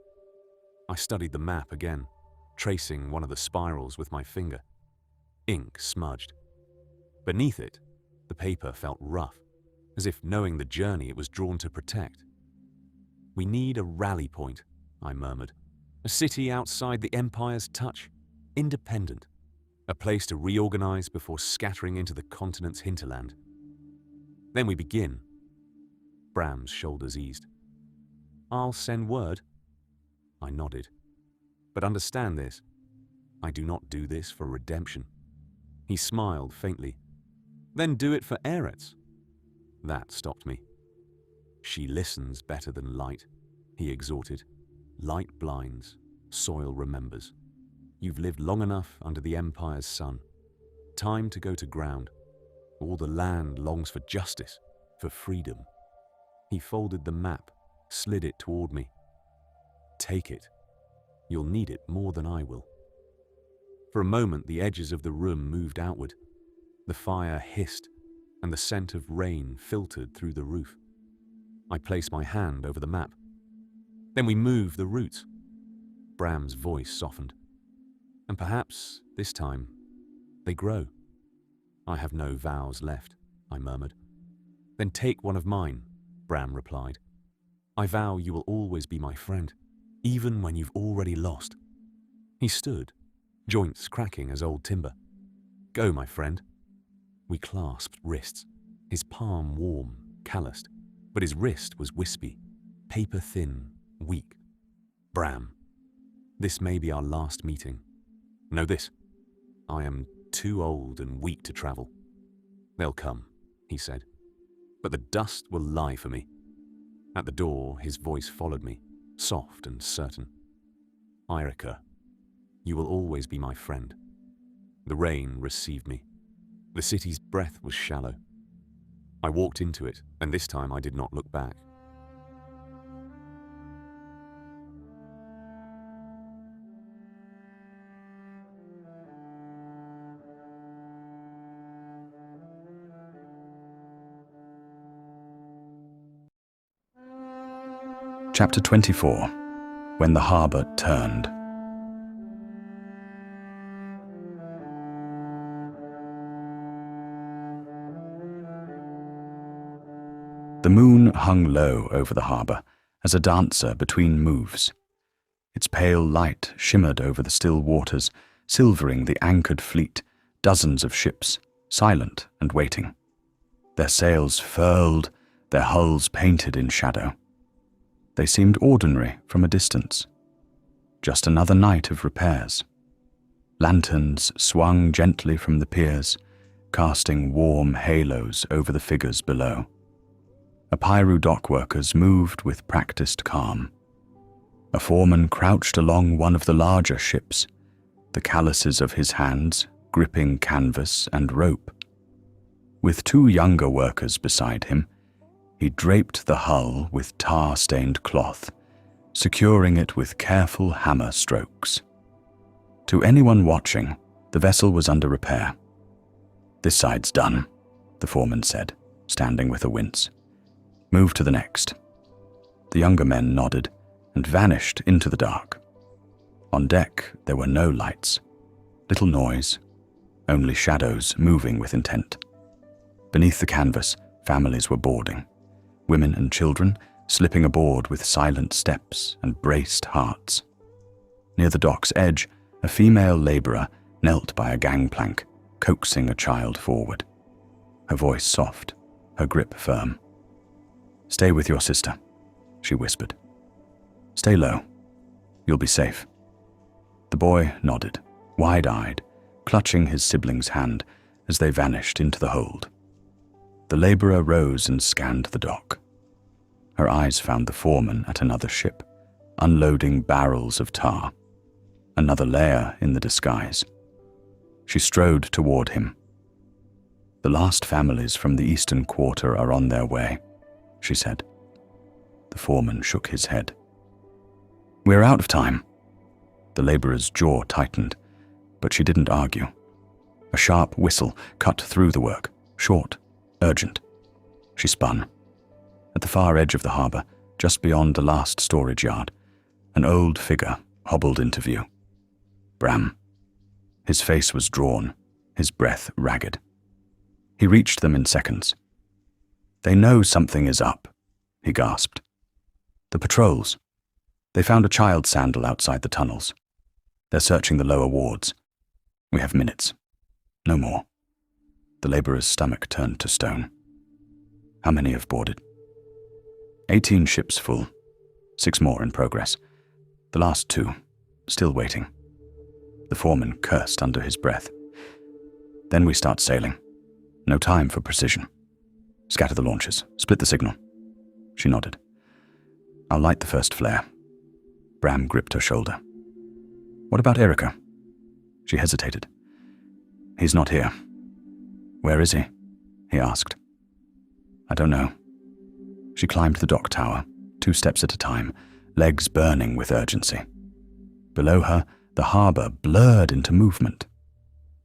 I studied the map again, tracing one of the spirals with my finger. Ink smudged. Beneath it, the paper felt rough, as if knowing the journey it was drawn to protect. We need a rally point, I murmured. A city outside the Empire's touch, independent. A place to reorganize before scattering into the continent's hinterland. Then we begin. Bram's shoulders eased. I'll send word. I nodded. But understand this. I do not do this for redemption. He smiled faintly. Then do it for Eretz. That stopped me. She listens better than light, he exhorted. Light blinds, soil remembers. You've lived long enough under the Empire's sun. Time to go to ground. All the land longs for justice, for freedom. He folded the map, slid it toward me. Take it. You'll need it more than I will. For a moment, the edges of the room moved outward. The fire hissed, and the scent of rain filtered through the roof. I placed my hand over the map. Then we moved the roots. Bram's voice softened. And perhaps, this time, they grow. I have no vows left, I murmured. Then take one of mine, Bram replied. I vow you will always be my friend, even when you've already lost. He stood, joints cracking as old timber. Go, my friend. We clasped wrists, his palm warm, calloused, but his wrist was wispy, paper-thin, weak. Bram, this may be our last meeting. Know this, I am too old and weak to travel. They'll come, he said, but the dust will lie for me. At the door, his voice followed me, soft and certain. Irica, you will always be my friend. The rain received me. The city's breath was shallow. I walked into it, and this time I did not look back. Chapter 24. When the harbour turned. The moon hung low over the harbour as a dancer between moves. Its pale light shimmered over the still waters, silvering the anchored fleet, dozens of ships, silent and waiting. Their sails furled, their hulls painted in shadow. They seemed ordinary from a distance. Just another night of repairs. Lanterns swung gently from the piers, casting warm halos over the figures below. Apairu dockworkers moved with practiced calm. A foreman crouched along one of the larger ships, the calluses of his hands gripping canvas and rope. With two younger workers beside him, he draped the hull with tar-stained cloth, securing it with careful hammer strokes. To anyone watching, the vessel was under repair. "This side's done," the foreman said, standing with a wince. "Move to the next." The younger men nodded and vanished into the dark. On deck, there were no lights, little noise, only shadows moving with intent. Beneath the canvas, families were boarding, women and children slipping aboard with silent steps and braced hearts. Near the dock's edge, a female labourer knelt by a gangplank, coaxing a child forward. Her voice soft, her grip firm. "Stay with your sister," she whispered. "Stay low. You'll be safe." The boy nodded, wide-eyed, clutching his sibling's hand as they vanished into the hold. The labourer rose and scanned the dock. Her eyes found the foreman at another ship, unloading barrels of tar. Another layer in the disguise. She strode toward him. "The last families from the eastern quarter are on their way," she said. The foreman shook his head. "We're out of time." The labourer's jaw tightened, but she didn't argue. A sharp whistle cut through the work, short, urgent. She spun. At the far edge of the harbour, just beyond the last storage yard, an old figure hobbled into view. Bram. His face was drawn, his breath ragged. He reached them in seconds. "They know something is up," he gasped. "The patrols. They found a child's sandal outside the tunnels. They're searching the lower wards. We have minutes. No more." The labourer's stomach turned to stone. "How many have boarded?" 18 ships full. 6 more in progress. The last 2, still waiting. The foreman cursed under his breath. "Then we start sailing. No time for precision. Scatter the launches. Split the signal." She nodded. "I'll light the first flare." Bram gripped her shoulder. "What about Erica?" She hesitated. "He's not here." "Where is he?" he asked. "I don't know." She climbed the dock tower, 2 steps at a time, legs burning with urgency. Below her, the harbour blurred into movement.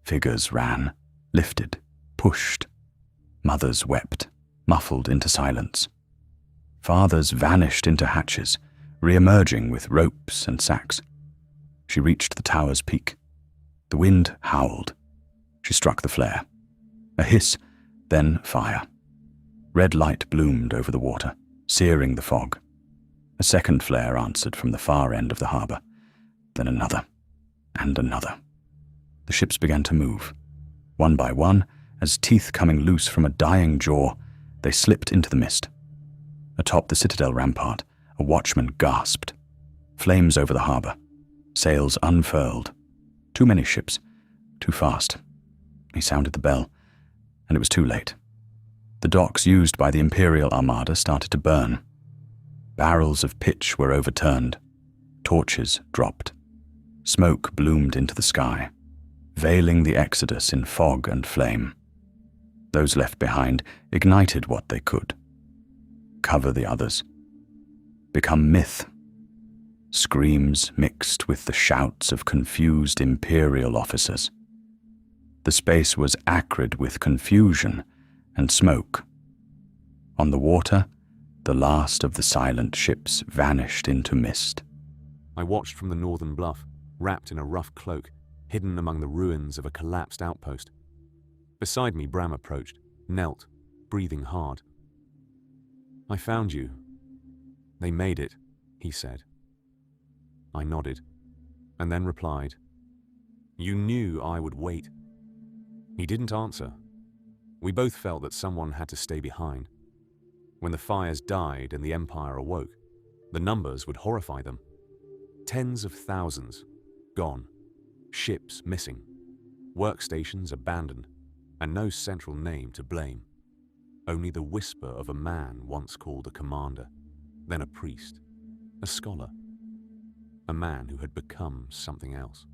Figures ran, lifted, pushed. Mothers wept, muffled into silence. Fathers vanished into hatches, re-emerging with ropes and sacks. She reached the tower's peak. The wind howled. She struck the flare. A hiss, then fire. Red light bloomed over the water, searing the fog. A second flare answered from the far end of the harbour. Then another, and another. The ships began to move. One by one, as teeth coming loose from a dying jaw, they slipped into the mist. Atop the citadel rampart, a watchman gasped. Flames over the harbour. Sails unfurled. Too many ships. Too fast. He sounded the bell, and it was too late. The docks used by the Imperial Armada started to burn. Barrels of pitch were overturned. Torches dropped. Smoke bloomed into the sky, veiling the exodus in fog and flame. Those left behind ignited what they could. Cover the others. Become myth. Screams mixed with the shouts of confused Imperial officers. The space was acrid with confusion and smoke. On the water, the last of the silent ships vanished into mist. I watched from the northern bluff, wrapped in a rough cloak, hidden among the ruins of a collapsed outpost. Beside me, Bram approached, knelt, breathing hard. "I found you." "They made it," he said. I nodded, and then replied, "You knew I would wait." He didn't answer. We both felt that someone had to stay behind. When the fires died and the Empire awoke, the numbers would horrify them. Tens of thousands, gone. Ships missing. Workstations abandoned, and no central name to blame. Only the whisper of a man once called a commander, then a priest, a scholar, a man who had become something else.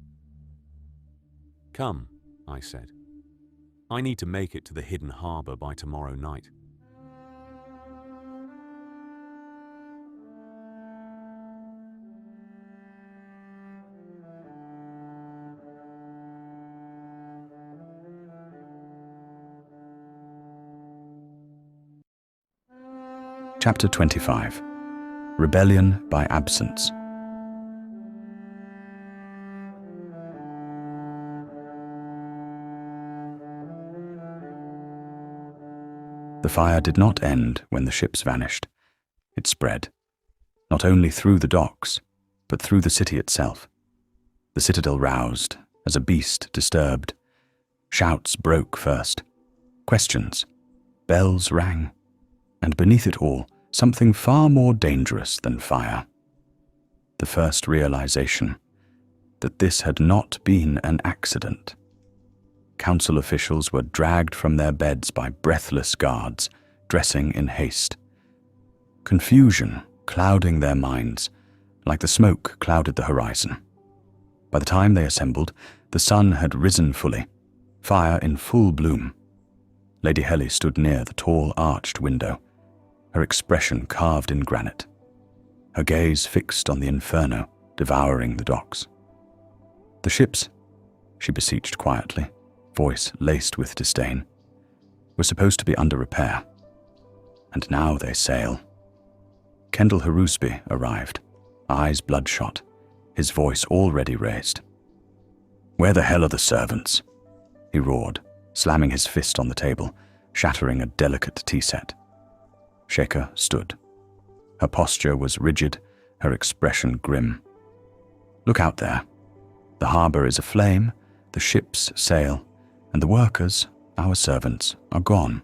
"Come," I said. "I need to make it to the hidden harbour by tomorrow night." Chapter 25. Rebellion by Absence. The fire did not end when the ships vanished. It spread, not only through the docks, but through the city itself. The citadel roused, as a beast disturbed. Shouts broke first. Questions. Bells rang. And beneath it all, something far more dangerous than fire. The first realization that this had not been an accident. Council officials were dragged from their beds by breathless guards, dressing in haste. Confusion clouding their minds, like the smoke clouded the horizon. By the time they assembled, the sun had risen fully, fire in full bloom. Lady Helly stood near the tall arched window, her expression carved in granite, her gaze fixed on the inferno devouring the docks. The ships, she beseeched quietly, voice laced with disdain, were supposed to be under repair. And now they sail. Kendall Harusby arrived, eyes bloodshot, his voice already raised. "Where the hell are the servants?" he roared, slamming his fist on the table, shattering a delicate tea set. Sheka stood. Her posture was rigid, her expression grim. "Look out there. The harbor is aflame, the ships sail, and the workers, our servants, are gone.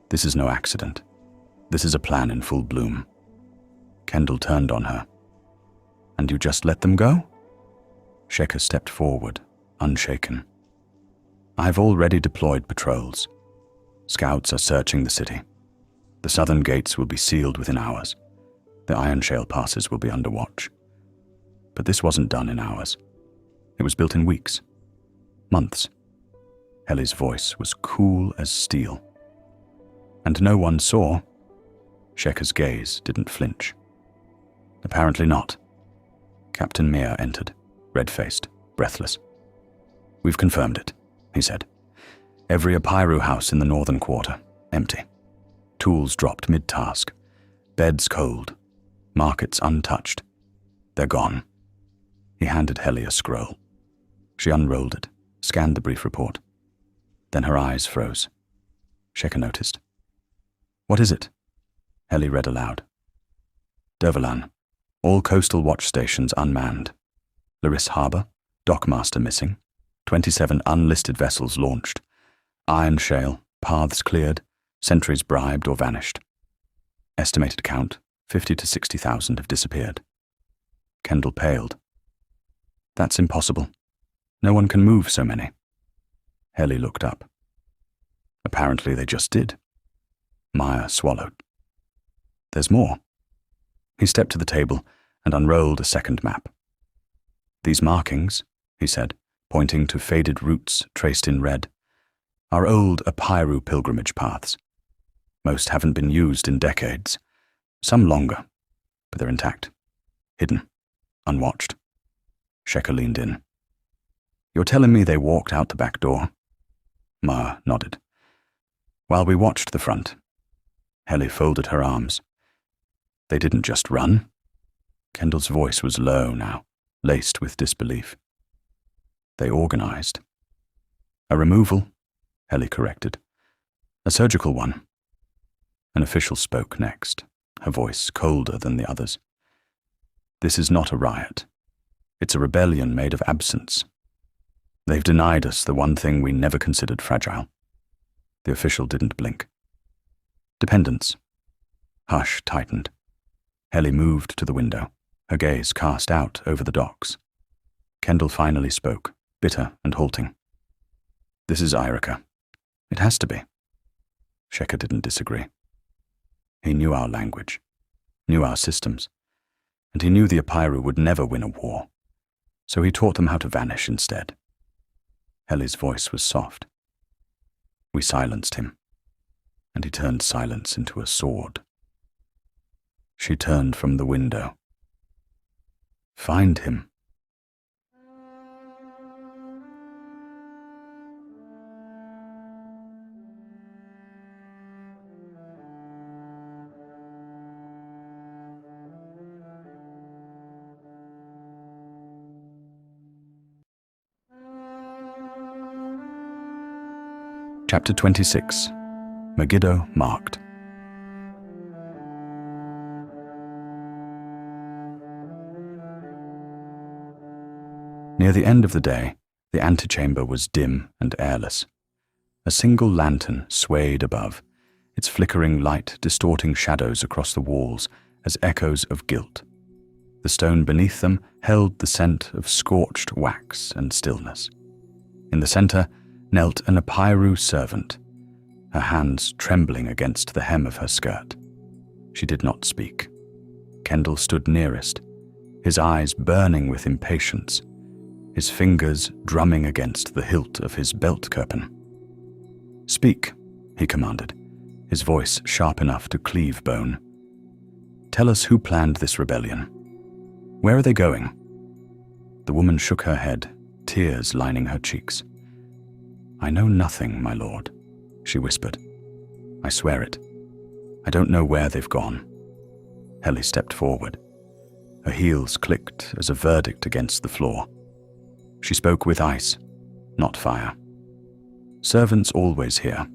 This is no accident. This is a plan in full bloom." Kendall turned on her. "And you just let them go?" Sheka stepped forward, unshaken. "I've already deployed patrols. Scouts are searching the city. The southern gates will be sealed within hours. The Iron Shale passes will be under watch. But this wasn't done in hours. It was built in weeks. Months." Helly's voice was cool as steel. "And no one saw?" Sheka's gaze didn't flinch. "Apparently not." Captain Meir entered, red-faced, breathless. "We've confirmed it," he said. "Every Apiru house in the northern quarter, empty. Tools dropped mid-task. Beds cold. Markets untouched. They're gone." He handed Helly a scroll. She unrolled it, scanned the brief report. Then her eyes froze. Sheka noticed. "What is it?" Helly read aloud. "Dervalan. All coastal watch stations unmanned. Laris Harbor, dockmaster missing. 27 unlisted vessels launched. Iron Shale, paths cleared, sentries bribed or vanished. Estimated count, 50 to 60,000 have disappeared." Kendall paled. "That's impossible. No one can move so many." Helly looked up. "Apparently they just did." Meyer swallowed. "There's more." He stepped to the table and unrolled a second map. "These markings," he said, pointing to faded routes traced in red, "are old Apiru pilgrimage paths. Most haven't been used in decades. Some longer, but they're intact. Hidden. Unwatched." Sheka leaned in. "You're telling me they walked out the back door?" Meyer nodded. "While we watched the front." Helly folded her arms. "They didn't just run?" Kendall's voice was low now, laced with disbelief. "They organized." "A removal," Helly corrected. "A surgical one." An official spoke next, her voice colder than the others. "This is not a riot. It's a rebellion made of absence. They've denied us the one thing we never considered fragile." The official didn't blink. "Dependence." Hush tightened. Helly moved to the window, her gaze cast out over the docks. Kendall finally spoke, bitter and halting. "This is Irica. It has to be." Sheka didn't disagree. He knew our language, knew our systems, and he knew the Apiru would never win a war, so he taught them how to vanish instead. Helly's voice was soft. We silenced him, and he turned silence into a sword. She turned from the window. "Find him." Chapter 26. Megiddo marked. Near the end of the day, the antechamber was dim and airless. A single lantern swayed above, its flickering light distorting shadows across the walls as echoes of guilt. The stone beneath them held the scent of scorched wax and stillness. In the center knelt an Apiru servant, her hands trembling against the hem of her skirt. She did not speak. Kendall stood nearest, his eyes burning with impatience, his fingers drumming against the hilt of his belt kirpan. "Speak," he commanded, his voice sharp enough to cleave bone. "Tell us who planned this rebellion. Where are they going?" The woman shook her head, tears lining her cheeks. "I know nothing, my lord," she whispered. "I swear it. I don't know where they've gone." Heli stepped forward. Her heels clicked as a verdict against the floor. She spoke with ice, not fire. "Servants always hear.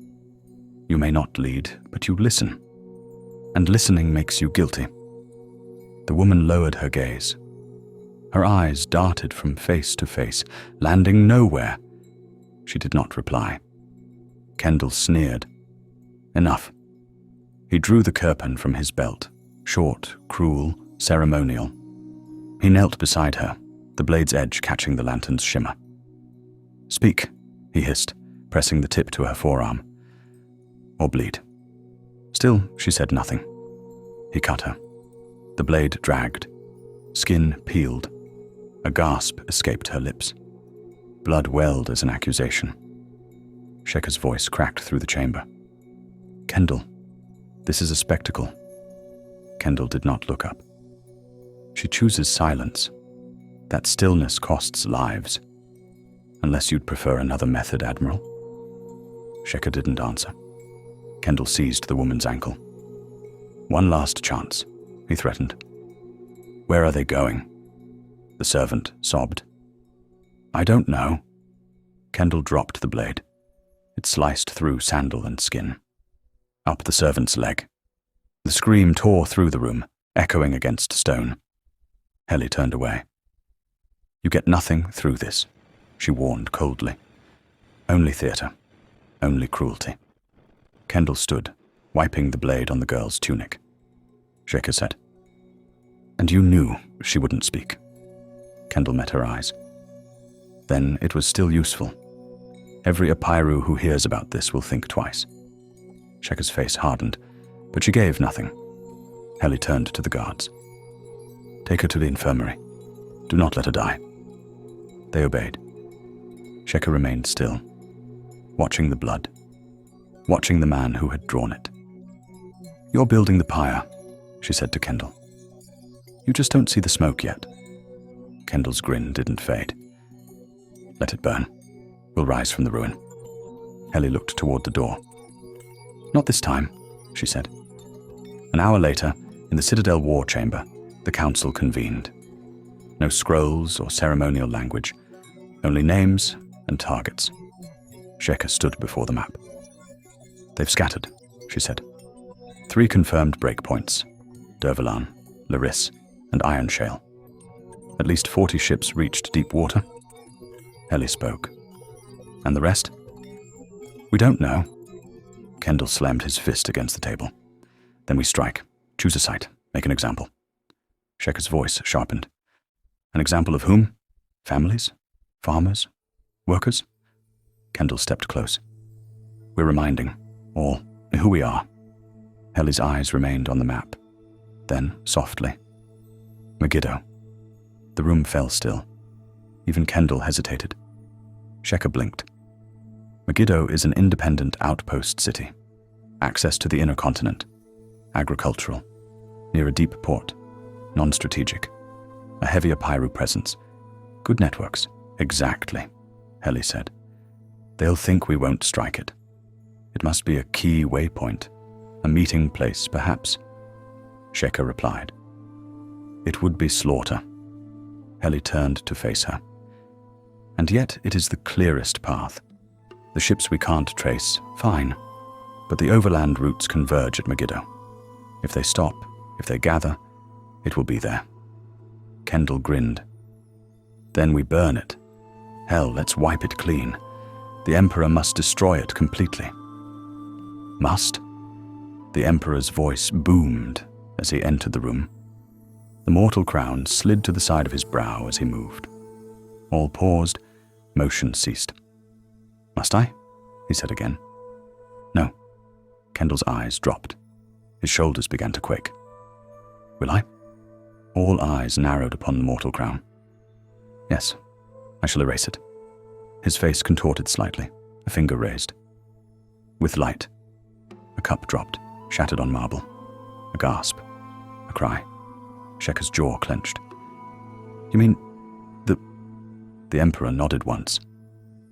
You may not lead, but you listen. And listening makes you guilty." The woman lowered her gaze. Her eyes darted from face to face, landing nowhere. She did not reply. Kendall sneered. "Enough." He drew the kirpan from his belt, short, cruel, ceremonial. He knelt beside her, the blade's edge catching the lantern's shimmer. "Speak," he hissed, pressing the tip to her forearm. "Or bleed." Still, she said nothing. He cut her. The blade dragged. Skin peeled. A gasp escaped her lips. Blood welled as an accusation. Sheka's voice cracked through the chamber. "Kendall, this is a spectacle." Kendall did not look up. "She chooses silence. That stillness costs lives. Unless you'd prefer another method, Admiral." Sheka didn't answer. Kendall seized the woman's ankle. "One last chance," he threatened. "Where are they going?" The servant sobbed. "I don't know." Kendall dropped the blade. It sliced through sandal and skin. Up the servant's leg. The scream tore through the room, echoing against stone. Heli turned away. "You get nothing through this," she warned coldly. "Only theater. Only cruelty." Kendall stood, wiping the blade on the girl's tunic. Sheka said, "And you knew she wouldn't speak." Kendall met her eyes. "Then it was still useful. Every Apiru who hears about this will think twice." Sheka's face hardened, but she gave nothing. Heli turned to the guards. "Take her to the infirmary. Do not let her die." They obeyed. Sheka remained still, watching the blood, watching the man who had drawn it. "You're building the pyre," she said to Kendall. "You just don't see the smoke yet." Kendall's grin didn't fade. "Let it burn. We'll rise from the ruin." Heli looked toward the door. "Not this time," she said. An hour later, in the Citadel War Chamber, the council convened. No scrolls or ceremonial language, only names and targets. Sheka stood before the map. "They've scattered," she said. 3 confirmed breakpoints: Dervalan, Laris, and Ironshale. At least 40 ships reached deep water. Heli spoke. "And the rest?" "We don't know." Kendall slammed his fist against the table. "Then we strike. Choose a site. Make an example." Sheka's voice sharpened. "An example of whom? Families? Farmers? Workers?" Kendall stepped close. "We're reminding all who we are." Heli's eyes remained on the map. Then, softly, "Megiddo." The room fell still. Even Kendall hesitated. Sheka blinked. Megiddo is an independent outpost city. Access to the inner continent. Agricultural. Near a deep port. Non-strategic. A heavier Apiru presence. Good networks. Exactly, Heli said. They'll think we won't strike it. It must be a key waypoint. A meeting place, perhaps. Sheka replied. It would be slaughter. Heli turned to face her. And yet it is the clearest path. The ships we can't trace, fine. but the overland routes converge at Megiddo. If they stop, if they gather, it will be there. Kendall grinned. Then we burn it. Hell, let's wipe it clean. The Emperor must destroy it completely. Must? The Emperor's voice boomed as he entered the room. The mortal crown slid to the side of his brow as he moved. All paused, motion ceased. Must I? He said again. No. Kendall's eyes dropped. His shoulders began to quake. Will I? All eyes narrowed upon the mortal crown. Yes, I shall erase it. His face contorted slightly, a finger raised. With light. A cup dropped, shattered on marble. A gasp. A cry. Sheka's jaw clenched. You mean the Emperor nodded once.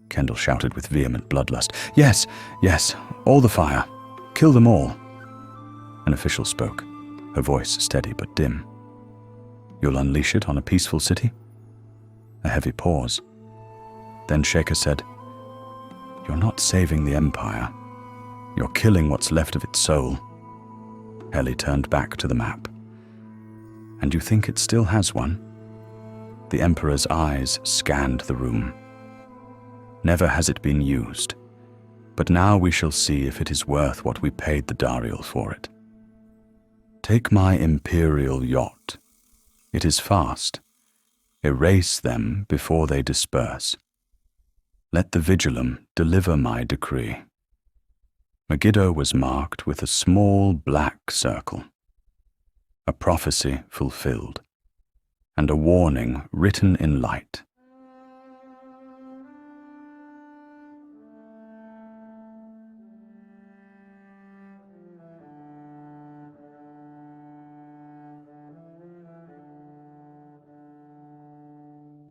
Kendall shouted with vehement bloodlust. Yes, yes, all the fire. Kill them all. An official spoke, her voice steady but dim. You'll unleash it on a peaceful city? A heavy pause. Then Sheka said, You're not saving the Empire. You're killing what's left of its soul. Heli turned back to the map. And you think it still has one? The Emperor's eyes scanned the room. Never has it been used, but now we shall see if it is worth what we paid the Dariel for it. Take my imperial yacht. It is fast. Erase them before they disperse. Let the Vigilum deliver my decree. Megiddo was marked with a small black circle, a prophecy fulfilled, and a warning written in light.